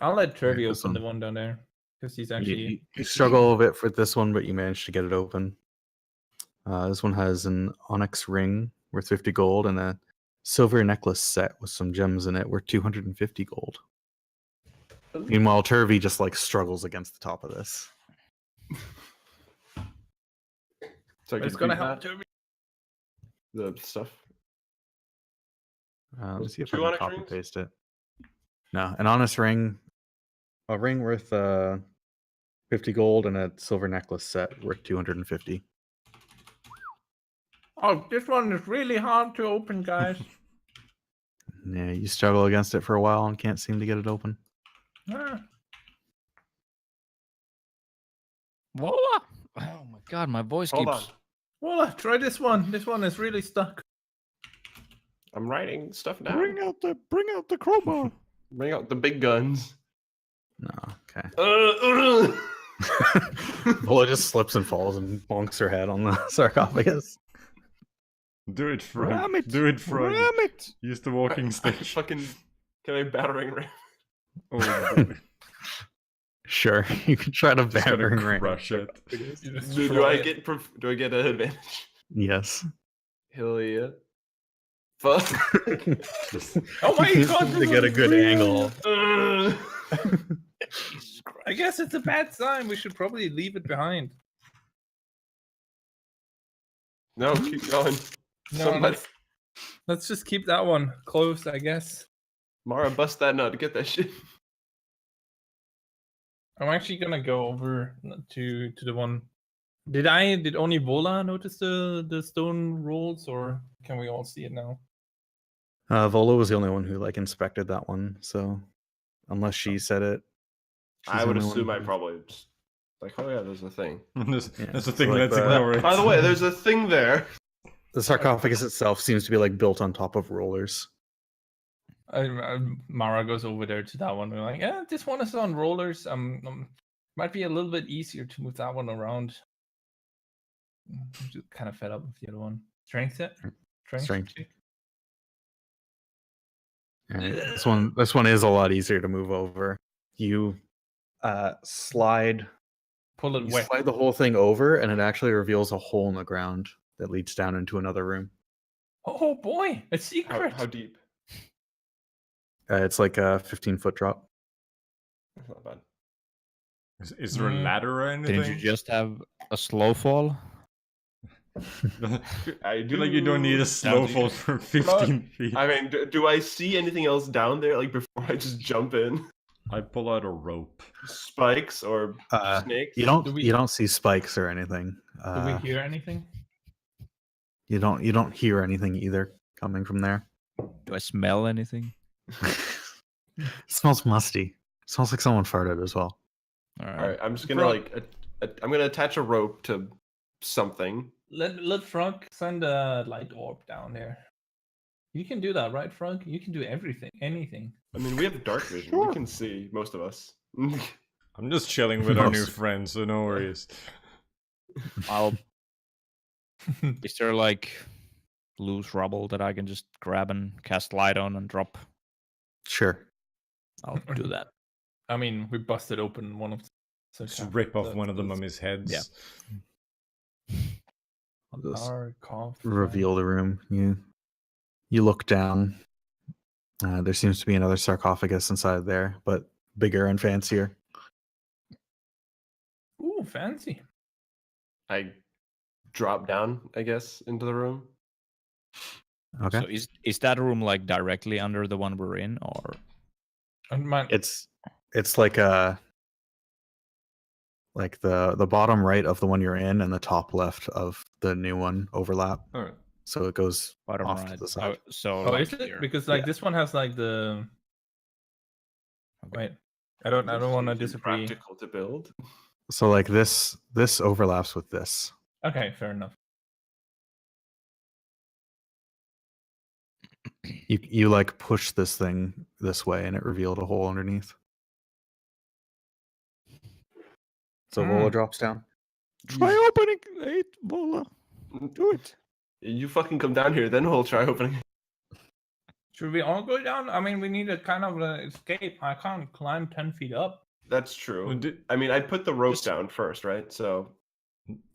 I'll let Turby
this
open the
one.
one down there because he's
You,
actually.
you struggle a bit for this one, but you managed to get it open. This one has an onyx ring worth 50 gold and a silver necklace set with some gems in it worth 250 gold. Meanwhile, Turvy just like struggles against the top of this.
So I
It's
can
gonna
do
help
that,
Turby.
the stuff.
Let's see if
Two
I can
onyx
copy
rings?
paste it. No, an honest ring, a ring worth 50 gold and a silver necklace set worth 250.
Oh, this one is really hard to open, guys.
Yeah, you struggle against it for a while and can't seem to get it open.
Ah.
Voila! Oh my god, my voice
Hold
keeps.
on.
Well, try this one. This one is really stuck.
I'm writing stuff down.
Bring out the crowbar.
Bring out the big guns.
No, okay.
Uh,
Vola just slips and falls and bonks her head on the sarcophagus.
Do it, Frog.
Ram it!
Do it, Frog.
Ram it!
Use the walking stick.
Fucking. Can I battering ram?
Oh, boy.
Sure, you can try to
Just gonna
battering ram.
crush it.
Do I get do I get an advantage?
Yes.
Hell yeah. Fuck.
Oh my
You
god!
need to get a good angle.
I guess it's a bad sign. We should probably leave it behind.
No, keep going.
No,
Somebody,
let's just keep that one closed, I guess.
Mara, bust that nut. Get that shit.
I'm actually gonna go over to the one. Did only Vola notice the stone rolls, or can we all see it now?
Vola was the only one who like inspected that one, so unless she said it, she's
I
the
would
only one
assume I
who-
probably just like, oh yeah, there's a thing.
That's
Yeah,
the
so
thing.
like
Let's
the-
ignore it.
By the way, there's a thing there.
The sarcophagus itself seems to be like built on top of rollers.
Mara goes over there to that one. We're like, yeah, this one is on rollers. Might be a little bit easier to move that one around. I'm just kind of fed up with the other one. Strength set?
Strength.
check?
All right. This one is a lot easier to move over. You slide
Pull it
you
wet.
slide the whole thing over, and it actually reveals a hole in the ground that leads down into another room.
Oh boy, a secret.
How deep?
It's like a 15-foot drop.
That's not bad.
Is there a ladder or anything?
Didn't you just have a slow fall?
I
feel like you don't need a slow fall for 15 feet.
I mean, do I see anything else down there? Like before I just jump in,
I pull out a rope.
spikes or snakes?
You don't
Do we-
you don't see spikes or anything.
Do we hear anything?
You don't hear anything either coming from there.
Do I smell anything?
It smells musty. It smells like someone farted as well.
All
All
right.
right, I'm just gonna I'm gonna attach a rope to something.
Let Frank send a light orb down there. You can do that, right, Frank? You can do everything, anything.
I mean, we have dark vision. We can see most of us.
I'm just chilling with our new
Most-
friends, so no worries.
I'll. Is there like loose rubble that I can just grab and cast light on and drop?
Sure.
I'll do that.
I mean, we busted open one of the
Just rip off one of the mummy's heads.
Yeah.
Just
cough.
reveal the room. You look down. There seems to be another sarcophagus inside there, but bigger and fancier.
Ooh, fancy.
I drop down, I guess, into the room.
Okay.
So is that room like directly under the one we're in, or
And my,
It's like the bottom right of the one you're in and the top left of the new one overlap.
All right.
So it goes
bottom
off
right?
to the side.
So
oh,
like
is it?
here.
Because like
Yeah.
this one has like the.
Okay.
Wait, I don't want to
Seems
disagree.
Practical to build.
So like this overlaps with this.
Okay, fair enough.
You like push this thing this way and it revealed a hole underneath. So Vola drops down.
Try opening it, Vola. Do it.
You fucking come down here, then we'll try opening.
Should we all go down? I mean, we need a kind of escape. I can't climb 10 feet up.
That's true.
Well,
I mean, I put the rope
Just-
down first, right? So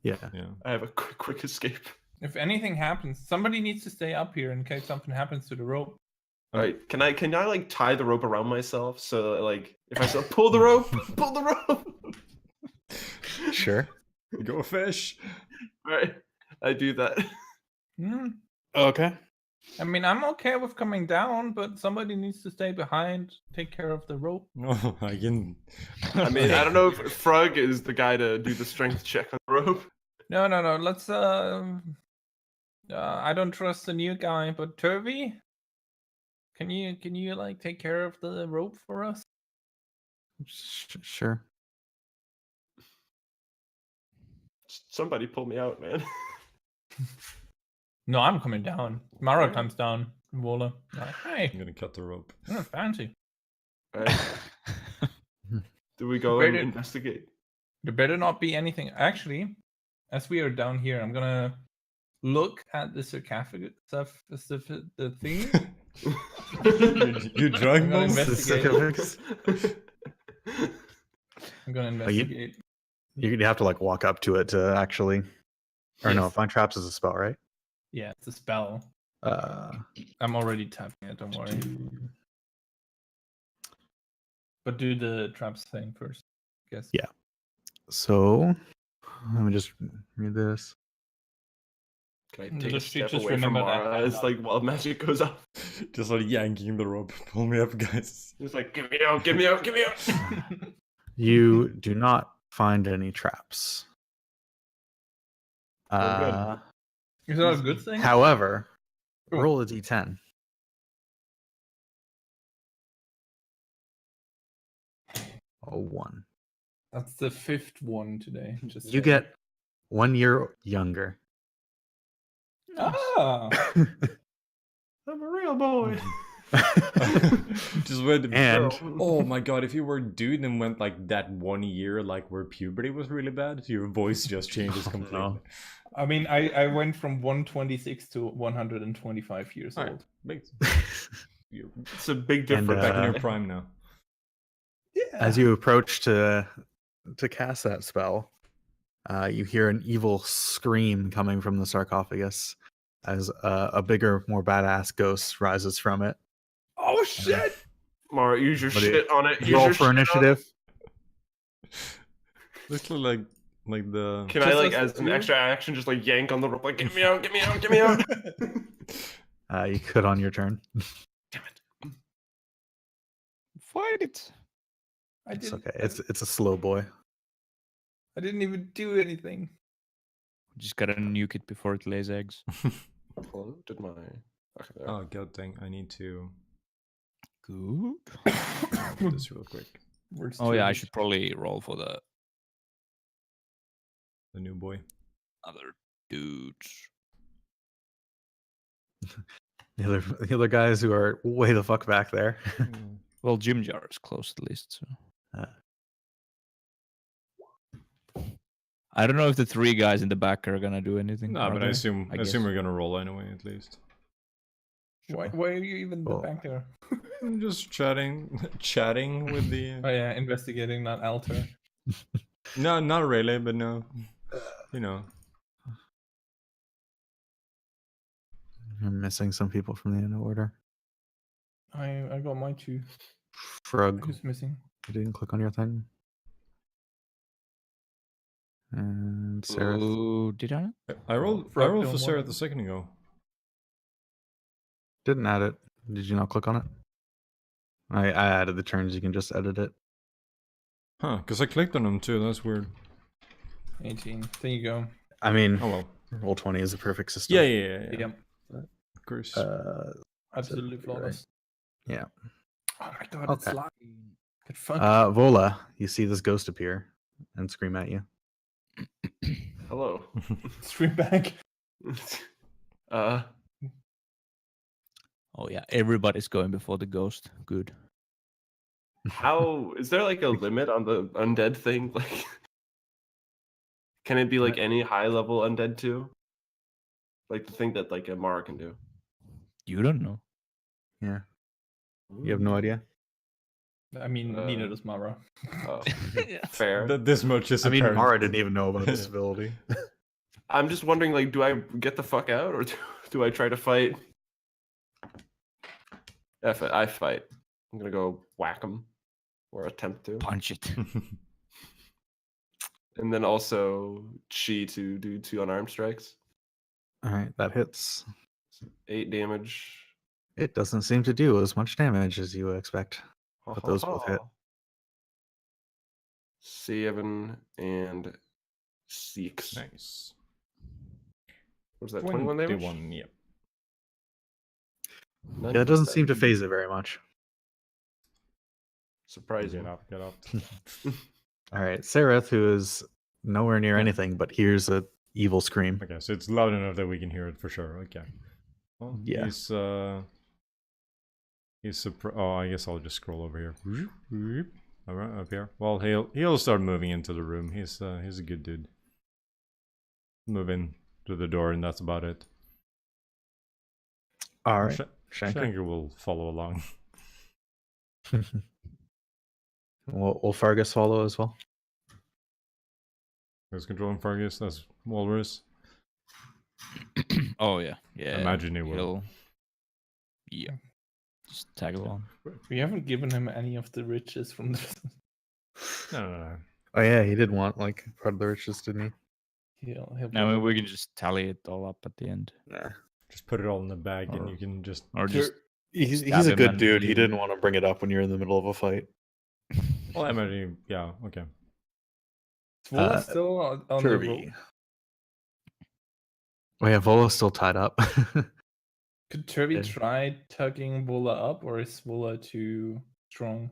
Yeah.
Yeah.
I have a quick escape.
If anything happens, somebody needs to stay up here in case something happens to the rope.
All right, can I like tie the rope around myself so that, like if I say pull the rope, pull the rope.
Sure.
Go fish.
All right, I do that.
Hmm.
Okay.
I mean, I'm okay with coming down, but somebody needs to stay behind, take care of the rope.
No, I can.
I mean, I don't know if Frog is the guy to do the strength check on the rope.
No. Let's. I don't trust the new guy, but Turvy, can you like take care of the rope for us?
Sure.
Somebody pull me out, man.
No, I'm coming down. Mara
Alright.
comes down. Vola. Like, hey,
I'm gonna cut the rope.
fancy.
All right, do we go and
Wait,
investigate?
There better not be anything. Actually, as we are down here, I'm gonna look at the sarcophagus stuff, the thing.
You drunk,
I'm gonna
Mom?
investigate.
Sarcophagus?
I'm gonna
Oh, you-
investigate.
You have to like walk up to it to actually. Or no,
Yes.
find traps is a spell, right?
Yeah, it's a spell.
Uh,
I'm already tapping it. Don't worry. But do the traps thing first. I guess.
Yeah. So let me just read this.
Can I take a
Just-
step
just
away from
remember that.
Mara as like wild magic goes off?
Just like yanking the rope. Pull me up, guys.
It's like, get me out, get me out, get me out.
You do not find any traps.
Oh, good.
Is that a good thing?
However,
Oh.
roll a d10. Oh, 1.
That's the 5th one today. Just
You
saying.
get 1 year younger.
Ah,
I'm a real boy.
Just went.
And
Oh my god! If you were a dude and went like that 1 year, like where puberty was really bad, your voice just changes
Oh,
completely.
no.
I mean, I went from 126 to 125 years
Alright,
old.
you're
It's a big
And,
difference.
back in your prime now.
Yeah.
as you approach to cast that spell, you hear an evil scream coming from the sarcophagus as a bigger, more badass ghost rises from it.
Oh shit!
Mara, use your
What do you-
shit on it. Use
Roll
your
for
shit on it.
initiative.
Looks like the.
Can
Just
I, like,
us
as an
two?
extra action, just like yank on the rope, like, get me out, get me out, get me out?
You could on your turn.
Fight it.
I
It's
didn't.
okay. It's a slow boy.
I didn't even do anything.
Just gotta nuke it before it lays eggs.
Well, did my... Okay, there.
Oh god dang! I need to
Good.
do this real quick.
Words
Oh
to
yeah, I
it.
should probably roll for the
The new boy.
other dudes.
The other guys who are way the fuck back there.
Well, Jim Jar is close at least. So. I don't know if the 3 guys in the back are gonna do anything.
No,
are
but I
they?
assume
guess.
we're gonna roll anyway, at least.
Why are you even
Well-
back there?
I'm just chatting with the.
Oh yeah, investigating that altar.
No, not really, but no. You know.
You're missing some people from the inner order.
I got my 2.
Frog,
Who's missing?
you didn't click on your thing. And Sarah.
Oh, did I?
I rolled
Frog
for
don't
Sarah
want-
the second ago.
Didn't add it. Did you not click on it? I added the turns. You can just edit it.
Huh, because I clicked on them too, that's weird.
18. There you go.
I mean,
Oh well.
Roll20 is a perfect system.
Yeah.
Yep.
Of course.
Absolutely
Right.
flawless.
Yeah.
Oh my god, it's
Okay.
lagging. Get fucked.
Vola, you see this ghost appear and scream at you.
Hello.
Stream back.
Oh yeah, everybody's going before the ghost. Good.
How... Is there, like, a limit on the undead thing? Like... Can it be, like, any high-level undead, too? Like, the thing that, like, a Mara can do.
You don't know.
Yeah. You have no idea?
I mean, neither does Mara.
Oh, fair.
This much is
I mean,
apparent.
Mara didn't even know about this ability.
I'm just wondering, like, do I get the fuck out, or do I try to fight? F it, I fight. I'm gonna go whack him, or attempt to.
Punch it.
And then also Chi to do 2 unarmed strikes.
All right, that hits.
8 damage.
It doesn't seem to do as much damage as you would expect. But those both hit.
7 and 6.
Nice.
What was that, 21 damage?
21, yeah.
Yeah, it doesn't seem to phase it very much.
Surprising.
Get up.
All right, Sereth, who is nowhere near anything, but hears a evil scream.
Okay, so it's loud enough that we can hear it for sure. Okay. Well,
Yeah.
He's surprised. Oh, I guess I'll just scroll over here. All right, up here. Well, he'll start moving into the room. He's a good dude. Move in to the door, and that's about it.
All right, Shanker.
Shanker will follow along.
Will Fargus follow as well?
Who's controlling Fargus? That's Walrus.
Oh yeah, yeah.
Imagine he will.
He'll... Yeah. Just tag along.
We haven't given him any of the riches from the.
No.
Oh yeah, he did want like part of the riches, didn't
He'll
I mean,
probably-
we can just tally it all up at the end,
he? Nah.
Just put it all in the bag, and you can just.
or just
He's
stab
a
him
good
and
dude. He
leave
didn't
him.
want to bring it up when you're in the middle of a fight.
Well, I'm already. Yeah. Okay.
Is Vola
Uh,
still on the rope?
Turvy. Oh yeah, Vola's still tied up.
Could Turvy
Yeah.
try tugging Vola up, or is Vola too strong?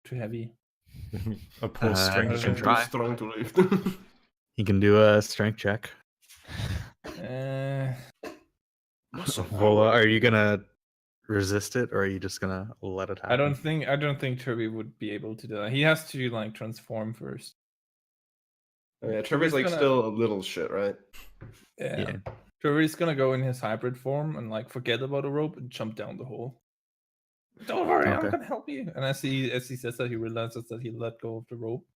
Too heavy?
A poor strength
you
can
check.
try.
Strong to lift.
You can do a strength check.
Muscle
Vola,
power.
are you gonna resist it, or are you just gonna let it happen?
I don't think Turvy would be able to do that. He has to like transform first.
Oh, yeah, Trevor's like
gonna-
still a little shit, right?
Yeah. Turvy's gonna go in his hybrid form and like forget about the rope and jump down the hole. Don't worry, I'm
Okay.
gonna help you. And as he says that, he realizes that he let go of the rope.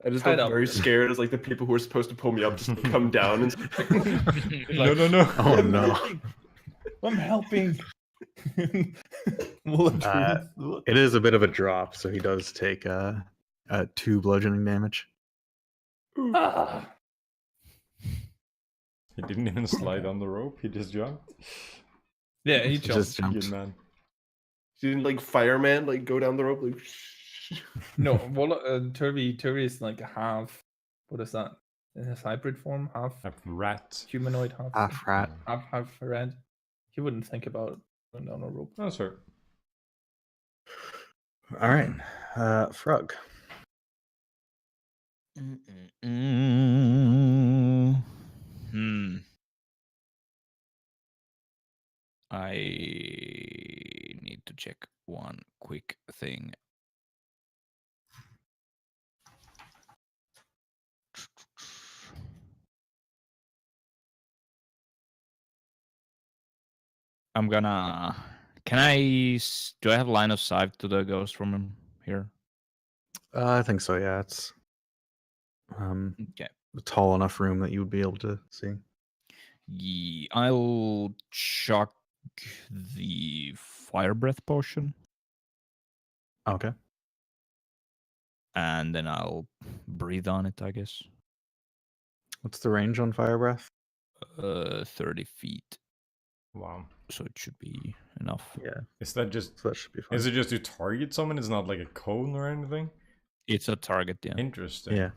I just
Tied
look
up.
very scared as like the people who are supposed to pull me up just come down and
No, no, no.
Oh
I'm
no.
helping. I'm helping. Well,
It is a bit of a drop, so he does take 2 bludgeoning damage.
Ah.
He didn't even slide on the rope. He just jumped.
Yeah, he
Just
jumped.
Good
jumped.
man.
She didn't like fireman like go down the rope like.
No, Turvy is like a half. What is that? In his hybrid form, half
A rat.
humanoid,
Half rat.
half red. He wouldn't think about going down a rope.
Oh, sorry.
All right, Frog.
I need to check one quick thing. I'm gonna. Do I have line of sight to the ghost from him here?
I think so. Yeah, it's
Okay.
a tall enough room that you would be able to see.
I'll chuck the fire breath potion,
Okay.
and then I'll breathe on it, I guess.
What's the range on fire breath?
30 feet,
Wow.
so it should be enough.
Yeah,
Is that just?
so that should be fine.
Is it just to target someone? It's not like a cone or anything.
It's a target, yeah.
Interesting.
Yeah.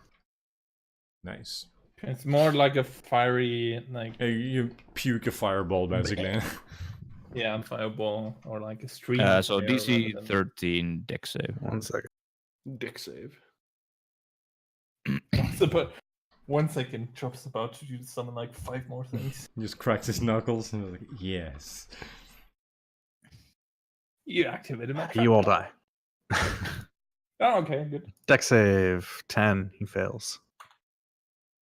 Nice.
It's more like a fiery, like
You puke a fireball basically.
yeah, fireball or like a stream.
So
of air
DC
rather than-
13 deck save.
1 second.
Dick save.
It's about 1 second. Chop's about to do summon like 5 more things.
Just cracks his knuckles and is like, yes.
You activated my
You all die.
Oh, okay, good.
Deck save 10. He fails.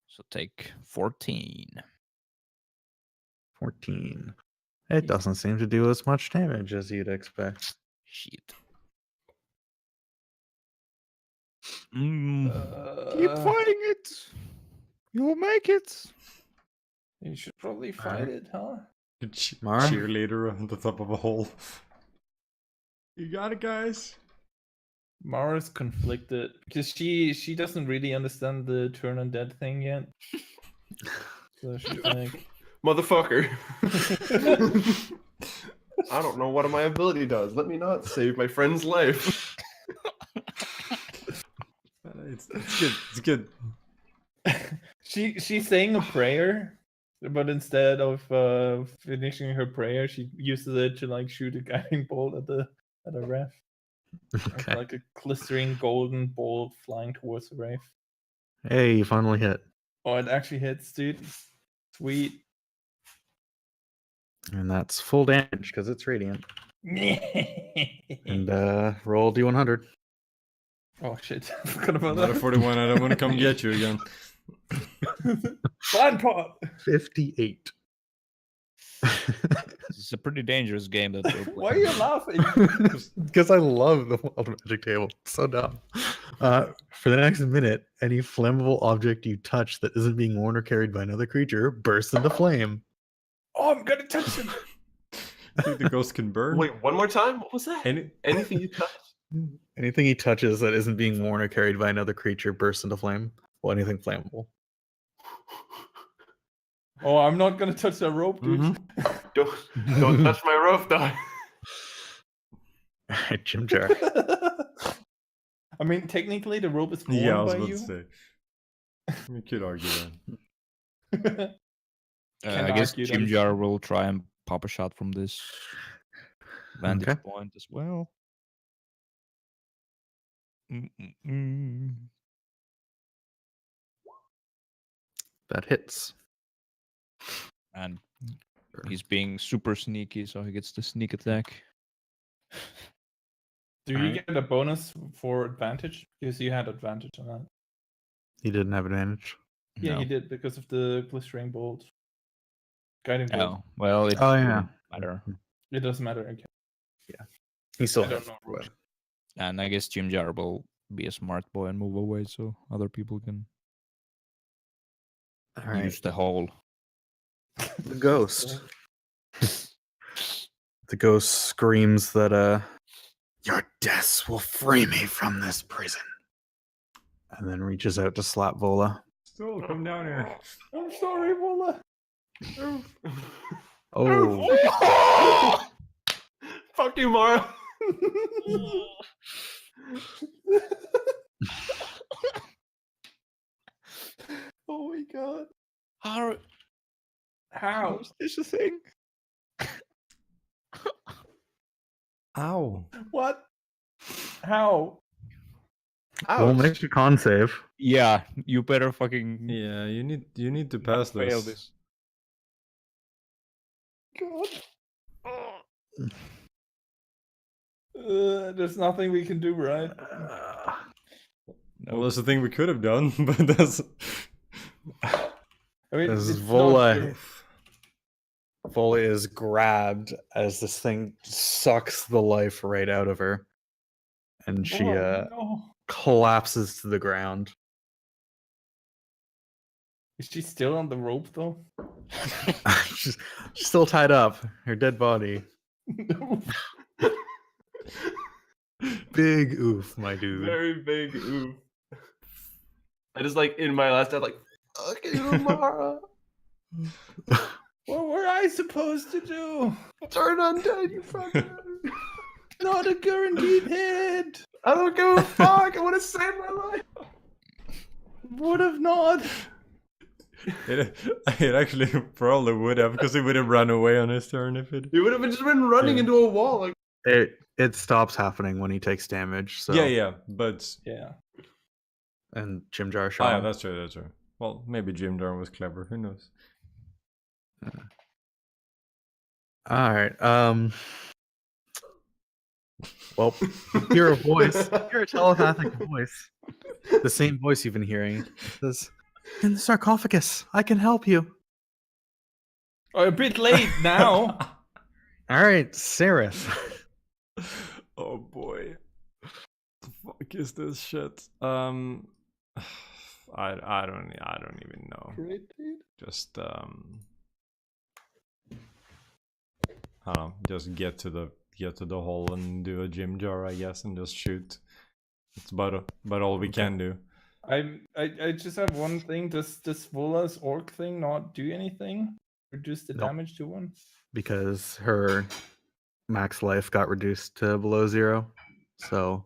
So take 14.
14. It doesn't seem to do as much damage as you'd expect.
Shit.
Keep
fighting it. You'll make it.
You should probably fight it, huh?
Good
Mara?
cheerleader on the top of a hole. You got it, guys.
Mara's conflicted because she doesn't really understand the turn undead thing yet. So she's like,
Motherfucker. I don't know what my ability does. Let me not save my friend's life.
It's good. It's good.
she's saying a prayer, but instead of finishing her prayer, she uses it to like shoot a guiding bolt at a ref.
Okay.
Like a glistering golden bolt flying towards the ref.
Hey, you finally hit.
Oh, it actually hits, dude. Sweet.
And that's full damage because it's radiant. And roll D100.
Oh shit! I forgot about
Another
that.
41. I don't want to come get you again.
Blind pot.
58.
It's a pretty dangerous game that we're
Why are
playing.
you laughing?
Because I love the Wild Magic table. It's so dumb. For the next minute, any flammable object you touch that isn't being worn or carried by another creature bursts into flame.
Oh, I'm gonna touch him.
I think the ghost can burn.
Wait, one more time? What was that? Anything you touch?
Anything he touches that isn't being worn or carried by another creature bursts into flame. Well, anything flammable.
Oh, I'm not gonna touch that rope, dude.
Don't touch my rope, though.
Alright, Jim Jar.
I mean, technically, the rope is worn
Yeah, I was
by
about
you.
to say. We could argue that.
Can't
I guess
argue
Jim
that.
Jar will try and pop a shot from this vantage
Okay.
point as well. Mm-mm-mm.
That hits.
And he's being super sneaky, so he gets the sneak attack.
Do you
Alright.
get a bonus for advantage? Because you had advantage on that.
He didn't have advantage.
Yeah,
No.
you did because of the blistering bolt. Guiding bolt.
Oh, well, it
Oh, yeah.
wouldn't matter.
It doesn't matter. Okay.
He still
I don't
hits.
know.
but-
And I guess Jim Jar will be a smart boy and move away so other people can
All right.
use the hole.
The ghost. The ghost screams that your deaths will free me from this prison. And then reaches out to slap Vola.
Still, come down here.
I'm sorry, Vola.
Oh,
Fuck you, Mara.
Oh my god.
How
How?
is this a thing?
Ow.
What? How?
we'll make a con save.
Yeah, you better fucking
Yeah, you need to
not
pass
fail
this.
this.
God. There's nothing we can do, right?
Well, that's the thing we could have done, but that's.
I mean,
This is
it's not
Vola.
your-
Vola is grabbed as this thing sucks the life right out of her. And she
Oh, no.
collapses to the ground.
Is she still on the rope though?
she's still tied up. Her dead body. Big oof, my dude.
Very big oof. I just like in my last death, like, fuck you, Mara.
What were I supposed to do?
Turn undead, you fucker.
Not a guaranteed hit.
I don't give a fuck. I want to save my life.
Would have not.
It actually probably would have, because he would have run away on his turn if it.
You would have just been running
Yeah.
into a wall. Like,
It stops happening when he takes damage. So
Yeah, but.
Yeah.
And Jim Jar
Oh,
shot.
yeah,
him.
that's true, that's true. Well, maybe Jim Darn was clever, who knows?
All right. Well, you hear a voice. You hear a telepathic voice. The same voice you've been hearing. It says, "In the sarcophagus, I can help you."
Oh, a bit late now.
All right, Sereth.
Oh boy. The fuck is this shit? I don't even know.
Great, dude.
Just I don't know, just get to the hole and do a Jim Jar, I guess, and just shoot. It's about all we can do.
I just have one thing. Does Vola's orc thing not do anything? Reduce the
Nope.
damage to 1?
Because her max life got reduced to below 0. So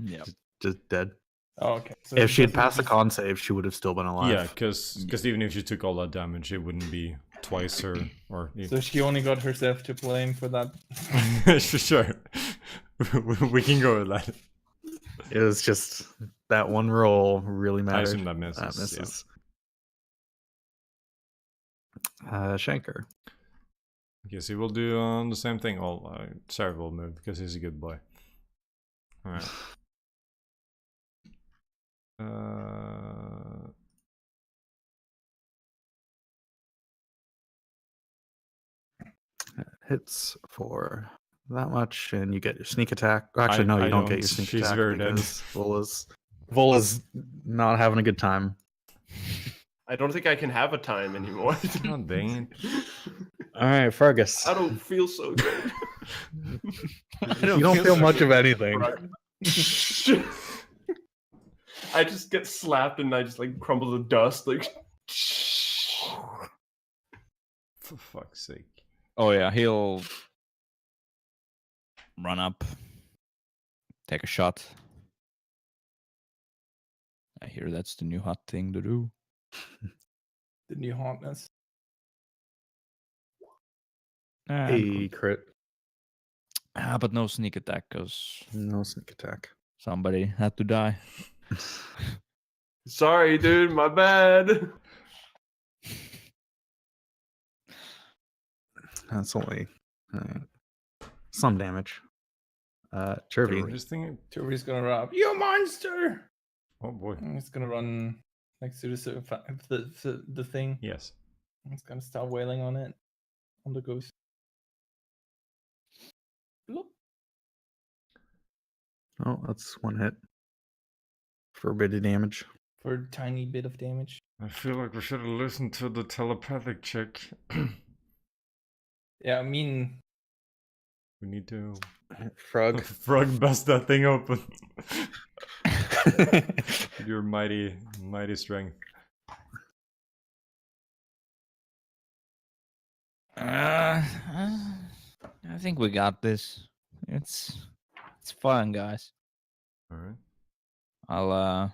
Yeah.
just dead.
Oh, okay. So
If
it
she had
doesn't
passed the
just-
con save, she would have still been alive.
Yeah, because even if she took all that damage, it wouldn't be twice her or
So she only got herself to blame for that.
sure. We can go with that.
It was just that one roll really
I
mattered.
assume that misses.
That misses. Shanker.
Okay, so we'll do the same thing. Well, Sarah will move because he's a good boy. All right.
Hits for that much, and you get your sneak attack. Actually, no, you
I
don't get
don't.
your sneak
She's
attack
very dead.
because Vola's not having a good time.
I don't think I can have a time anymore.
Oh, dang it.
All right, Fergus.
I don't feel so good.
You don't feel much of anything.
I just get slapped and I just like crumble to dust. Like,
For fuck's sake.
Oh yeah, he'll run up, take a shot, I hear that's the new hot thing to do.
The new hotness.
A crit.
But no sneak attack because
No sneak attack.
somebody had to die.
Sorry, dude. My bad.
That's only some damage. Turvy.
Terroristing?
Toby's gonna rob. You monster!
Oh boy.
And he's gonna run next to the thing.
Yes.
He's gonna start wailing on it. On the ghost. Bloop.
Oh, that's one hit. For a bit of damage.
For a tiny bit of damage.
I feel like we should have listened to the telepathic check.
Yeah, I mean,
We need to
Frog.
frog bust that thing open. Your mighty strength.
I think we got this. It's fun, guys.
All right.
I'll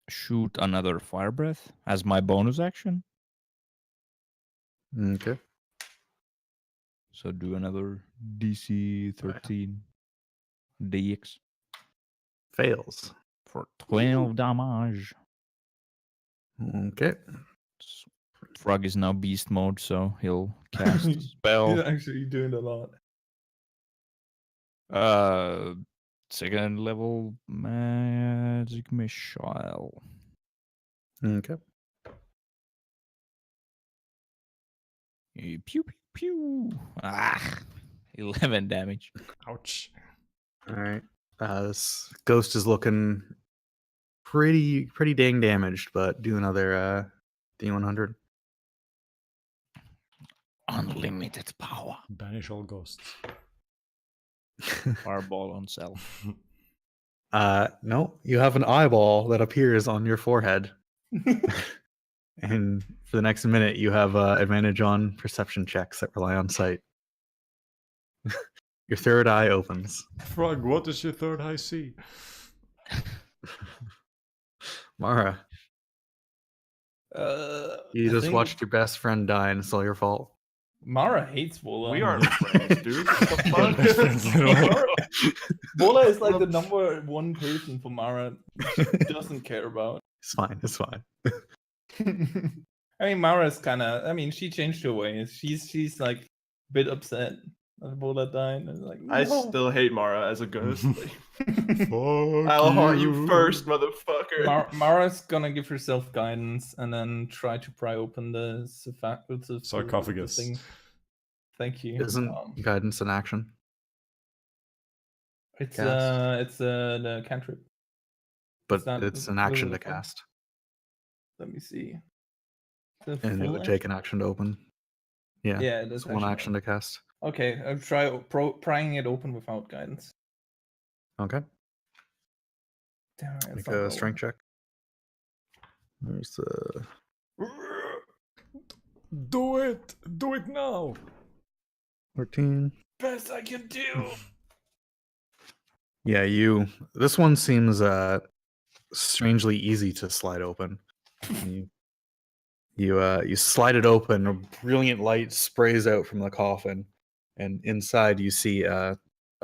shoot another fire breath as my bonus action.
Okay.
So do another DC 13 DX
Fails.
for 12 damage.
Okay.
Frog is now beast mode, so he'll cast a
he's
spell.
actually doing a lot.
Second level magic missile.
Okay.
Pew pew pew. 11 damage.
Ouch.
All right. This ghost is looking pretty dang damaged, but do another D100.
Unlimited power.
Banish all ghosts.
Fireball on self.
No, you have an eyeball that appears on your forehead, and for the next minute, you have advantage on perception checks that rely on sight. Your third eye opens.
Frog, what does your third eye see?
Mara, you
I
just
think
watched your best friend die, and it's all your fault.
Mara hates Vola.
We aren't friends, dude. What the fuck?
Best friends at all.
Vola is like the number one person for Mara. She doesn't care about.
It's fine. It's fine.
I mean, Mara's kind of. I mean, she changed her ways. She's like a bit upset that Vola died. And like,
I
no.
still hate Mara as a ghost. Like,
Fuck
I'll haunt you first, motherfucker.
Mara's gonna give herself guidance and then try to pry open the
Sarcophagus.
thing. Thank you.
Isn't guidance an action?
It's
cast?
the cantrip.
But
not-
it's an
what is
action
it
to
called?
cast,
Let me see. The
and it
full
would take an action to open. Yeah,
Yeah, it
it's
is
one action to cast.
Okay, I'll try prying it open without guidance.
Okay,
Damn, it's
make
not
a
going.
strength check. There's the
Do it! Do it now!
14.
Best I can do.
Yeah, this one seems strangely easy to slide open. You slide it open, a brilliant light sprays out from the coffin, and inside you see a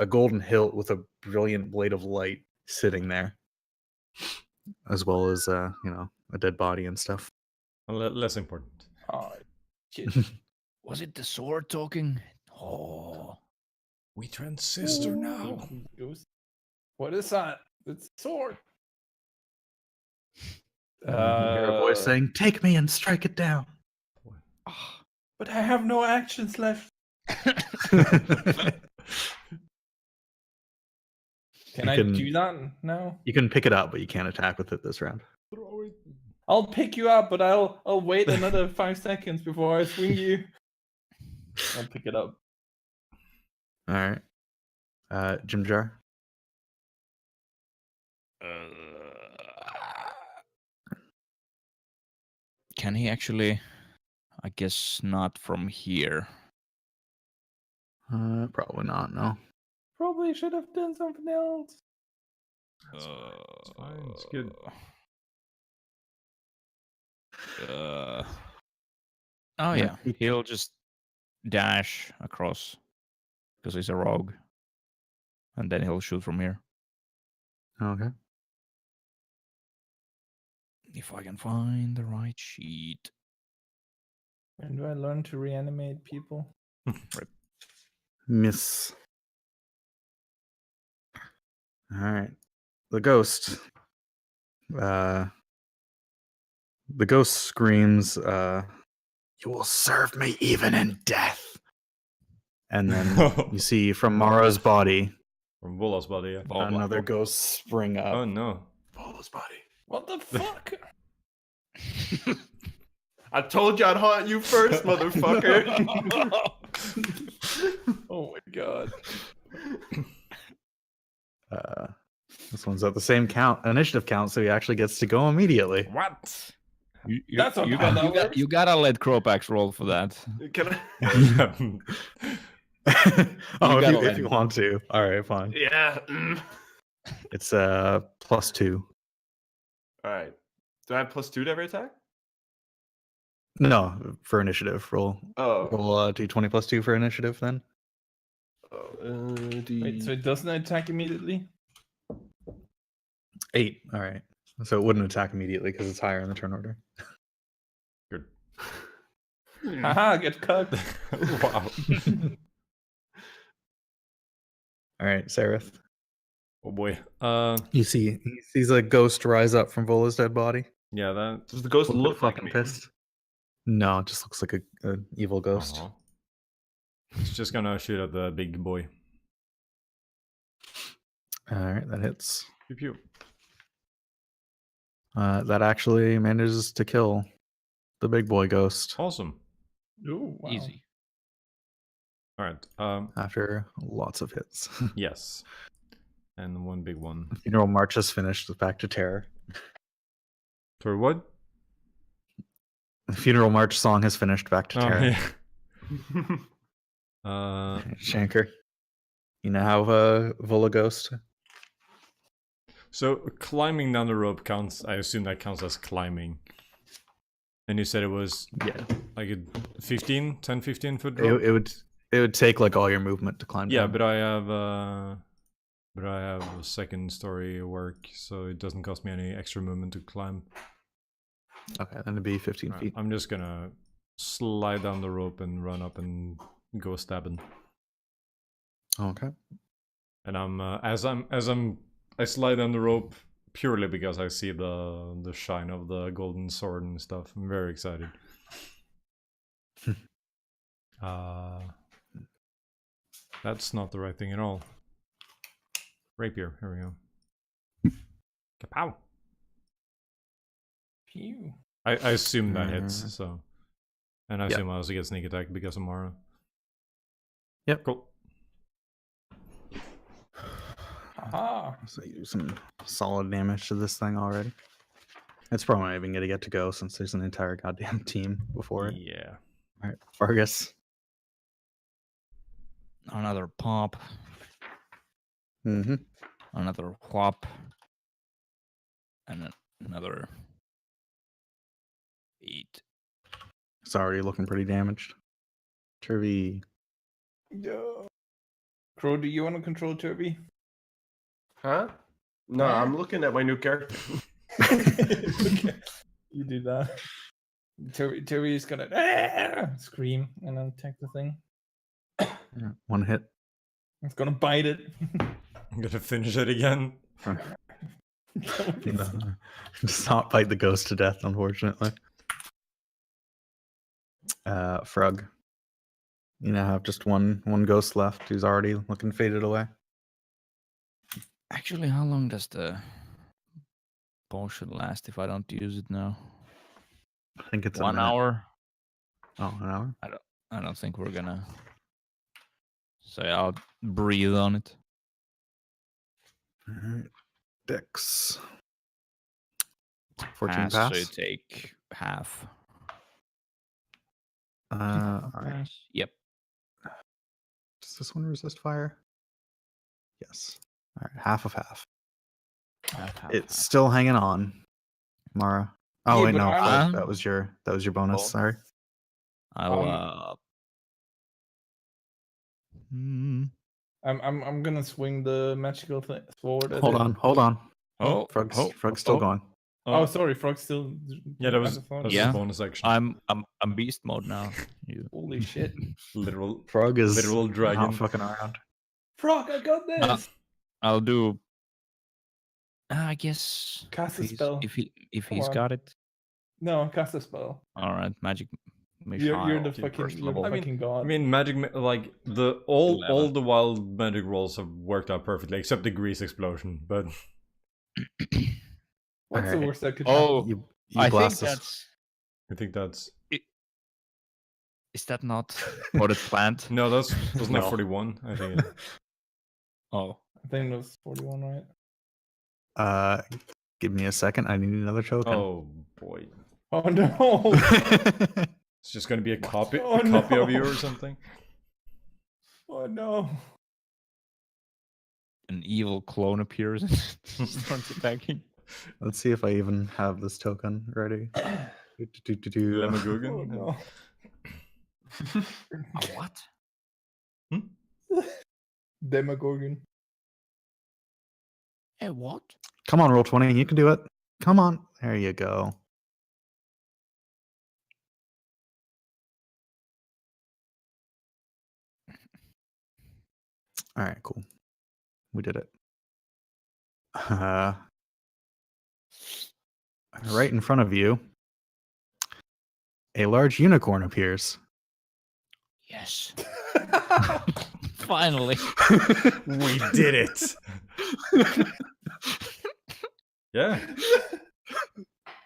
golden hilt with a brilliant blade of light sitting there, as well as a dead body and stuff.
Less important.
Oh, shit.
Was it the sword talking? Oh.
We transistor now.
Ghost. What is that? It's a sword.
You hear a voice saying, "Take me and strike it down."
But I have no actions left. Can I
can-
do that now?
You can pick it up, but you can't attack with it this round.
Throw it.
I'll pick you up, but I'll wait another 5 seconds before I swing you. I'll pick it up.
All right, Jim Jar.
Can he actually? I guess not from here.
Probably not. No.
Probably should have done something else.
It's fine. It's fine. It's good.
Oh
Yeah,
yeah,
he-
he'll just dash across because he's a rogue, and then he'll shoot from here
Okay.
if I can find the right sheet.
When do I learn to reanimate people?
Miss. All right. The ghost. The ghost screams, "You will serve me even in death." And then you see from Mara's body
From Vola's body, yeah.
Oh,
another ghost spring up.
Oh no.
Polo's body.
What the fuck?
I told you I'd haunt you first, motherfucker.
Oh my god.
This one's at the same initiative count, so he actually gets to go immediately.
What?
That's not how that works.
you gotta let Kropax roll for that.
Can I?
Oh,
gotta
if
let
you
him.
want to. All right, fine.
Yeah.
It's +2.
All right. Do I have +2 to every attack?
No, for initiative. Roll
Oh.
d20 +2 for initiative then.
Wait, so it doesn't attack immediately?
8. All right. So it wouldn't attack immediately because it's higher in the turn order.
Good.
Haha, get cut.
Wow.
All right, Seraph.
Oh boy.
He sees a ghost rise up from Vola's dead body.
Yeah, that.
Does the ghost
Look
look like
fucking
me?
pissed. No, it just looks like a evil ghost.
Uh-huh. It's just gonna shoot at the big boy.
All right, that hits.
Pew pew.
That actually manages to kill the big boy ghost
Awesome.
Ooh, wow.
Easy.
All right.
after lots of hits.
Yes. And one big one.
Funeral march is finished. Back to terror.
For what?
The funeral march song has finished. Back to terror.
yeah.
Shanker. You know how Vola ghost?
So climbing down the rope counts. I assume that counts as climbing. And you said it was
Yeah.
like a 10, 15 foot drop.
It would take like all your movement to climb.
Yeah,
down.
but I have a second story work, so it doesn't cost me any extra movement to climb.
Okay, then it'd be 15 feet.
I'm just gonna slide down the rope and run up and go stabbing.
Okay.
And I slide down the rope purely because I see the shine of the golden sword and stuff. I'm very excited. That's not the right thing at all. Rapier, here we go. Kapow!
Phew.
I assume that hits,
Mhm.
so. And I
Yep.
assume I also get sneak attack because of Mara.
Yep.
Cool.
Aha.
So you do some solid damage to this thing already. It's probably not even gonna get to go since there's an entire goddamn team before it.
Yeah.
All right, Vargas.
Another pop,
Mm-hmm.
another whop, and another 8.
It's already looking pretty damaged. Turvy.
Yeah. Crow, do you want to control Turby?
Huh? No, I'm looking at my new character.
Okay. You do that. Turby is gonna scream and then attack the thing.
Yeah, one hit.
It's gonna bite it.
I'm gonna finish it again.
Does not bite the ghost to death, unfortunately. Frog. You now have just one ghost left who's already looking faded away.
Actually, how long does the potion last if I don't use it now?
I think it's a
1
minute.
hour?
Oh, an hour?
I don't think we're gonna. So I'll breathe on it.
Alright. Dex. 14
Pass,
pass.
so you take half.
Alright.
Yep.
Does this one resist fire? Yes. Alright, half of half. It's still hanging on, Mara. Oh
Yeah,
wait,
but
no,
I'm-
that was your bonus. Sorry.
I'll
I'm gonna swing the magical sword. At
Hold
it.
on, hold on.
Oh,
Frog's still going.
Oh, sorry, Frog's still.
Yeah, that was
at the front.
his
Yeah.
bonus action.
I'm beast mode now. You.
Holy shit,
Literal
Frog is
literal dragon.
not fucking around.
Frog! I got this.
I'll do. I guess
Cast a
if he's,
spell.
if
Come
he's
on.
got it.
No, cast a spell.
All right, magic.
You're the
Okay,
fucking,
first
you're
level.
the
I mean-
fucking god.
I mean, like all
11.
the wild magic rolls have worked out perfectly, except the grease explosion. But
What's the
Alright.
worst that could
Oh,
You
I think
blast us.
that's.
I think that's
Is that not what it planned?
no, that's wasn't that
No.
41? I think. It,
Oh,
I think it was 41, right?
Give me a second. I need another token.
oh boy,
Oh no!
it's just gonna be a copy
Oh,
of you
no.
or something.
Oh no!
an evil clone appears and starts attacking.
Let's see if I even have this token ready. Do.
Lemagugan.
Oh no!
A what?
Demogorgon.
Hey, what?
Come on, roll 20. You can do it. Come on. There you go. All right, cool. We did it. Right in front of you, a large unicorn appears.
Yes. Finally.
We did it. Yeah,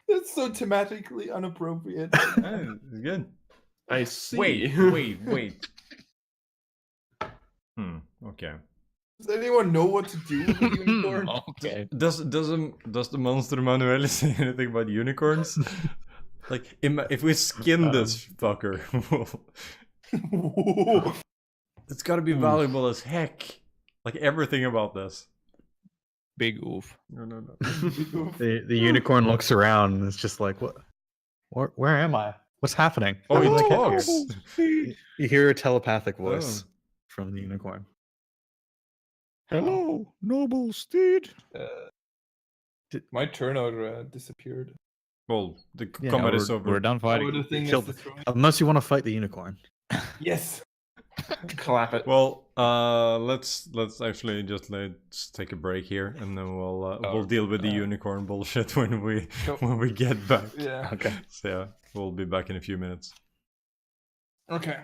That's so thematically inappropriate.
yeah, it's good.
I see.
Wait. Okay.
Does anyone know what to do with a unicorn?
Okay.
Does the monster Manuel say anything about unicorns? Like, if we skin this fucker, it's gotta be valuable as heck. Like everything about this.
Big oof.
No.
The unicorn looks around and is just like, "What? Where am I? What's happening?"
Oh,
How
he
did I get here?"
talks.
You hear a telepathic voice
Oh.
from the unicorn.
Hello, noble steed.
My turnout disappeared.
Well, the
Yeah,
combat
we're,
is over.
we're done
Oh,
fighting.
the thing is
killed-
destroyed.
Unless you want to fight the unicorn.
Yes.
Clap it.
Well, let's actually just let's take a break here, and then we'll deal with the unicorn bullshit when we
Sure.
when we get back.
Yeah.
Okay.
So yeah, we'll be back in a few minutes.
Okay.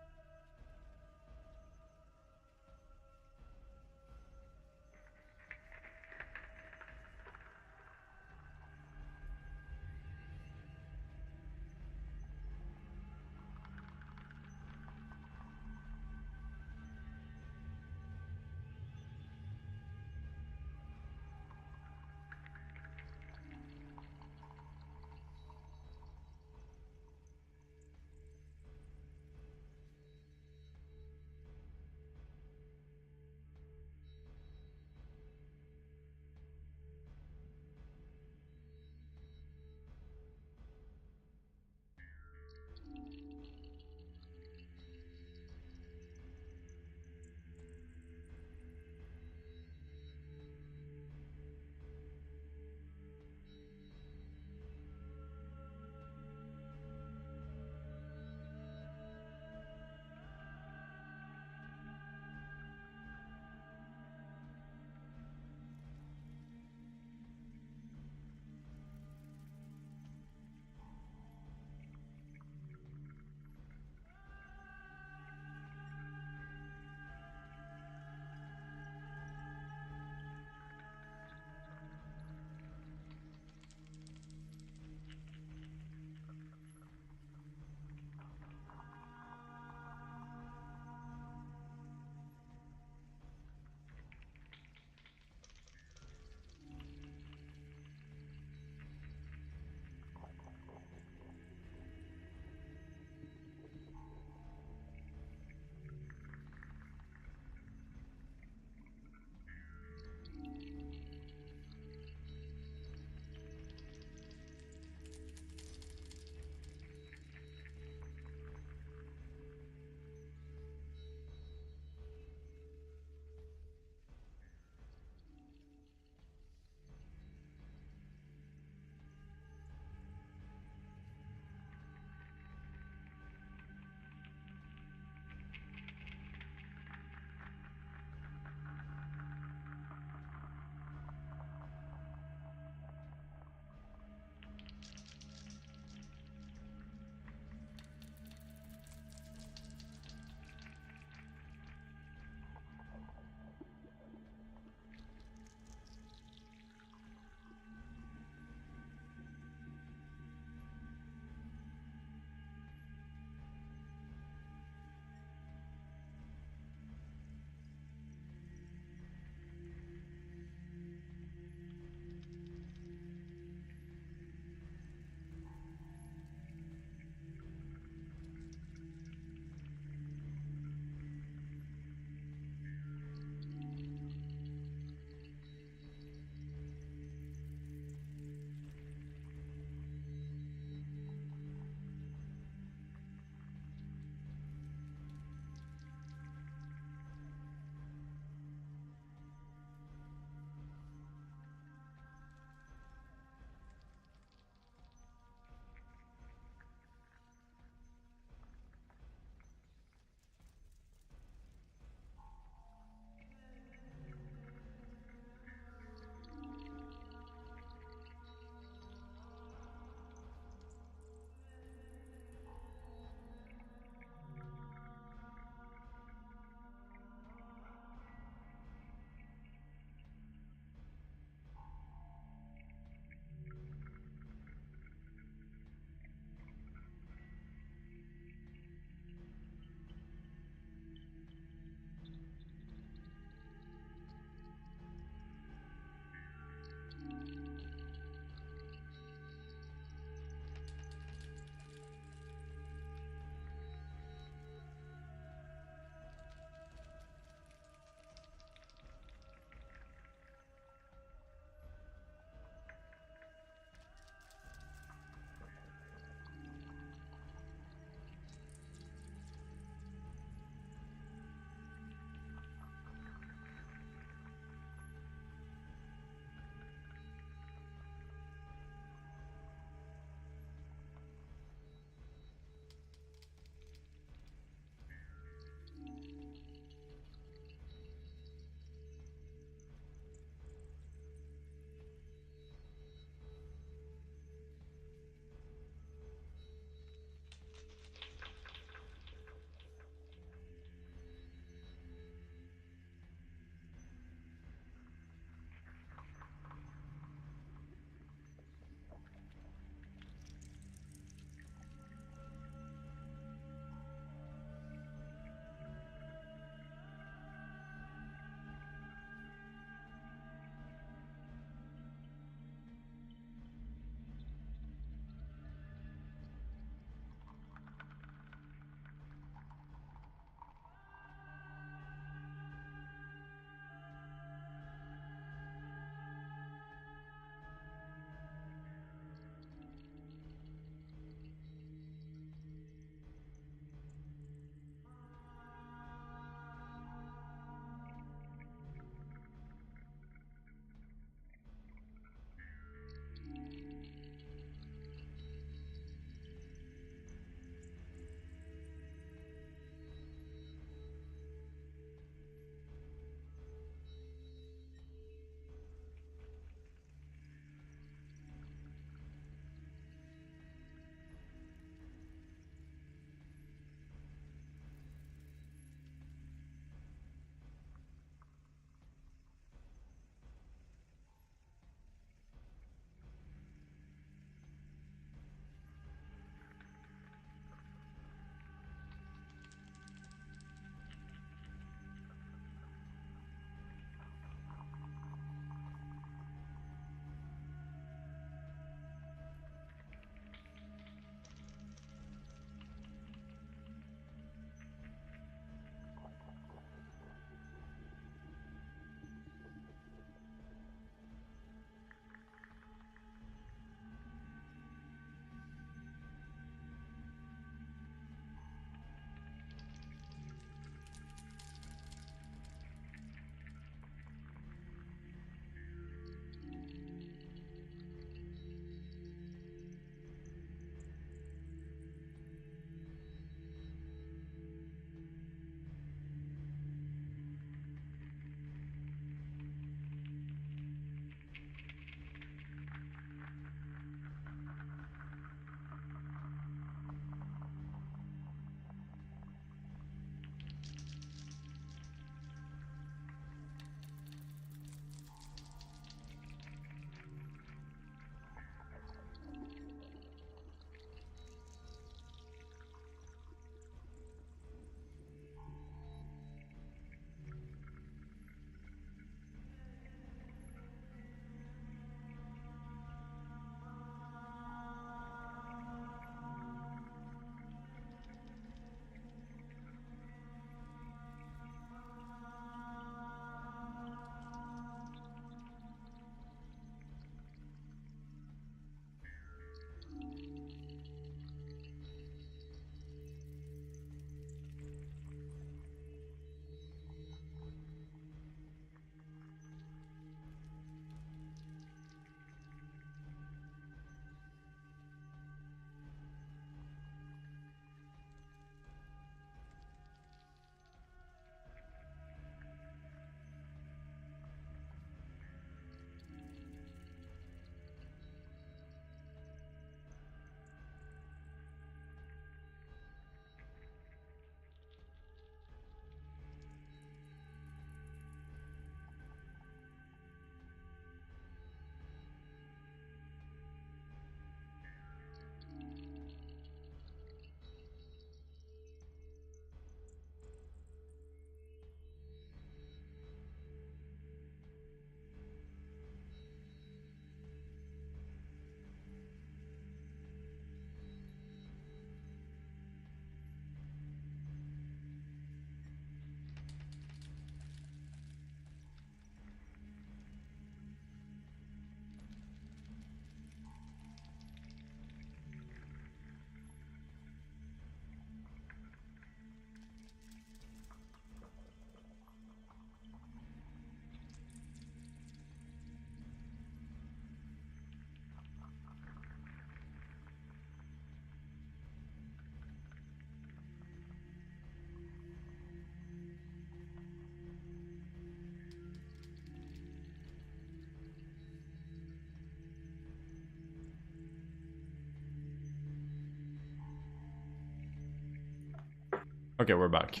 Okay, we're back.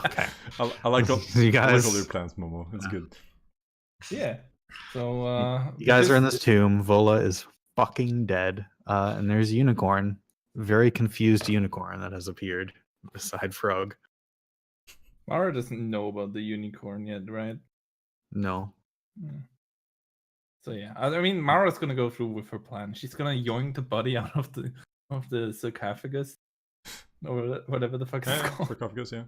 Okay.
I like all,
You
I like
guys-
all your plans, Momo. It's good.
Yeah. So
You guys are in this
because-
tomb. Vola is fucking dead. And there's a unicorn, very confused unicorn that has appeared beside Frog.
Mara doesn't know about the unicorn yet, right?
No.
Hmm. So yeah, I mean, Mara's gonna go through with her plan. She's gonna yoink the body out of the sarcophagus, or whatever the fuck it's
Yeah,
called,
sarcophagus, yeah.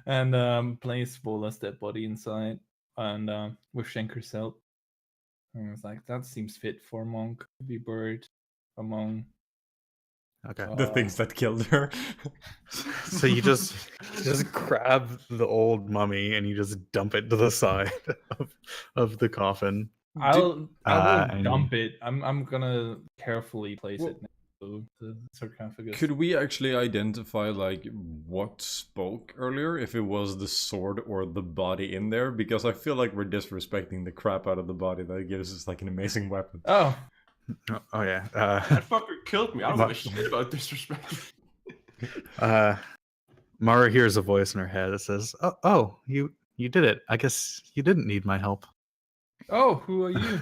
and place Vola's dead body inside, and with Shanker's help. And I was like, that seems fit for a monk to be buried among.
Okay.
The things that killed her.
So you just grab the old mummy and you just dump it to the side of the coffin.
I won't
and-
dump it. I'm gonna carefully place it next to the sarcophagus.
Could we actually identify like what spoke earlier, if it was the sword or the body in there? Because I feel like we're disrespecting the crap out of the body that gives us like an amazing weapon.
Oh,
Oh yeah.
That fucker killed me. I don't give a shit about disrespect.
Mara hears a voice in her head that says, "Oh, you did it. I guess you didn't need my help."
who are you?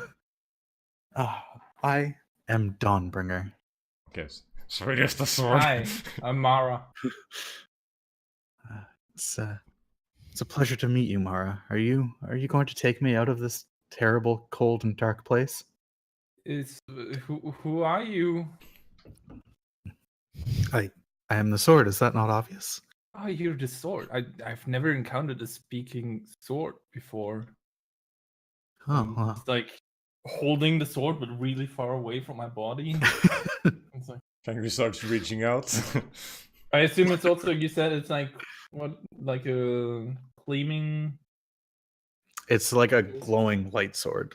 I am Dawnbringer.
Okay, so it is the sword.
Hi, I'm Mara.
It's a pleasure to meet you, Mara. Are you going to take me out of this terrible, cold, and dark place?
It's who are you?
I am the sword. Is that not obvious?
Oh, you're the sword. I've never encountered a speaking sword before.
Oh, well.
It's like holding the sword, but really far away from my body. It's like,
Can starts reaching out.
I assume it's also, you said it's like what, like a gleaming.
It's like a glowing light sword.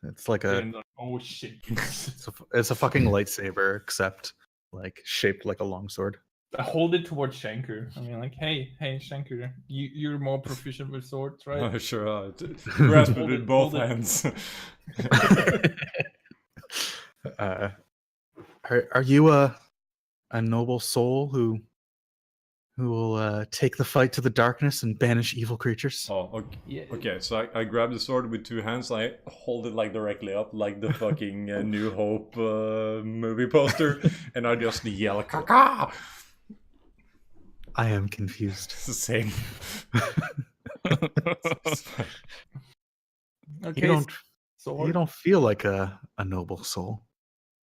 It's like a
and like, oh shit!
it's a fucking lightsaber, except like shaped like a longsword.
I hold it towards Shanker. I mean, like, hey, Shanker, you're more proficient with swords, right?
Oh, sure. Grasp it
Hold
with
it,
both
hold it.
hands.
Are you a noble soul who will take the fight to the darkness and banish evil creatures?
Oh, okay.
Yeah.
Okay, so I grab the sword with two hands. I hold it like directly up, like the fucking New Hope movie poster, and I just yell, "Caca!"
I am confused.
It's the same.
Okay.
You don't
sword.
you don't feel like a noble soul.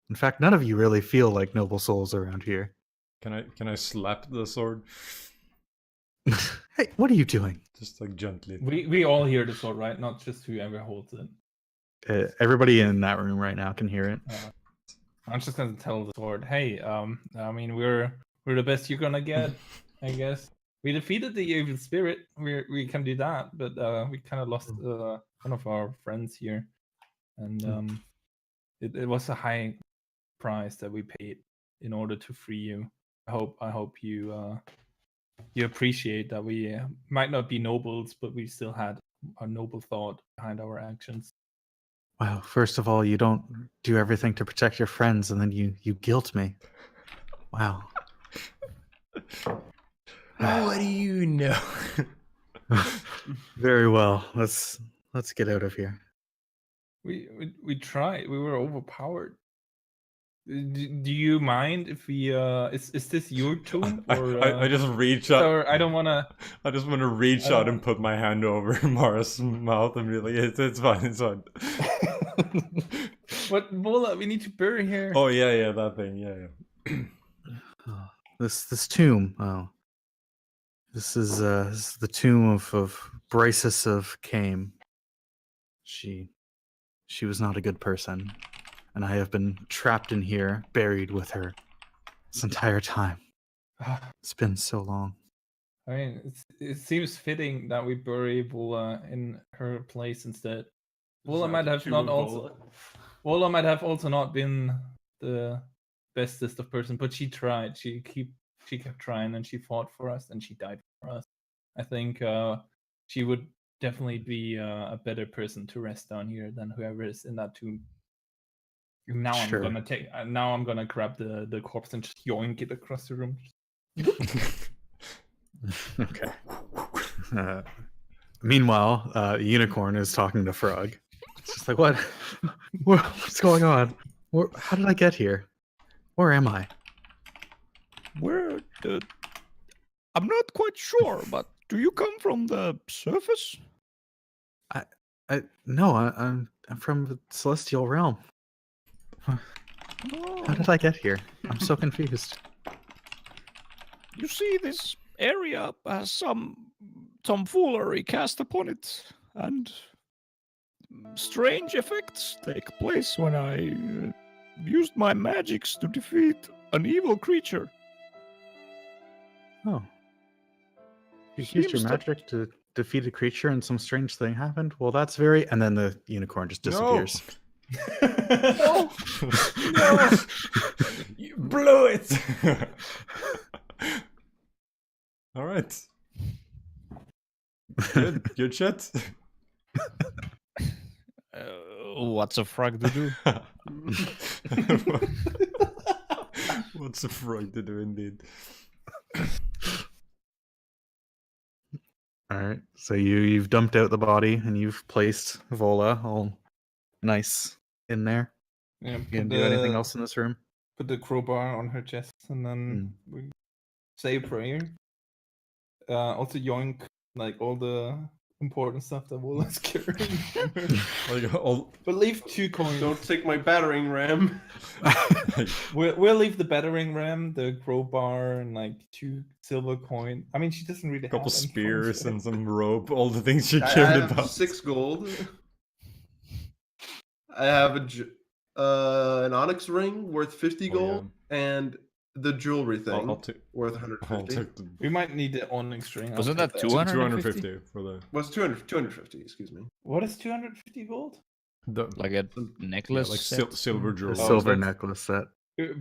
In fact, none of you really feel like noble souls around here.
Can I slap the sword?
Hey, what are you doing?
Just like gently.
We all hear the sword, right? Not just whoever holds it.
Everybody in that room right now can hear it.
I'm just gonna tell the sword, hey, I mean, we're the best you're gonna get, I guess. We defeated the evil spirit. We can do that, but we kind of lost one of our friends here, and it was a high price that we paid in order to free you. I hope you you appreciate that we might not be nobles, but we still had a noble thought behind our actions.
Wow, first of all, you don't do everything to protect your friends, and then you guilt me. Wow.
What do you know?
Very well. Let's get out of here.
We tried. We were overpowered. Do you mind if we is this your tomb or
I just reach out.
or I don't want to.
I just want to reach out and put my hand over Mara's mouth and be like, it's fine, it's fine.
What, Bola? We need to bury her.
Oh yeah, that thing, yeah.
Oh, this tomb. Oh, this is the tomb of Brysis of Came. She was not a good person, and I have been trapped in here, buried with her this entire time. It's been so long.
I mean, it seems fitting that we bury Bola in her place instead. Bola might have not also. Bola might have also not been the bestest of person, but she tried. She kept trying, and she fought for us, and she died for us. I think she would definitely be a better person to rest down here than whoever is in that tomb. Now
Sure.
I'm gonna grab the corpse and just yoink it across the room.
Okay. Meanwhile, Unicorn is talking to Frog. It's just like, what? What's going on? How did I get here? Where am I?
Where? I'm not quite sure, but do you come from the surface?
No, I'm from the celestial realm. How
Oh,
did I get here? I'm so confused.
you see, this area has some tomfoolery cast upon it, and strange effects take place when I used my magics to defeat an evil creature.
Oh. You used your
Seems that-
magic to defeat a creature and some strange thing happened? Well, that's very... And then the unicorn just disappears.
No! You blew it! Alright. Good shit.
What's a frog to do?
What's a frog to do indeed?
All right. So you've dumped out the body and you've placed Vola all nice in there.
Yeah,
You gonna do anything else in this room?
Put the crowbar on her chest and then we say a prayer. Also yoink like all the important stuff that Wola's carrying.
Like all
But leave 2 coins.
Don't take my battering ram.
We'll leave the battering ram, the crowbar, and like 2 silver coin. I mean, she doesn't really
a couple
have any
spears
coins,
and
right?
some rope, all the things she
I
cared
have
about.
6 gold. I have an onyx ring worth 50
Oh,
gold, and the jewelry thing
I'll take
worth
I'll
150.
take the
We might need the onyx ring.
Wasn't
I'll
that
take
250?
250 for the
Was 250, excuse me.
What is 250 gold?
Like a necklace?
like
set?
silver
A
jewelry.
silver
that's-
necklace set.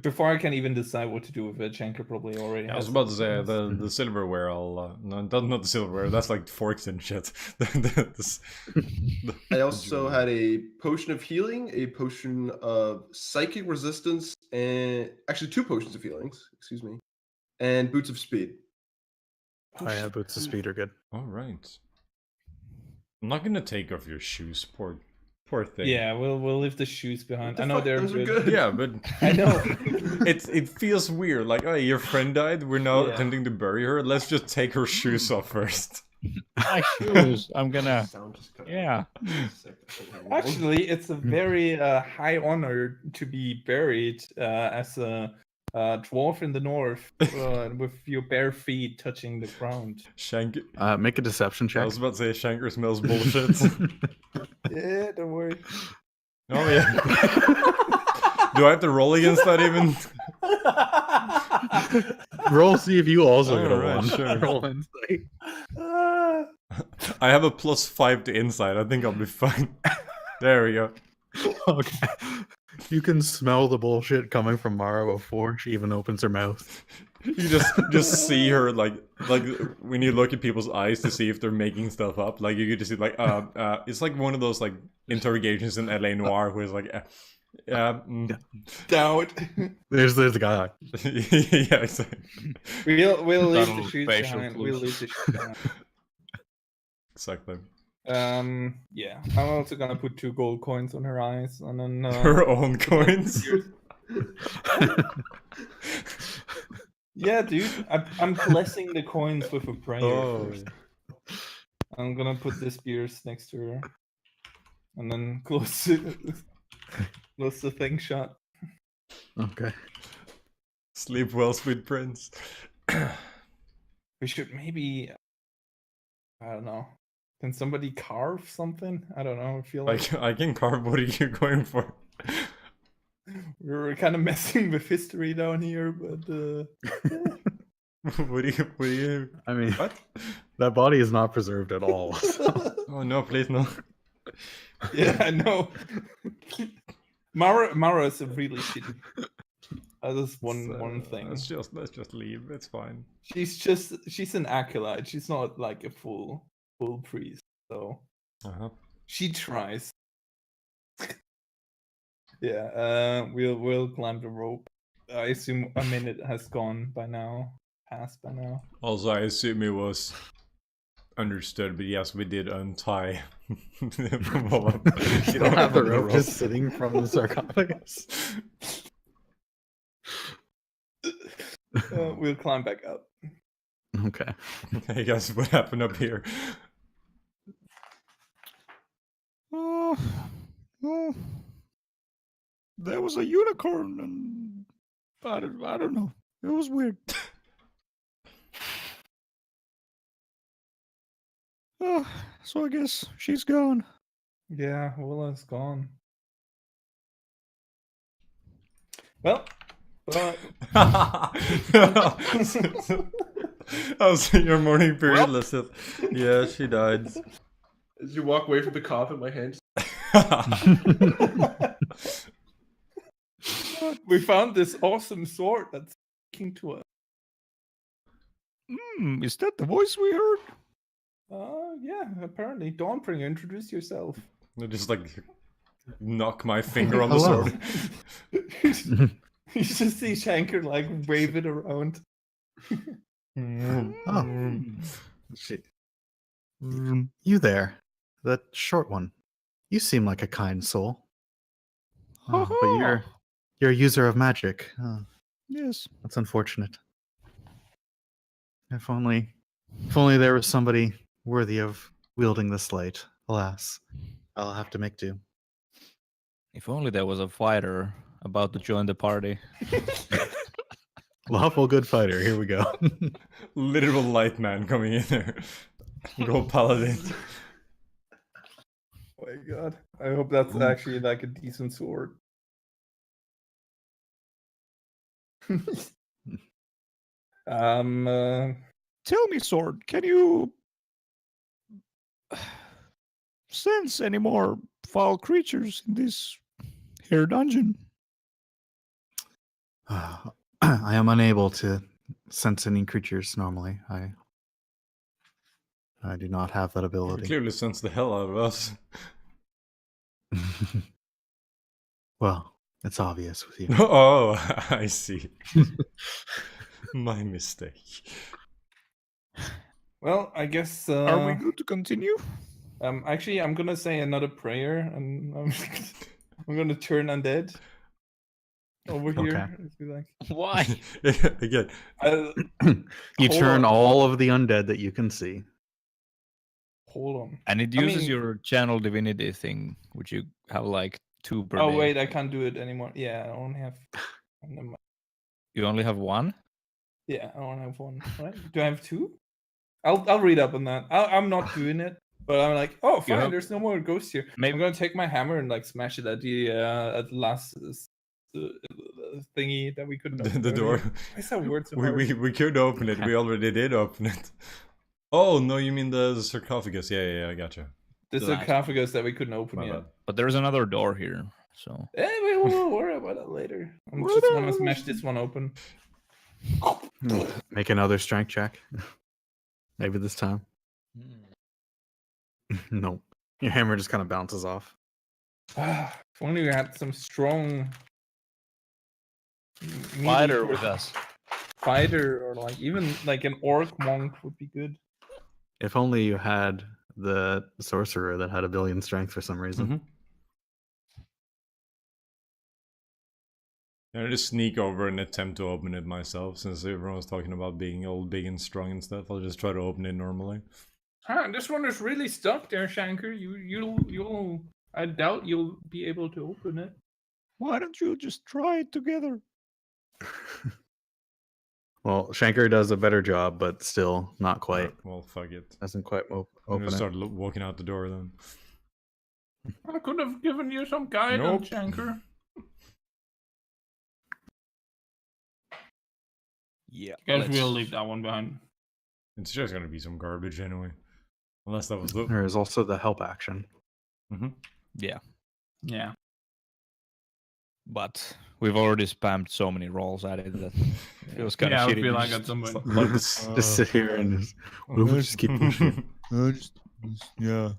Before I can even decide what to do with it, Shanker probably already
I was
has
about to
it.
say the silverware. I'll no, not the silverware. That's like forks and shit.
I also had a potion of healing, a potion of psychic resistance, and actually 2 potions of healings, excuse me, and boots of speed.
Oh yeah, boots of speed are good.
All right. I'm not gonna take off your shoes, poor thing.
Yeah, we'll leave the shoes behind. I know
fuck?
they're
Those are
good.
good.
Yeah, but
I know.
it feels weird. Like, oh, your friend died. We're now
Yeah.
attempting to bury her. Let's just take her shoes off first.
My shoes. I'm gonna.
Sound just cut out.
Yeah.
Actually, it's a very high honor to be buried as a dwarf in the north with your bare feet touching the ground.
Shank.
Make a deception
I
check.
was about to say Shanker smells bullshit.
Yeah, don't worry.
Oh yeah. Do I have to roll against that even?
Roll, see if you also get a
Alright,
1.
sure.
Roll insight.
I have a +5 to insight. I think I'll be fine. There we go.
Okay. You can smell the bullshit coming from Mara before she even opens her mouth.
You just see her like when you look at people's eyes to see if they're making stuff up. Like you get to see like it's like one of those like interrogations in LA Noire where it's like
Doubt.
There's the guy like,
yeah, exactly.
We'll leave the
Subtle
shoes
facial
behind.
clues.
We'll leave the shoes behind.
Exactly.
Yeah. I'm also gonna put 2 gold coins on her eyes and then
Her own coins.
Yeah, dude. I'm blessing the coins with a prayer
Oh.
first. I'm gonna put the spears next to her. And then close the thing shut.
okay.
Sleep well, sweet prince.
We should maybe, I don't know. Can somebody carve something? I don't know. I feel like
I can carve. What are you going for?
we're kind of messing with history down here, but
What do you?
I mean,
What?
that body is not preserved at all. so-
Oh no! Please no.
yeah, I know. Mara is a really shitty. That's one thing.
Let's just leave. It's fine.
She's an acolyte. She's not like a full priest. So
Uh-huh.
she tries. Yeah. We'll climb the rope. I assume a minute has gone by now passed by now.
Also, I assume it was understood, but yes, we did untie.
You don't have the rope just sitting from the sarcophagus.
We'll climb back up.
Okay.
I guess what happened up here.
Oh, oh, there was a unicorn, and I don't know. It was weird. Oh, so I guess she's gone.
Yeah, Willa's gone. Well, but
How's your morning period, Listen. Yeah, she died.
As you walk away from the coffin, my hand.
we found this awesome sword that's speaking to us.
Is that the voice we heard?
Yeah, apparently. Dawnbringer, introduce yourself.
I just like knock my finger on the
Hello.
sword.
You just see Shanker like wave it around.
Oh. Shit. You there. That short one. You seem like a kind soul. Oh, but you're a user of magic. Oh,
Yes.
that's unfortunate. If only there was somebody worthy of wielding the slate. Alas, I'll have to make do.
If only there was a fighter about to join the party.
Lawful good fighter. Here we go.
Literal light man coming in there. Go paladin.
Oh my god. I hope that's actually like a decent sword.
Tell me, sword, can you sense any more foul creatures in this here dungeon?
I am unable to sense any creatures normally. I do not have that
You
ability.
clearly sense the hell out of us.
Well, it's obvious with you.
Oh, I see. My mistake.
Well, I guess
Are we good to continue?
actually I'm gonna say another prayer and I'm gonna turn undead over here.
Okay.
If you like.
Why?
Again,
You
Hold
turn
on.
all of the undead that you can see.
Hold on.
And it
I
uses
mean-
your channel divinity thing, which you have like 2 per
Oh
day.
wait, I can't do it anymore. Yeah, I only have. Never mind.
You only have 1?
Yeah, I only have one. Right? Do I have 2? I'll read up on that. I'm not doing it, but I'm like, oh, fine.
have-
There's no more ghosts here.
Maybe-
I'm gonna take my hammer and like smash it at the last thingy that we couldn't. open
the door.
earlier. Why is that word so hard?
We could open it. We already did open it. Oh no, you mean the sarcophagus? Yeah, I gotcha.
The
the last
sarcophagus that we couldn't open
My
yet.
bad.
But there's another door here, so...
We'll worry about it later. I'm just gonna smash this one open.
Make another strength check. Maybe this time. No. Your hammer just kind of bounces off.
If only we had some strong
Fighter
melee
with us.
fighter, or like even like an orc monk would be good.
If only you had the sorcerer that had 1 billion strength for some reason.
Mhm. I just sneak over and attempt to open it myself, since everyone was talking about being old, big, and strong and stuff. I'll just try to open it normally.
This one is really stuck there, Shanker. You'll. I doubt you'll be able to open it.
Why don't you just try it together?
Well, Shanker does a better job, but still not quite.
Alright, well, fuck it.
Doesn't quite
I'm
open
gonna
it.
start walking out the door then.
I could have given you some guidance,
Nope.
Shanker.
Yeah.
Guess we'll leave that one behind.
It's just gonna be some garbage anyway. Unless that was the.
There is also the help action.
Yeah.
Yeah.
But we've already spammed so many rolls at it that it feels kind
Yeah,
of
I
shitty.
feel
to
like
just-
at some point.
Like
Just sit here and just keep pushing.
yeah.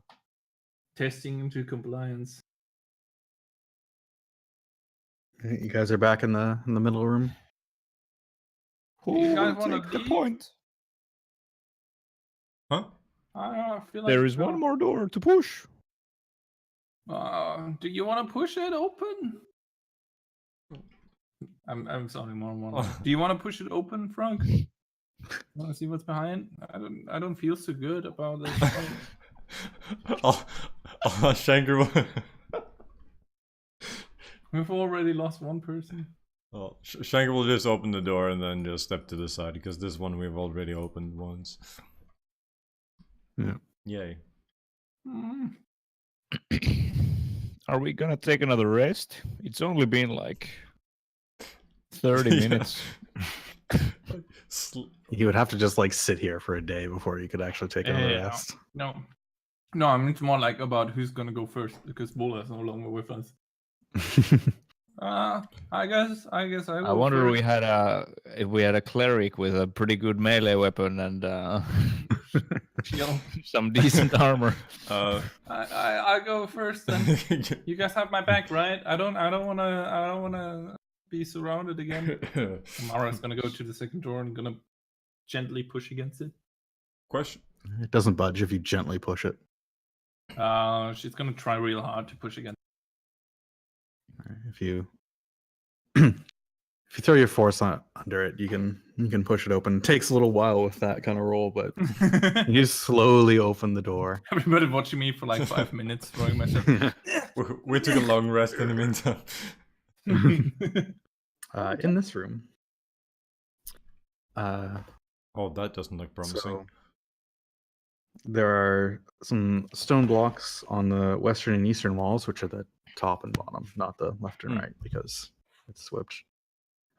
Testing into compliance.
You guys are back in the middle room.
Who
You guys
will
wanna
take the
leave?
point?
Huh?
I feel like
There is one more door to push.
Do you want to push it open? I'm sounding more and more. Do you want to push it open, Frank? Want to see what's behind? I don't feel so good about this.
Shanker will.
We've already lost one person.
Well, Shanker will just open the door and then just step to the side because this one we've already opened once.
Yeah.
Yay.
Mm.
Are we gonna take another rest? It's only been like 30
Yeah.
minutes.
You would have to just like sit here for a day before you could actually take another
Yeah.
rest.
No, I mean it's more like about who's gonna go first because Bola is no longer with us. I guess I
I
will
wonder
first.
if we had a cleric with a pretty good melee weapon and
Chill.
some decent armor.
I go first then. You guys have my back, right? I don't wanna be surrounded again. Mara's gonna go to the second door and gonna gently push against it.
Question.
It doesn't budge if you gently push it.
She's gonna try real hard to push against.
If you if you throw your force under it, you can push it open. It takes a little while with that kind of roll, but you slowly open the door.
Everybody watching me for like 5 minutes, throwing myself.
We took a long rest in the meantime.
In this room.
Oh, that doesn't look promising.
So there are some stone blocks on the western and eastern walls, which are the top and bottom, not the left and right, because it's switched.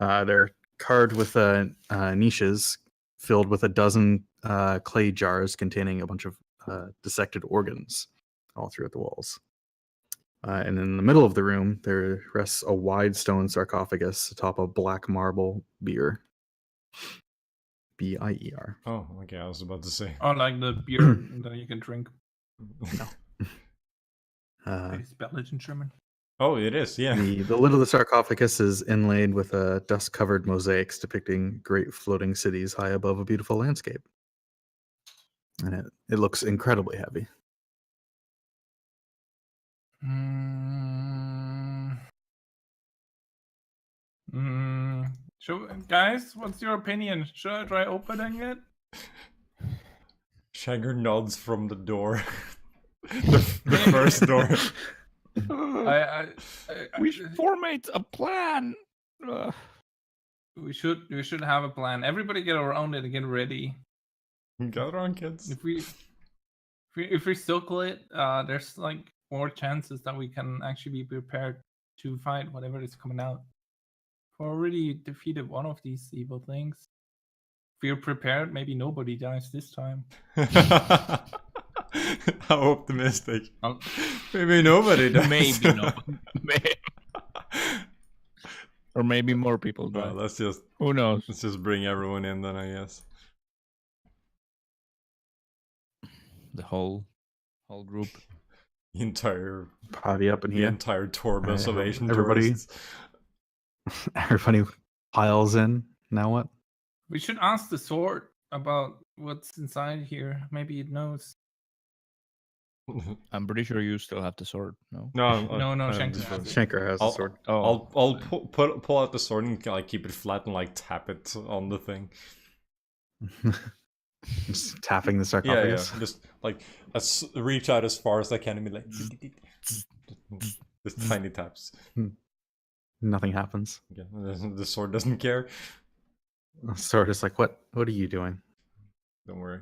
They're carved with niches filled with a dozen clay jars containing a bunch of dissected organs all throughout the walls. And in the middle of the room, there rests a wide stone sarcophagus atop a black marble bier. B-I-E-R.
Oh, okay, I was about to say.
Oh, like the beer that you can drink.
Uh,
Spell it in German.
Oh, it is, yeah.
the lid of the sarcophagus is inlaid with dust-covered mosaics depicting great floating cities high above a beautiful landscape. And it looks incredibly heavy.
Guys, what's your opinion? Should I try opening it?
Shagger nods from the door. the first door.
We should formate a plan.
We should have a plan. Everybody get around it and get ready.
Gather on, kids.
If we circle it, there's like more chances that we can actually be prepared to fight whatever is coming out. We already defeated one of these evil things. If we're prepared, maybe nobody dies this time.
How optimistic. Maybe nobody dies.
Maybe not. Or maybe more people die.
Well,
Who knows?
let's just bring everyone in then, I guess.
The whole group.
The entire
Party up in
the
here.
entire Torbus of Asian
everybody-
tourists.
Everybody piles in. Now what?
We should ask the sword about what's inside here. Maybe it knows.
I'm pretty sure you still have the sword. No.
No,
I'm
Shanker
just-
has it.
Shanker has the sword.
Oh,
I'll pull out the sword and like keep it flat and like tap it on the thing.
Just tapping the
Yeah,
sarcophagus.
just like reach out as far as I can and be like just tiny taps.
Nothing happens.
Yeah, the sword doesn't care.
The sword is like, what are you doing?
Don't worry.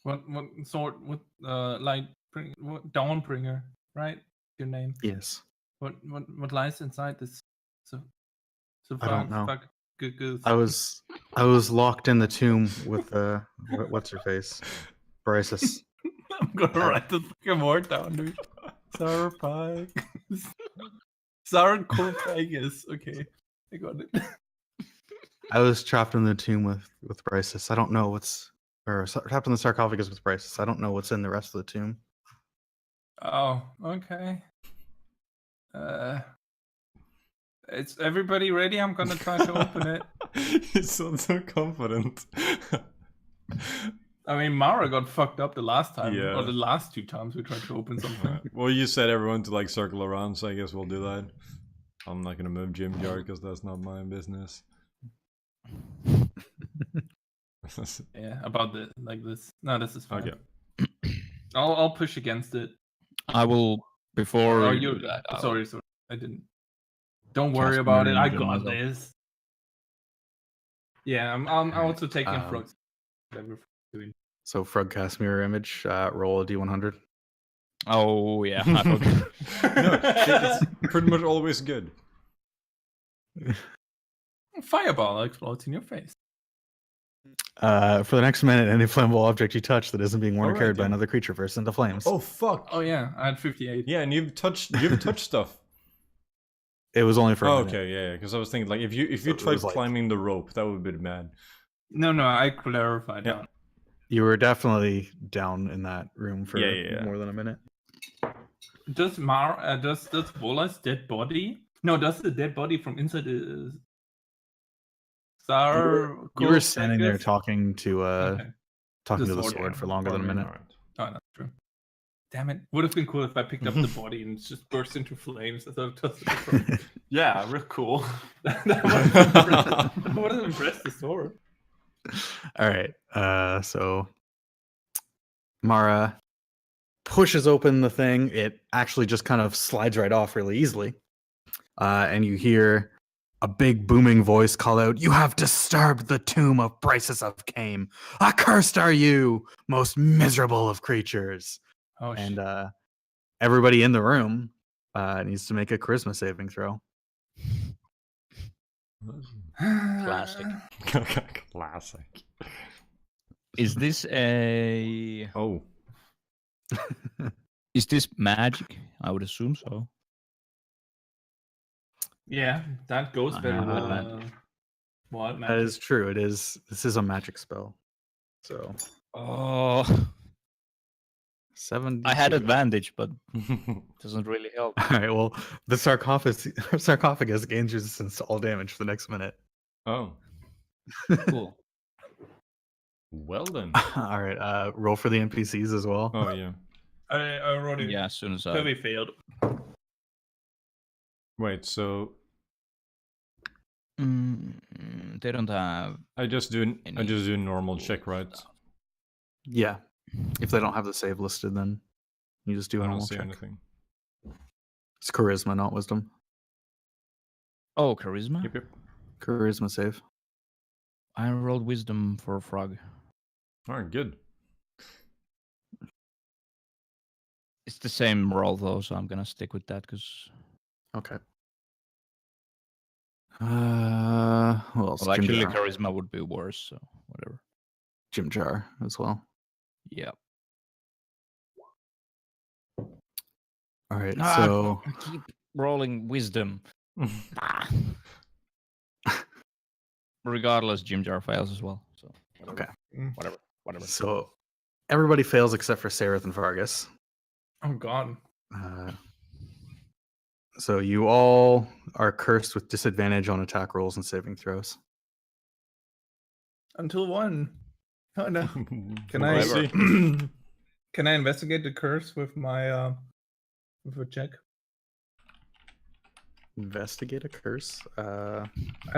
What sword? What light? What Dawnbringer? Right? Your name.
Yes.
What lies inside this? So
I don't know.
Good.
I was locked in the tomb with what's her face? Brysis.
I'm gonna write the fucking word down, dude. Sarcophagus. Sarcophagus. Okay, I got it.
I was trapped in the tomb with Brysis. I don't know trapped in the sarcophagus with Brysis. I don't know what's in the rest of the tomb.
Oh, okay. It's everybody ready? I'm gonna try to open it.
You sound so confident.
I mean, Mara got fucked up the last time,
Yeah.
or the last 2 times we tried to open something.
Well, you said everyone to like circle around, so I guess we'll do that. I'm not gonna move Jim Jar because that's not my business.
Yeah, about the like this. No, this is fine.
Okay.
I'll push against it.
I will before.
Oh,
you
you.
do that, I'll
Sorry, I didn't. Don't worry
cast
about it.
mirror
I
image on
got
myself.
this. Yeah, I'm also taking
Um,
Frog's. Whatever doing.
So Frogcast mirror image, roll a d100.
Oh yeah, I forgot.
No, it's pretty much always good.
Fireball explodes in your face.
For the next minute, any flammable object you touch that isn't being worn or
Alright,
carried by
yeah.
another creature bursts into flames.
Oh fuck!
Oh yeah, I had 58.
Yeah, and you've touched stuff.
It was only for a
Oh,
minute.
okay, yeah, because I was thinking like if you
So it
tried
was, like-
climbing the rope, that would be bad.
No, I clarified
Yeah.
that.
You were definitely down in that room for
Yeah.
more than a minute.
Does Vola's dead body? No, does the dead body from inside the
You were standing there talking to
Okay.
talking
The
to the
sword,
sword
yeah.
for longer than a minute.
Alright.
Oh, that's true. Damn it! Would have been cool if I picked up the body and it just burst into flames as I touched it.
Yeah, real cool.
That would have impressed the sword.
All right. So Mara pushes open the thing. It actually just kind of slides right off really easily. And you hear a big booming voice call out, "You have disturbed the tomb of Bryces of Came. Accursed are you, most miserable of creatures."
Oh
And everybody in the room needs to make a charisma saving throw.
Classic.
Classic.
Is this a?
Oh,
Is this magic? I would assume so.
Yeah, that goes better with
Uh,
what
That
magic?
is true. It is. This is a magic spell. So
Oh,
7.
I had advantage, but doesn't really help.
All right. Well, the sarcophagus gains resistance to all damage for the next minute.
oh,
Cool.
well then.
All right. Roll for the NPCs as well.
Oh yeah.
I wrote it.
Yeah, as soon as I.
Heavy failed.
Wait, so
They don't have.
I just do a normal check, right?
Yeah. If they don't have the save listed, then you just do a
I don't
normal
see
check.
anything.
It's charisma, not wisdom.
Oh, charisma.
Yep.
Charisma save.
I rolled wisdom for a frog.
Alright, good.
It's the same roll though, so I'm gonna stick with that because.
Okay. Who else?
Well,
Jim
actually,
Jar.
charisma would be worse. So whatever.
Jim Jar as well.
Yeah.
All right.
Ah,
So
I keep rolling wisdom. Ah. Regardless, Jim Jar fails as well. So
okay.
whatever.
So everybody fails except for Sareth and Vargas.
Oh god.
So you all are cursed with disadvantage on attack rolls and saving throws.
Until 1. Oh no. Can
We'll
I
see.
can I investigate the curse with my with a check?
Investigate a curse.
I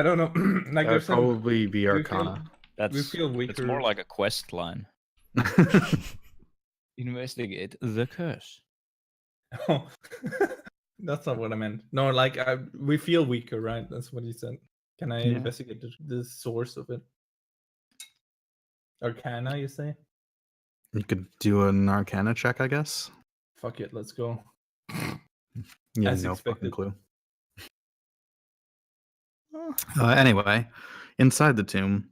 don't know. Like
That'd
there's some
probably be
we
Arcana.
That's
feel weaker.
it's more like a quest line. Investigate the curse.
Oh, that's not what I meant. No, like we feel weaker, right? That's what you said. Can I
Yeah.
investigate the source of it? Arcana, you say?
You could do an Arcana check, I guess.
Fuck it, let's go.
Yeah,
As
no
expected.
fucking clue. Anyway, inside the tomb,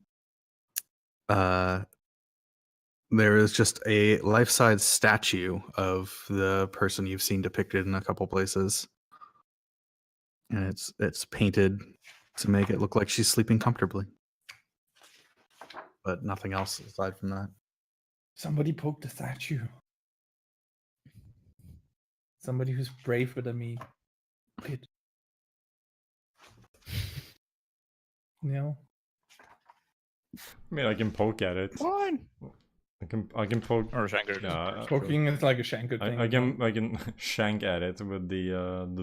there is just a life-size statue of the person you've seen depicted in a couple places, and it's painted to make it look like she's sleeping comfortably, but nothing else aside from that.
Somebody poked the statue. Somebody who's braver than me. Good. No.
I mean, I can poke at it.
Fine.
I can poke.
Or Shanker.
Yeah,
Poking is like a Shanker thing.
I can shank at it with the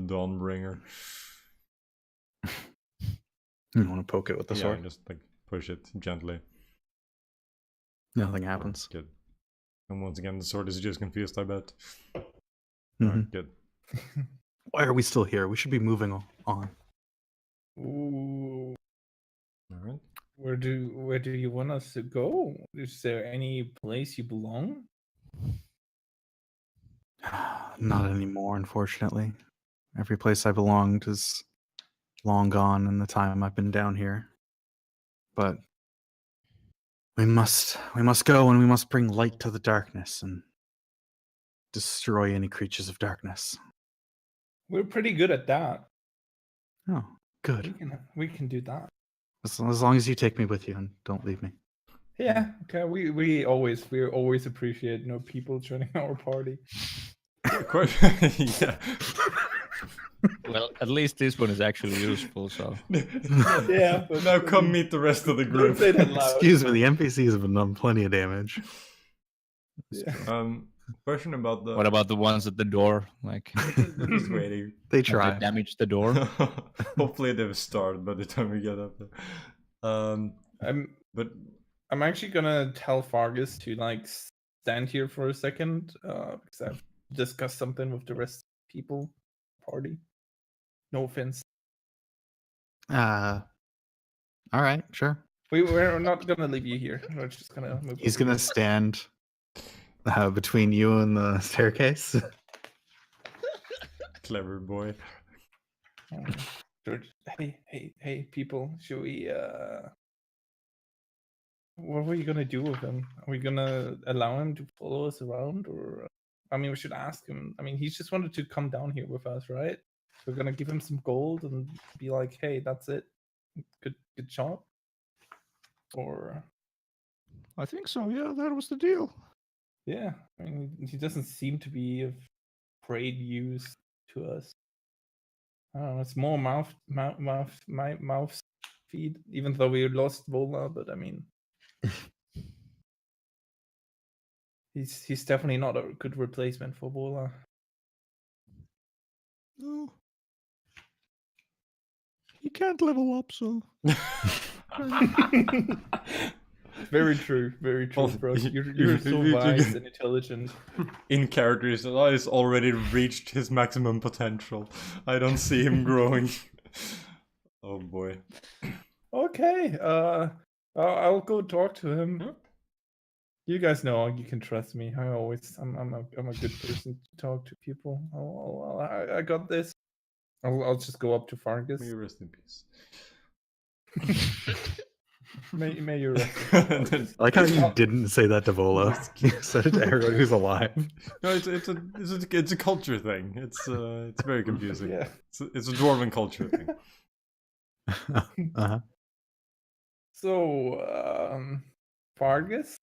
Dawnbringer.
You want to poke it with the sword?
Just like push it gently.
Nothing happens.
Good. And once again, the sword is just confused, I bet.
Mhm.
Alright, good.
Why are we still here? We should be moving on.
Ooh.
Alright.
Where do you want us to go? Is there any place you belong?
Not anymore, unfortunately. Every place I belonged is long gone in the time I've been down here. But we must go, and we must bring light to the darkness and destroy any creatures of darkness.
We're pretty good at that.
Oh, good.
We can do that.
As long as you take me with you and don't leave me.
Yeah. Okay. We always appreciate people joining our party.
Yeah.
Well, at least this one is actually useful, so.
Yeah. But
Now come meet the rest of the
Don't
group.
say that loud.
Excuse me, the NPCs have done plenty of damage.
Yeah.
Question about the.
What about the ones at the door? Like,
They're just waiting.
They
have
try.
they damaged the door?
Hopefully they've started by the time we get up there. But
I'm actually gonna tell Fargus to like stand here for a second, because I've discussed something with the rest of the people party. No offense.
All right, sure.
We're not gonna leave you here. We're just gonna move.
He's
over
gonna stand between you and the staircase.
clever boy.
here. George, hey, people! Should we? What are we gonna do with him? Are we gonna allow him to follow us around, or? I mean, we should ask him. I mean, he just wanted to come down here with us, right? We're gonna give him some gold and be like, "Hey, that's it. Good job." Or
I think so, yeah, that was the deal.
yeah, I mean, he doesn't seem to be of great use to us. I don't know. It's more mouth feed. Even though we lost Vola, but I mean, he's definitely not a good replacement for Vola.
No. He can't level up, so.
Very true,
Oh,
bro. You're
you-
so
you-
wise and intelligent.
In character, he's already reached his maximum potential. I don't see him growing. Oh boy.
Okay, I'll go talk to him.
Yep.
You guys know you can trust me. I'm a good person to talk to people. I got this. I'll just go up to Fargus.
May you rest in peace.
May you rest.
Then-
I like how you didn't say that to Volo. You said it to everyone who's alive.
No, it's a culture thing. It's very confusing.
Yeah.
It's a dwarven culture thing.
Uh-huh.
So, Fargus.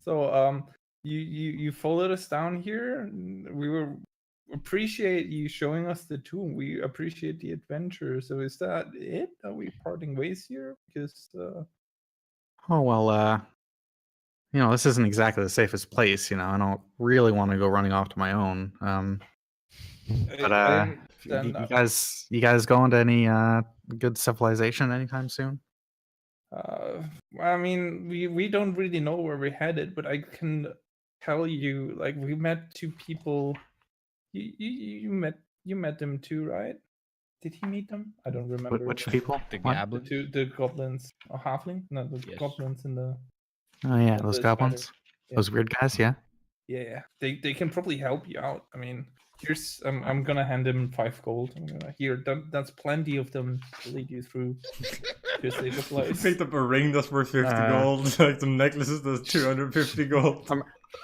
So, you followed us down here. We appreciate you showing us the tomb. We appreciate the adventure. So, is that it? Are we parting ways here? Because
Oh well, this isn't exactly the safest place. I don't really want to go running off to my own. But
I
you
understand.
you guys going to any good civilization anytime soon?
I mean, we don't really know where we're headed, but I can tell you, like, we met two people. You met them too, right? Did he meet them? I don't remember.
Which people?
The
What?
goblin.
The goblins or halfling? No, the
Yes.
goblins in the
Oh yeah,
the
those
spider.
goblins.
Yeah.
Those weird guys. Yeah.
Yeah. They can probably help you out. I mean, here's I'm gonna hand him 5 gold. I'm gonna here. That's plenty of them to lead you through to save a
You
place.
picked up a ring that's worth 50
Uh,
gold, like some necklaces that's 250 gold.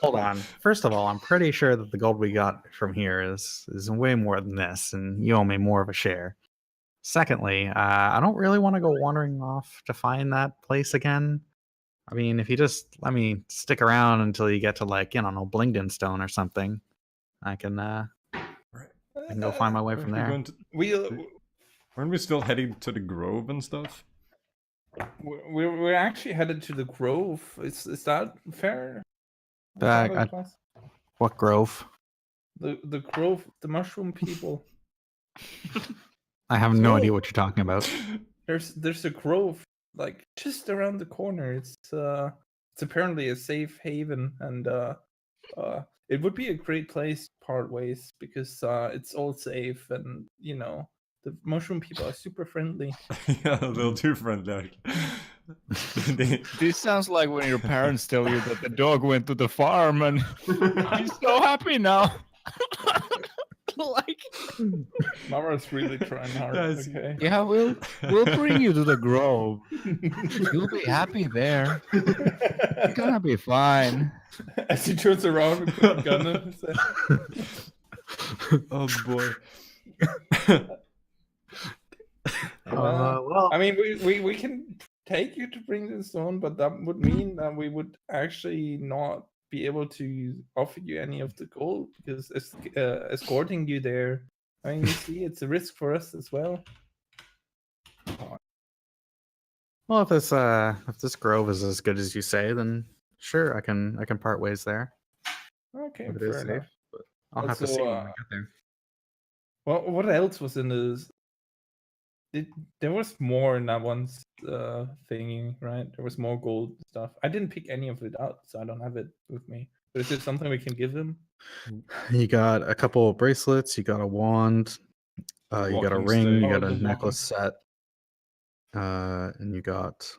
Hold on. First of all, I'm pretty sure that the gold we got from here is way more than this, and you owe me more of a share. Secondly, I don't really want to go wandering off to find that place again. I mean, if you just let me stick around until you get to, like, Blingden Stone or something, I can. I can go find my way from there.
Aren't we still heading to the Grove and stuff?
We're actually headed to the Grove. Is that fair? Is that a class?
What grove?
The Grove, the mushroom people.
I have no idea what you're talking about.
There's a grove like just around the corner. It's apparently a safe haven, and it would be a great place to part ways because it's all safe, and you know the mushroom people are super friendly.
Yeah, they're too friendly.
This sounds like when your parents tell you that the dog went to the farm and he's so happy now. Like,
Mara's really trying hard.
Yes.
Okay.
yeah, we'll bring you to the Grove. You'll be happy there. You're gonna be fine.
As he turns around and puts a gun in his head.
Oh boy.
Well,
I mean, we can take you to bring the stone, but that would mean that we would actually not be able to offer you any of the gold because escorting you there. I mean, you see, it's a risk for us as well.
well, if this grove is as good as you say, then sure, I can part ways there.
Okay,
If it is
fair
safe,
enough.
but I'll have to
Also,
see when I get there.
Well, what else was in this? There was more in that one's thingy, right? There was more gold stuff. I didn't pick any of it out, so I don't have it with me. But is it something we can give him?
You got a couple of bracelets. You got a wand. You got a
Walking
ring.
stick.
You
Oh,
got a
the
necklace set. And you got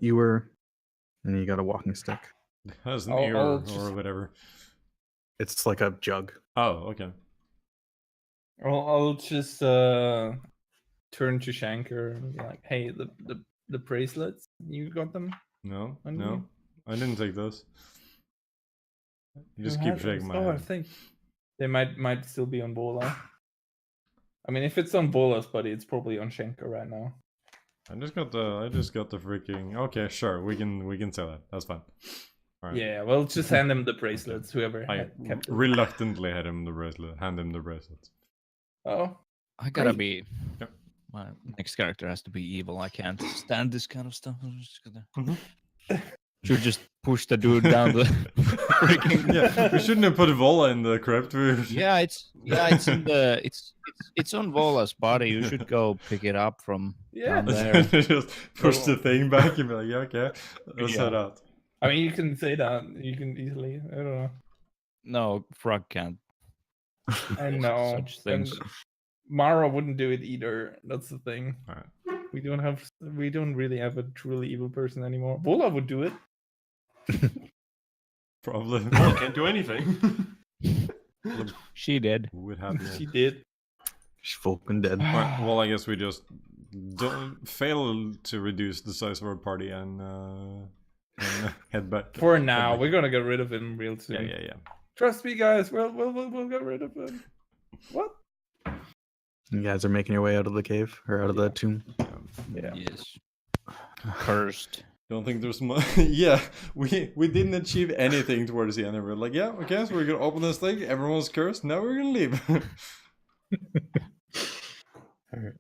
ewer, and you got a walking stick.
Has an
I'll
ear or
just-
whatever.
It's like a jug.
Oh, okay.
I'll just turn to Shanker and be like, "Hey, the bracelets, you got them?
No,
On
no,
you?
I didn't take those. Just
Who
keep
had
shaking
those?
my
Oh, I
head.
think they might still be on Bola. I mean, if it's on Bola's buddy, it's probably on Shanker right now.
I just got the freaking. Okay, sure, we can say that. That's fine. All right.
Yeah, well, just hand him the bracelets. Whoever
I
had kept it.
reluctantly hand him the bracelets.
Oh,
I gotta
Great.
be.
Yep.
My next character has to be evil. I can't stand this kind of stuff. I'm just gonna. Should just push the dude down the freaking.
Yeah, we shouldn't have put Vola in the crypt.
Yeah, it's in the it's on Vola's body. You should go pick it up from
yeah.
down there.
Just push the thing back and be like, yeah, okay, let's
Yeah.
head out.
I mean, you can say that. You can easily. I don't know.
No, Frog can't.
I know.
Such things.
And Mara wouldn't do it either. That's the thing.
All right.
We don't really have a truly evil person anymore. Bola would do it.
Probably.
Well, I can't do anything.
She did.
Who would have
She did.
She's fucking dead.
Alright, well, I guess we just don't fail to reduce the size of our party and head back.
For now, we're gonna get rid of him real soon.
Yeah.
Trust me, guys. We'll get rid of him. What?
You guys are making your way out of the cave or out of the tomb.
Yeah.
Yes. Cursed.
Don't think there's much. Yeah, we didn't achieve anything towards the end. And we're like, yeah, okay, so we're gonna open this thing. Everyone's cursed. Now we're gonna leave.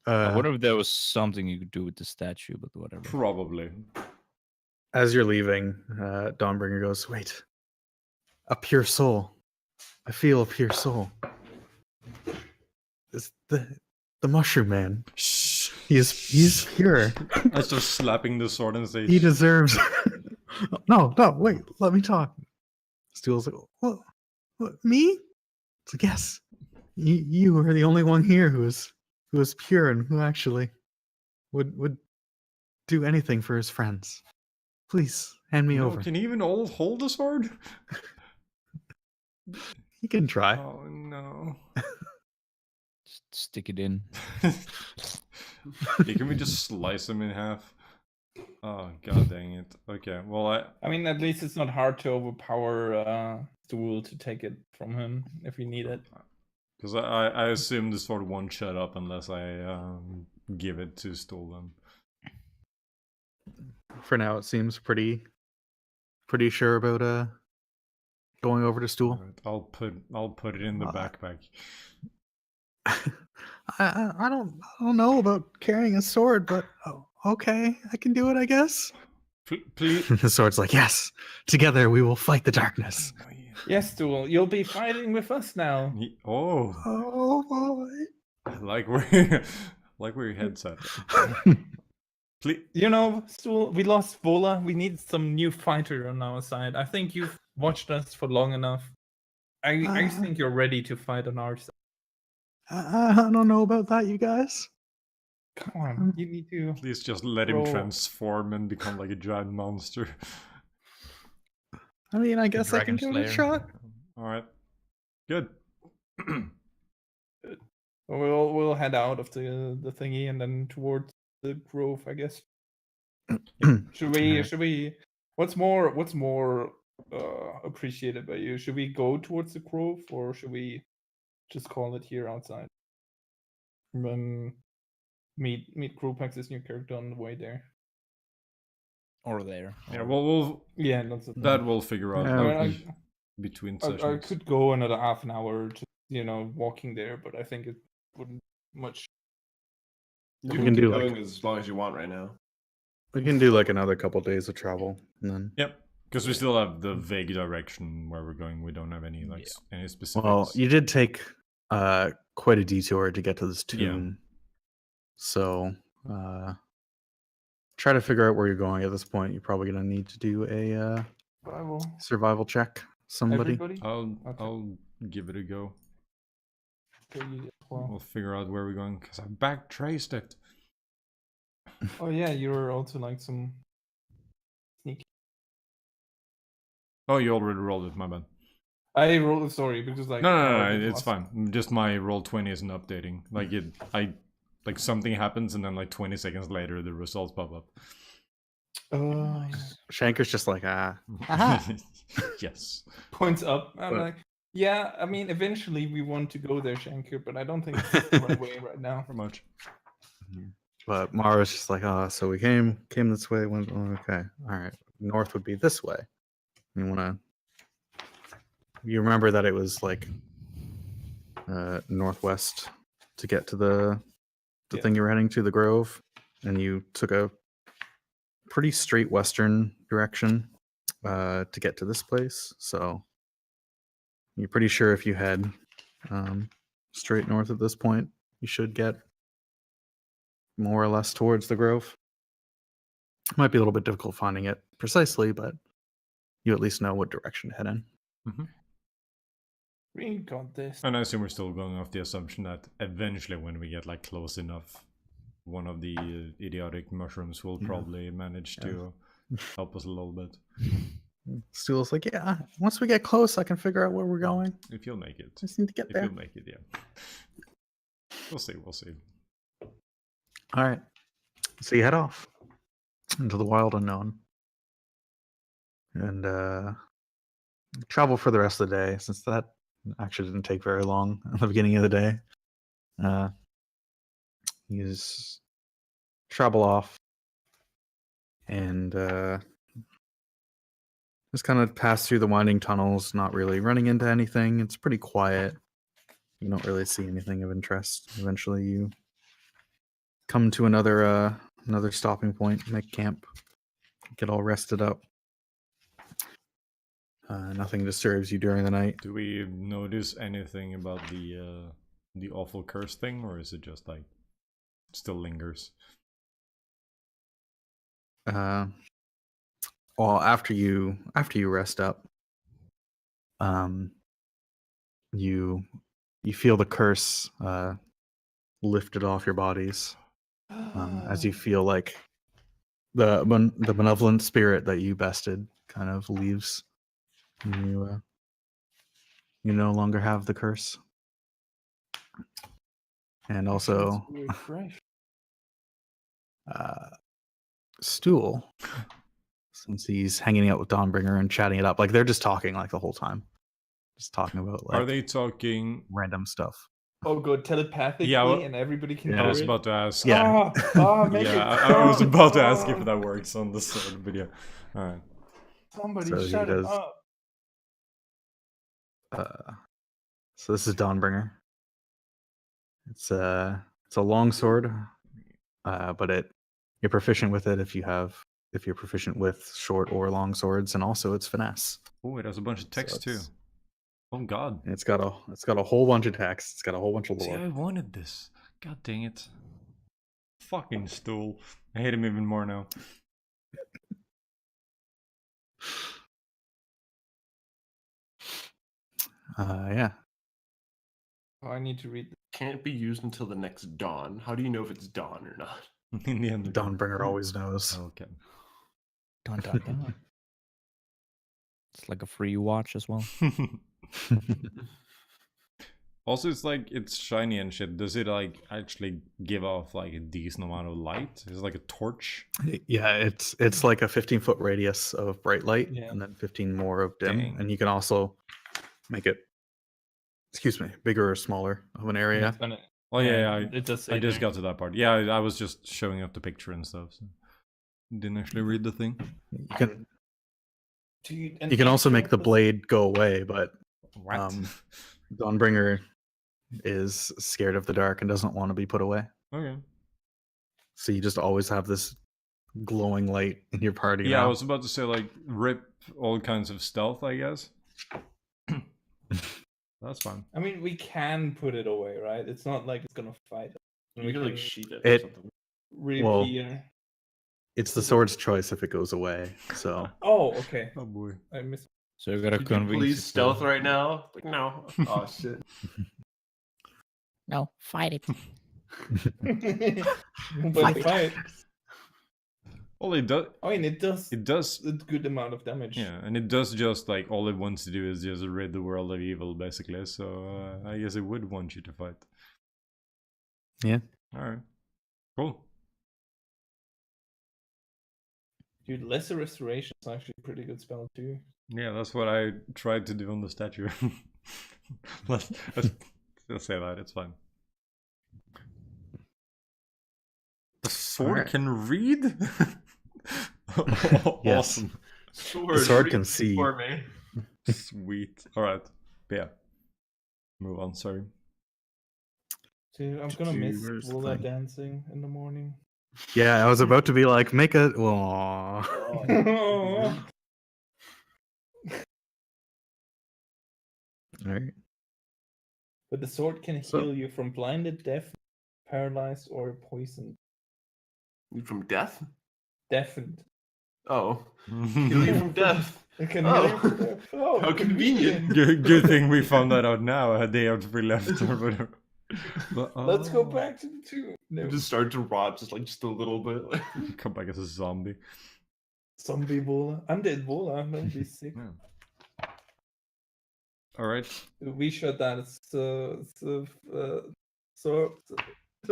I wonder if there was something you could do with the statue, but whatever.
Probably.
As you're leaving, Dawnbringer goes, "Wait, a pure soul. I feel a pure soul. It's the mushroom man.
Shh.
He's pure.
I start slapping the sword and say,
He deserves." No, wait, let me talk. Steel's like, what, me? It's like, yes, you are the only one here who is pure and who actually would do anything for his friends. Please hand me
no,
over.
can he even hold the sword?
He can try.
Oh no.
Just stick it in.
Yeah, can we just slice him in half? Oh god dang it. Okay, well
I mean, at least it's not hard to overpower Stool to take it from him if we need it.
because I assume the sword won't shut up unless I give it to Stolen.
For now, it seems pretty sure about going over to Stool.
Alright, I'll put it in the backpack.
I don't know about carrying a sword, but okay, I can do it, I guess.
Please.
The sword's like, yes, together we will fight the darkness.
Yes, Duel, you'll be fighting with us now.
Oh,
Oh boy.
I like where your head's at. Please.
You know, Stool, we lost Vola. We need some new fighter on our side. I think you've watched us for long enough. I think you're ready to fight on our side.
I don't know about that, you guys.
Come on, you need to.
Please just let him
Roll.
transform and become like a giant monster.
I mean, I guess I can
Dragon
give it a
Slayer.
shot.
Alright. Good.
We'll head out of the thingy and then towards the grove, I guess. Should we? What's more appreciated by you? Should we go towards the grove or should we just call it here outside? And then meet Krupax's new character on the way there.
Or there.
Yeah,
or-
we'll
Yeah, that's the thing.
that we'll figure out
Yeah,
like,
I-
between
I
sessions.
could go another half an hour, just walking there, but I think it wouldn't much.
You
We
can
can
keep
do, like-
going as long as you want right now.
We can do like another couple days of travel, and then.
Yep. Because we still have the vague direction where we're going. We don't have any any specifics.
Well, you did take quite a detour to get to this
Yeah.
tomb, so try to figure out where you're going. At this point, you're probably gonna need to do a survival check. Somebody.
Everybody. Okay.
I'll give it a go.
Okay, you as well.
We'll figure out where we're going because I back traced it.
Oh yeah, you were also like some sneaky.
Oh, you already rolled it. My bad.
I rolled a story because like
No,
it
it's
was-
fine. Just my roll 20 isn't updating. Like something happens and then like 20 seconds later the results pop up.
Oh, yeah.
Shanker's just like
Yes.
Points up. I'm
But-
like, yeah. I mean, eventually we want to go there, Shanker, but I don't think it's the right way right now.
Pretty much.
But Mara's just like, so we came this way. Went, okay, all right. North would be this way. You remember that it was like northwest to get to the
Yeah.
thing you were heading to, the grove, and you took a pretty straight western direction to get to this place. So you're pretty sure if you head straight north at this point, you should get more or less towards the grove. Might be a little bit difficult finding it precisely, but you at least know what direction to head in.
We got this.
And I assume we're still going off the assumption that eventually when we get like close enough, one of the idiotic mushrooms will
Yeah.
probably manage to help us a little bit.
Stool's like, yeah, once we get close, I can figure out where we're going.
If you'll make it.
Just need to get
If
there.
you'll make it, yeah. We'll see.
All right. So you head off into the wild unknown and travel for the rest of the day, since that actually didn't take very long at the beginning of the day. You just travel off and just kind of pass through the winding tunnels, not really running into anything. It's pretty quiet. You don't really see anything of interest. Eventually you come to another stopping point, make camp, get all rested up. Nothing disturbs you during the night.
Do we notice anything about the awful curse thing, or is it just like still lingers?
Well, after you rest up, you feel the curse lifted off your bodies, as you feel like the benevolent spirit that you bested kind of leaves, and you no longer have the curse. And also,
Fresh.
Stool, since he's hanging out with Dawnbringer and chatting it up, like they're just talking like the whole time, just talking about like
Are they talking?
random stuff.
Oh, good. Telepathically,
Yeah, well-
and everybody can
Yeah.
I
hear
was
it.
about to ask.
Yeah.
Make it
Yeah, I was
stop.
about to ask if
Ah,
that works on the sword video. Alright.
Somebody
So he
shut it
does-
up.
So this is Dawnbringer. It's a long sword, but you're proficient with it if you're proficient with short or long swords, and also it's finesse.
Oh, it has a bunch of text too.
it's-
Oh god.
It's got a whole bunch of text. It's got a whole bunch of
See,
lore.
I wanted this. God dang it. Fucking stool. I hate him even more now.
Yeah.
Oh, I need to read.
Can't be used until the next dawn. How do you know if it's dawn or not?
In the end.
Dawnbringer always knows.
Okay.
Dun, dun, dun. It's like a free watch as well.
Also, it's like it's shiny and shit. Does it like actually give off like a decent amount of light? Is it like a torch?
Yeah, it's like a 15-foot radius of bright light,
Yeah.
and then 15 more of dim.
Dang.
And you can also make it, bigger or smaller of an area.
It's gonna-
Oh yeah,
it does say
I just
there.
got to that part. Yeah, I was just showing up the picture and stuff. So didn't actually read the thing.
You can
Dude, and
you can also make the
extras-
blade go away, but
What?
Dawnbringer is scared of the dark and doesn't want to be put away.
Okay.
So you just always have this glowing light in your party.
Yeah, I
now.
was about to say like rip all kinds of stealth, I guess. That's fine.
I mean, we can put it away, right? It's not like it's gonna fight.
We could like sheet it,
It-
or something.
Reappear.
It's the sword's choice if it goes away. So
Oh, okay.
Oh boy.
I missed.
So you gotta
Could you
convince.
please
it to-
stealth right now? Like no. Oh shit.
No, fight it.
But fight.
Well, it does.
I mean, it does
It does.
a good amount of damage.
Yeah, and it does just like all it wants to do is just rid the world of evil, basically. So I guess it would want you to fight.
Yeah.
All right. Cool.
Dude, Lesser Restoration is actually a pretty good spell too.
Yeah, that's what I tried to do on the statue. let's say that. It's fine. The sword
Alright.
can read.
Yes.
Awesome.
Sword,
sword
read
can see.
for me.
Sweet. All right. Yeah. Move on. Sorry.
Dude, I'm gonna miss
Where's the
Wola
thing?
dancing in the morning.
Yeah, I was about to be like, make a. Aww.
Oh.
All right.
But the sword can
So-
heal you from blinded, deaf, paralyzed, or poisoned.
From death?
Deafened.
Oh. Heal you from death.
It can heal you
Oh.
from death. Oh,
How convenient.
Good thing we found that out now, a day after we left or whatever. But,
Let's go
oh,
back to the two. No.
It just started to rot just a little bit.
Come back as a zombie.
Zombie Wola. Undead Wola. That'd be sick.
Yeah. All right.
We shot that. It's the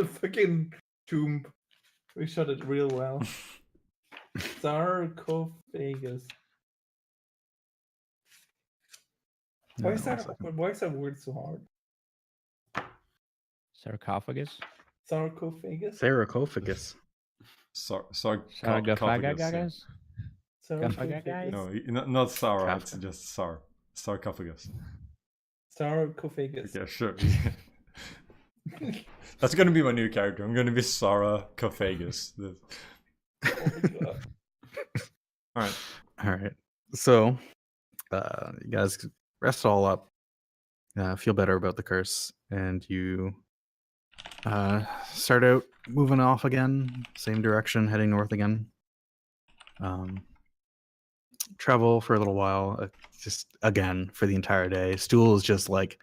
fucking tomb. We shot it real well. Sarcophagus. Why is
Yeah,
that?
one second.
Why is that word so hard?
Sarcophagus.
Sarcophagus.
Sarcophagus.
Sarcophagus.
Sarcophagus.
No, not sour. It's
Kafka.
just sour. Sarcophagus.
Sarcophagus.
Yeah, sure. That's gonna be my new character. I'm gonna be Sarcophagus.
Oh my god.
All right.
All right. So, you guys rest all up, feel better about the curse, and you start out moving off again, same direction, heading north again. Travel for a little while, just again for the entire day. Stool is just like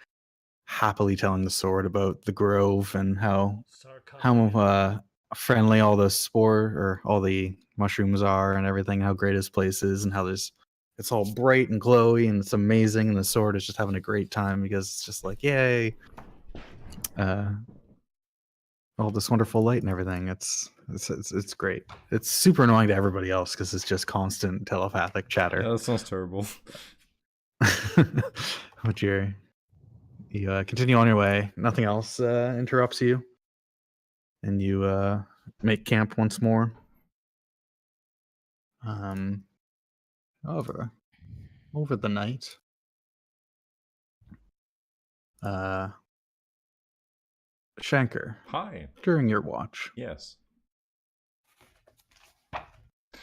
happily telling the sword about the grove and how friendly all the spore or all the mushrooms are and everything, how great his place is, and how it's all bright and glowy and it's amazing, and the sword is just having a great time because it's just like, yay, all this wonderful light and everything. It's great. It's super annoying to everybody else because it's just constant telepathic chatter.
Yeah, that sounds terrible.
But you continue on your way. Nothing else interrupts you, and you make camp once more. However, over the night, Shanker,
Hi.
during your watch.
Yes.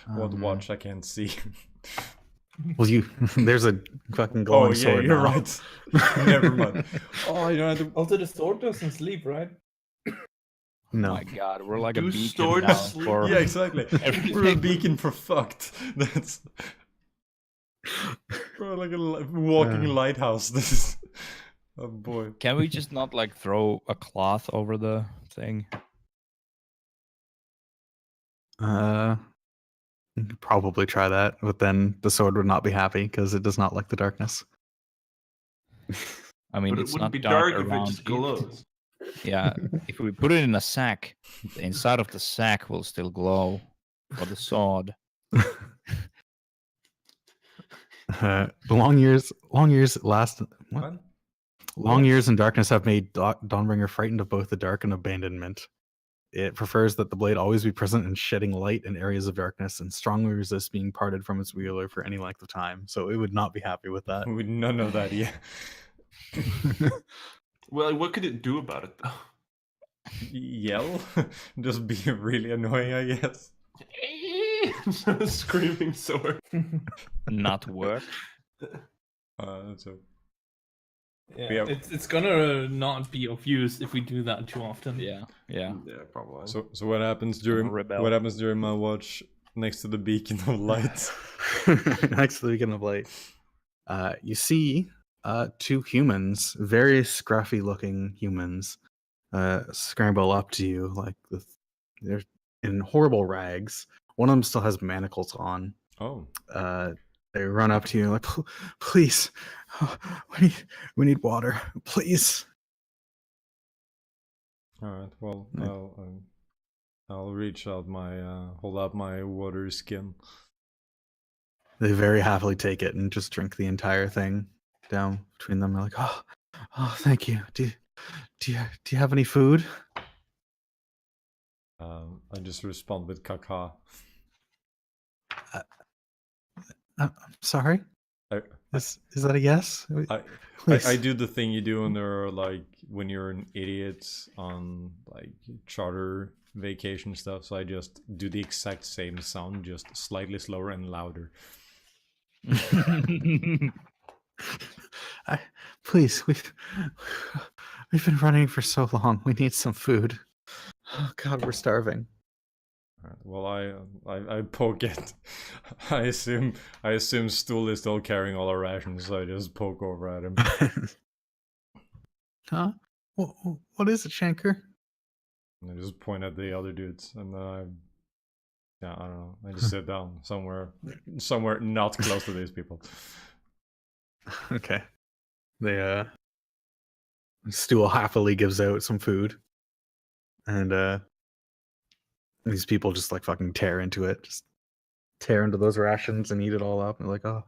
What watch I can't see.
Well, there's a fucking
Oh
glowing
yeah,
sword
you're
now.
right. Never mind. Oh, you don't have to.
Also, the sword doesn't sleep, right?
No.
Oh my god, we're like a
Do
beacon
swords
now
sleep?
for
Yeah, exactly. We're a
everything.
beacon for fucked. That's. We're like a walking lighthouse. This is. Oh boy.
Can we just not like throw a cloth over the thing?
You could probably try that, but then the sword would not be happy because it does not like the darkness.
I mean,
But it
it's
wouldn't
not
be
dark
dark if it
around
just
it.
glows.
Yeah, if we put it in a sack, the inside of the sack will still glow for the sword.
Long years last. What?
What?
Long years in darkness have made Dawnbringer frightened of both the dark and abandonment. It prefers that the blade always be present and shedding light in areas of darkness, and strongly resists being parted from its wielder for any length of time. So it would not be happy with that.
We none of that. Yeah.
Well, what could it do about it though?
Yell. Just be really annoying, I guess.
Screaming sword.
Not work.
So
Yeah,
Yeah.
it's gonna not be of use if we do that too often.
Yeah, yeah.
Yeah, probably.
So what happens during
rebel.
what happens during my watch next to the beacon of light?
Next to the beacon of light, you see two humans, very scruffy looking humans, scramble up to you like they're in horrible rags. One of them still has manacles on.
Oh.
They run up to you like, please, we need water, please.
All right. Well,
Yeah.
I'll reach out hold out my water skin.
They very happily take it and just drink the entire thing down between them. They're like, oh, thank you. Do you have any food?
I just respond with caca.
I'm sorry.
I,
Is that a yes?
I
Please.
do the thing you do when they're like when you're an idiot on like charter vacation stuff. So I just do the exact same sound, just slightly slower and louder.
Please, we've been running for so long. We need some food. Oh God, we're starving.
All right, well, I poke it. I assume Stool is still carrying all our rations, so I just poke over at him.
Huh? What is it, Shanker?
And I just point at the other dudes, and then I don't know. I just sit down somewhere not close to these people.
Okay. They Stool happily gives out some food. And these people just like fucking tear into it. Just tear into those rations and eat it all up. And they're like, oh.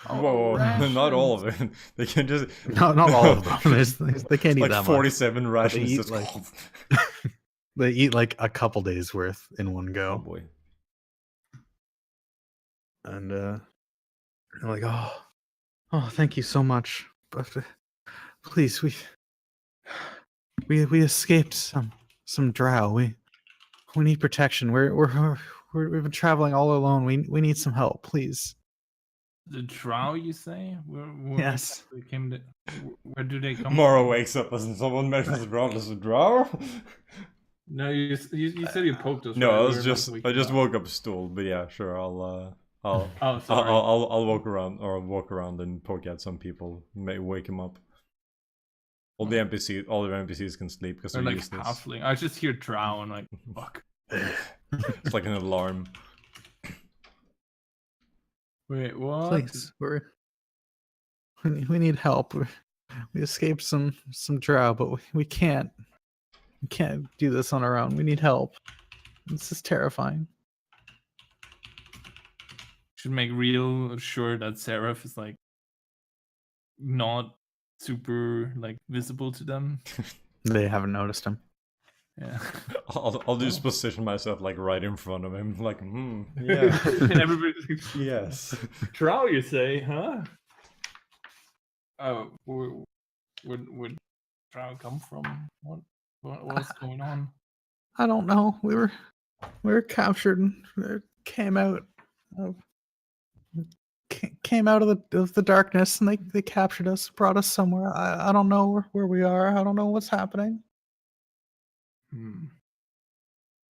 Whoa, not all of it. They can just
Not all of them. They can't eat
like
that
47
much.
rations.
eat,
just
like- They eat like a couple days worth in one
oh
go.
boy.
And they're like, oh, thank you so much. But please, we escaped some drow. We need protection. We've been traveling all alone. We need some help, please.
The drow, you say? Where
Yes.
exactly where do they come
Mara
from?
wakes up and someone mentions the drown as a drow.
No, you said you poked us.
No,
right?
I
We
was
were not
just
waking
I
up.
woke up Stool, but yeah, sure, I'll
Oh, sorry.
I'll walk around and poke at some people, may wake him up. All the NPCs can sleep because
They're
they're
like
useless.
halfling. I just hear drow and like, fuck.
It's like an alarm.
Wait, what?
Please, we need help. We escaped some drow, but we can't do this on our own. We need help. This is terrifying.
Should make real sure that Seraph is like not super like visible to them.
They haven't noticed him.
Yeah.
I'll just position myself like right in front of him, like yeah,
And everybody's like,
yes.
drow, you say, huh? Oh, would drow come from? What's going on?
I don't know. We were captured and came out of came out of the darkness, and they captured us, brought us somewhere. I don't know where we are. I don't know what's happening.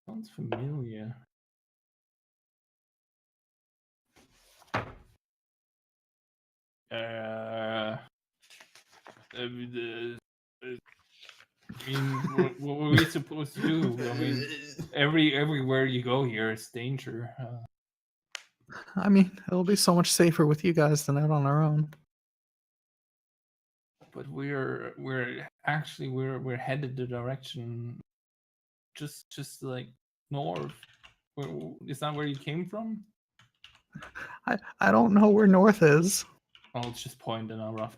Sounds familiar. I mean, what were we supposed to do? I mean, everywhere you go here is danger.
I mean, it'll be so much safer with you guys than out on our own.
But we're actually headed the direction just like north. Is that where you came from?
I don't know where north is.
I'll just point in a rough.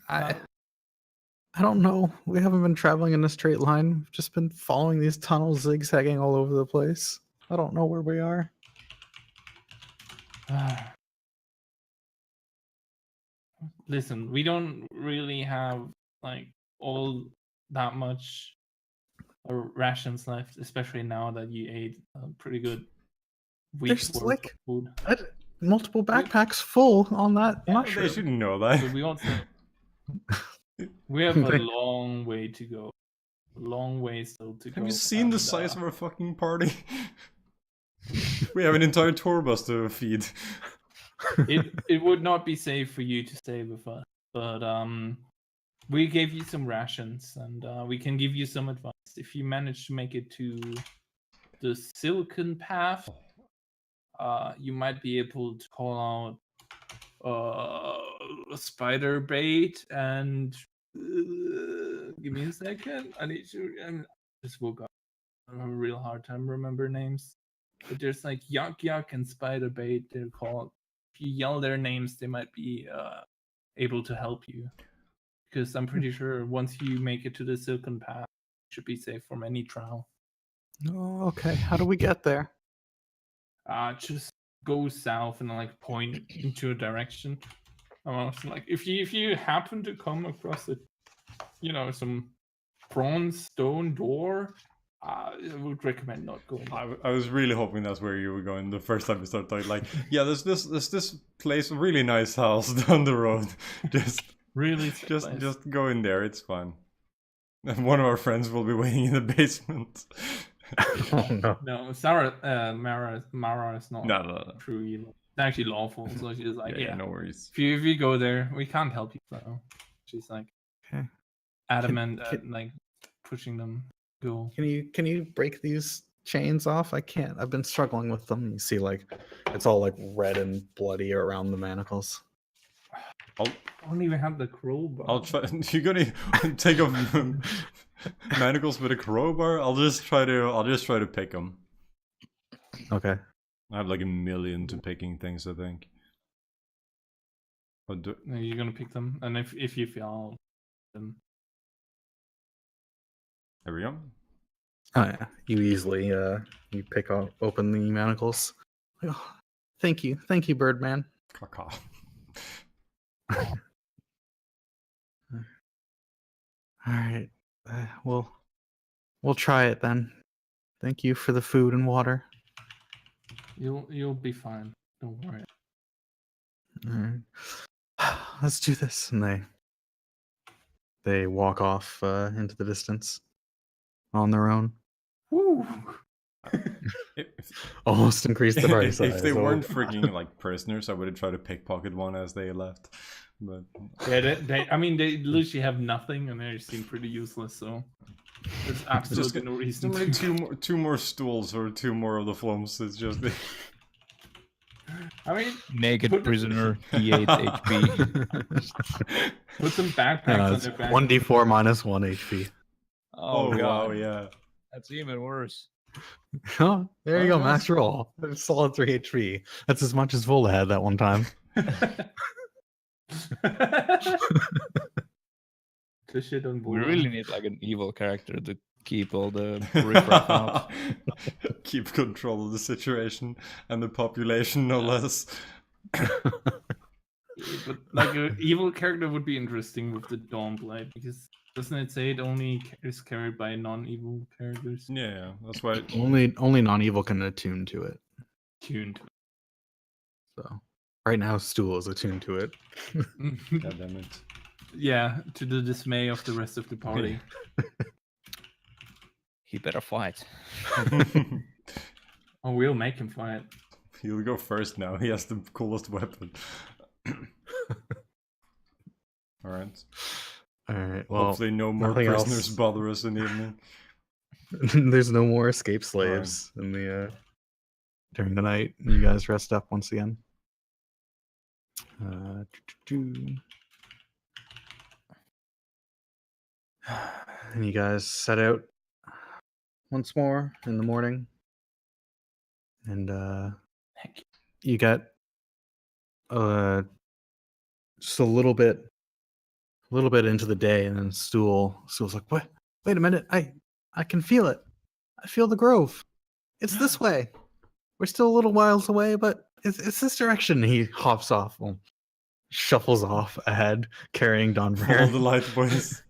I don't know. We haven't been traveling in a straight line. We've just been following these tunnels, zigzagging all over the place. I don't know where we are.
Listen, we don't really have like all that much rations left, especially now that you ate a pretty good week's
There's
worth
like
of food.
multiple backpacks full on that
They
mushroom.
shouldn't know that.
But we also we have a long way to go. Long way still to go.
Have you seen the size of our fucking party? We have an entire tour bus to feed.
it would not be safe for you to stay with us, but we gave you some rations, and we can give you some advice. If you manage to make it to the Silken Path, you might be able to call out spider bait and give me a second. I need to. Just woke up. I have a real hard time remember names. But there's like Yuck and Spider Bait. They're called. If you yell their names, they might be able to help you. Because I'm pretty sure once you make it to the Silken Path, you should be safe from any trial.
Oh, okay. How do we get there?
Just go south and like point into a direction. Like if you happen to come across some bronze stone door, I would recommend not going.
I was really hoping that's where you were going the first time we started talking. Like, yeah, there's this place, really nice house down the road. Just go in there. It's fine. And one of our friends will be waiting in the basement.
Oh no.
No, Mara is not
No.
true evil. It's actually lawful. So she's like, yeah,
no worries.
If you go there, we can't help you. So she's like,
Okay.
adamant at like pushing them. Go.
Can you break these chains off? I can't. I've been struggling with them. You see, like it's all like red and bloody around the manacles.
I don't even have the crowbar.
I'll try. You're gonna take off manacles with a crowbar? I'll just try to pick them.
Okay.
I have like 1 million to picking things, I think.
No, you're gonna pick them, and if you fail, then
there we go.
Oh yeah. You easily you pick open the manacles. Oh, thank you, Birdman.
Caca.
All right. We'll try it then. Thank you for the food and water.
you'll be fine. Don't worry.
All right. Let's do this. And they walk off into the distance on their own.
Woo!
Almost increased the price.
If they weren't freaking like prisoners, I would have tried to pickpocket one as they left. But
yeah, they literally have nothing, and they seem pretty useless. So there's absolutely no reason to.
Two more stools or 2 more of the flumps. It's just.
I mean,
naked prisoner, D8 HP.
Put some backpacks on their back.
1d4 minus 1 HP.
Oh wow, yeah.
That's even worse.
Oh, there you go, max
nice.
roll. Solid 3 HP. That's as much as Vola had that one time.
To shit on
We
board.
really need like an evil character to keep all the riffraff out.
Keep control of the situation and the population, no less.
But like an evil character would be interesting with the Dawnblade, because doesn't it say it only is carried by non-evil characters?
Yeah, that's why.
Only non-evil can attune to it.
Tuned.
So right now, Stool is attuned to it.
God damn it.
Yeah, to the dismay of the rest of the party.
He better fight.
Oh, we'll make him fight.
He'll go first now. He has the coolest weapon. Alright.
All right. Well,
Hopefully no more
nothing
prisoners
else.
bother us in the evening.
there's no more escape slaves in the during the night. You guys rest up once again. And you guys set out once more in the morning. And
Heck.
you get just a little bit into the day, and then Stool's like, what? Wait a minute, I can feel it. I feel the grove. It's this way. We're still a little whiles away, but it's this direction. He hops off, shuffles off ahead, carrying
Follow the
Dawnbringer.
light, boys.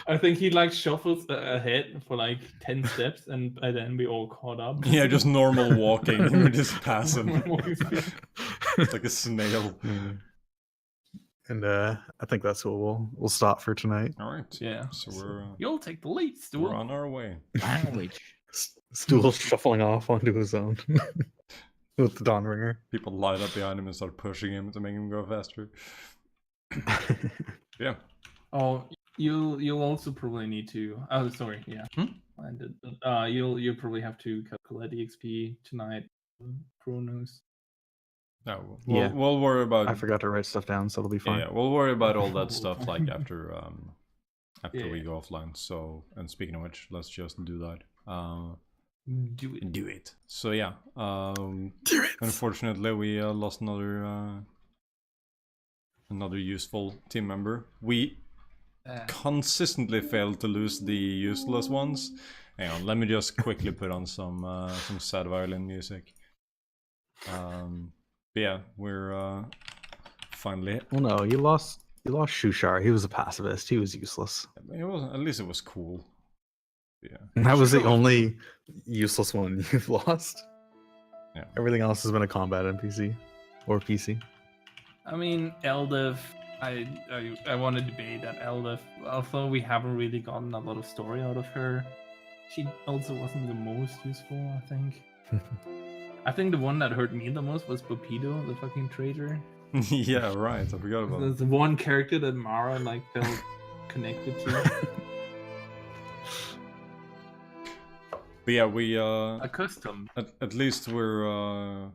I think he like shuffles ahead for like 10 steps, and by then we all caught up.
Yeah, just normal walking, and we just pass him.
Walking speed.
It's like a snail.
And I think that's what we'll stop for tonight.
Alright.
Yeah.
So
You'll take the lead, Stu.
we're on our way.
Language.
Stool's shuffling off onto his own with the Dawnbringer.
People light up behind him and start pushing him to make him go faster. Yeah.
Oh, you'll also probably need to. Oh, sorry. Yeah. I did. You'll probably have to calculate the XP tonight. Chronos.
No,
Yeah.
we'll worry about.
I forgot to write stuff down, so it'll be fine.
Yeah, we'll worry about all that stuff like after
Yeah.
we go offline. So, and speaking of which, let's just do that.
Do it.
Do it. So yeah.
Do it.
Unfortunately, we lost another useful team member. We consistently fail to lose the useless ones. Hang on, let me just quickly put on some sad violin music. But yeah, we're finally.
Well, no, you lost Shushar. He was a pacifist. He was useless.
It was, at least it was cool. Yeah.
And that was the only useless one you've lost.
Yeah.
Everything else has been a combat NPC or PC.
I mean, Eldef. I want to debate that Eldef. Although we haven't really gotten a lot of story out of her, she also wasn't the most useful. I think. I think the one that hurt me the most was Bopido, the fucking traitor.
Yeah, right. I forgot about
There's one character that Mara like felt connected to.
But yeah, we
Accustomed.
at least we're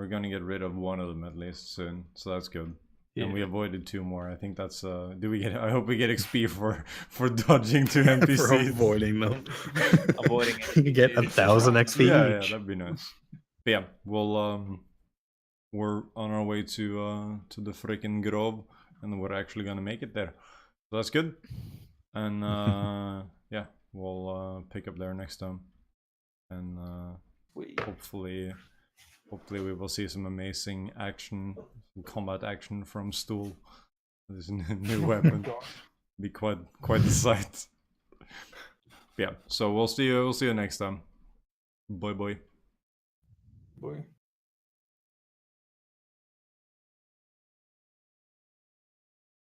gonna get rid of one of them at least soon, so that's good.
Yeah.
And we avoided 2 more. I think that's I hope we get XP for dodging 2 NPCs.
For avoiding them.
Avoiding
You can get 1,000 XP
Yeah,
each.
that'd be nice. But yeah, we'll we're on our way to the freaking grove, and we're actually gonna make it there. So that's good. And yeah, we'll pick up there next time. And hopefully we will see some amazing action, some combat action from Stool. This new weapon. Be quite the sight. Yeah, so we'll see you next time. Bye bye.
Boy.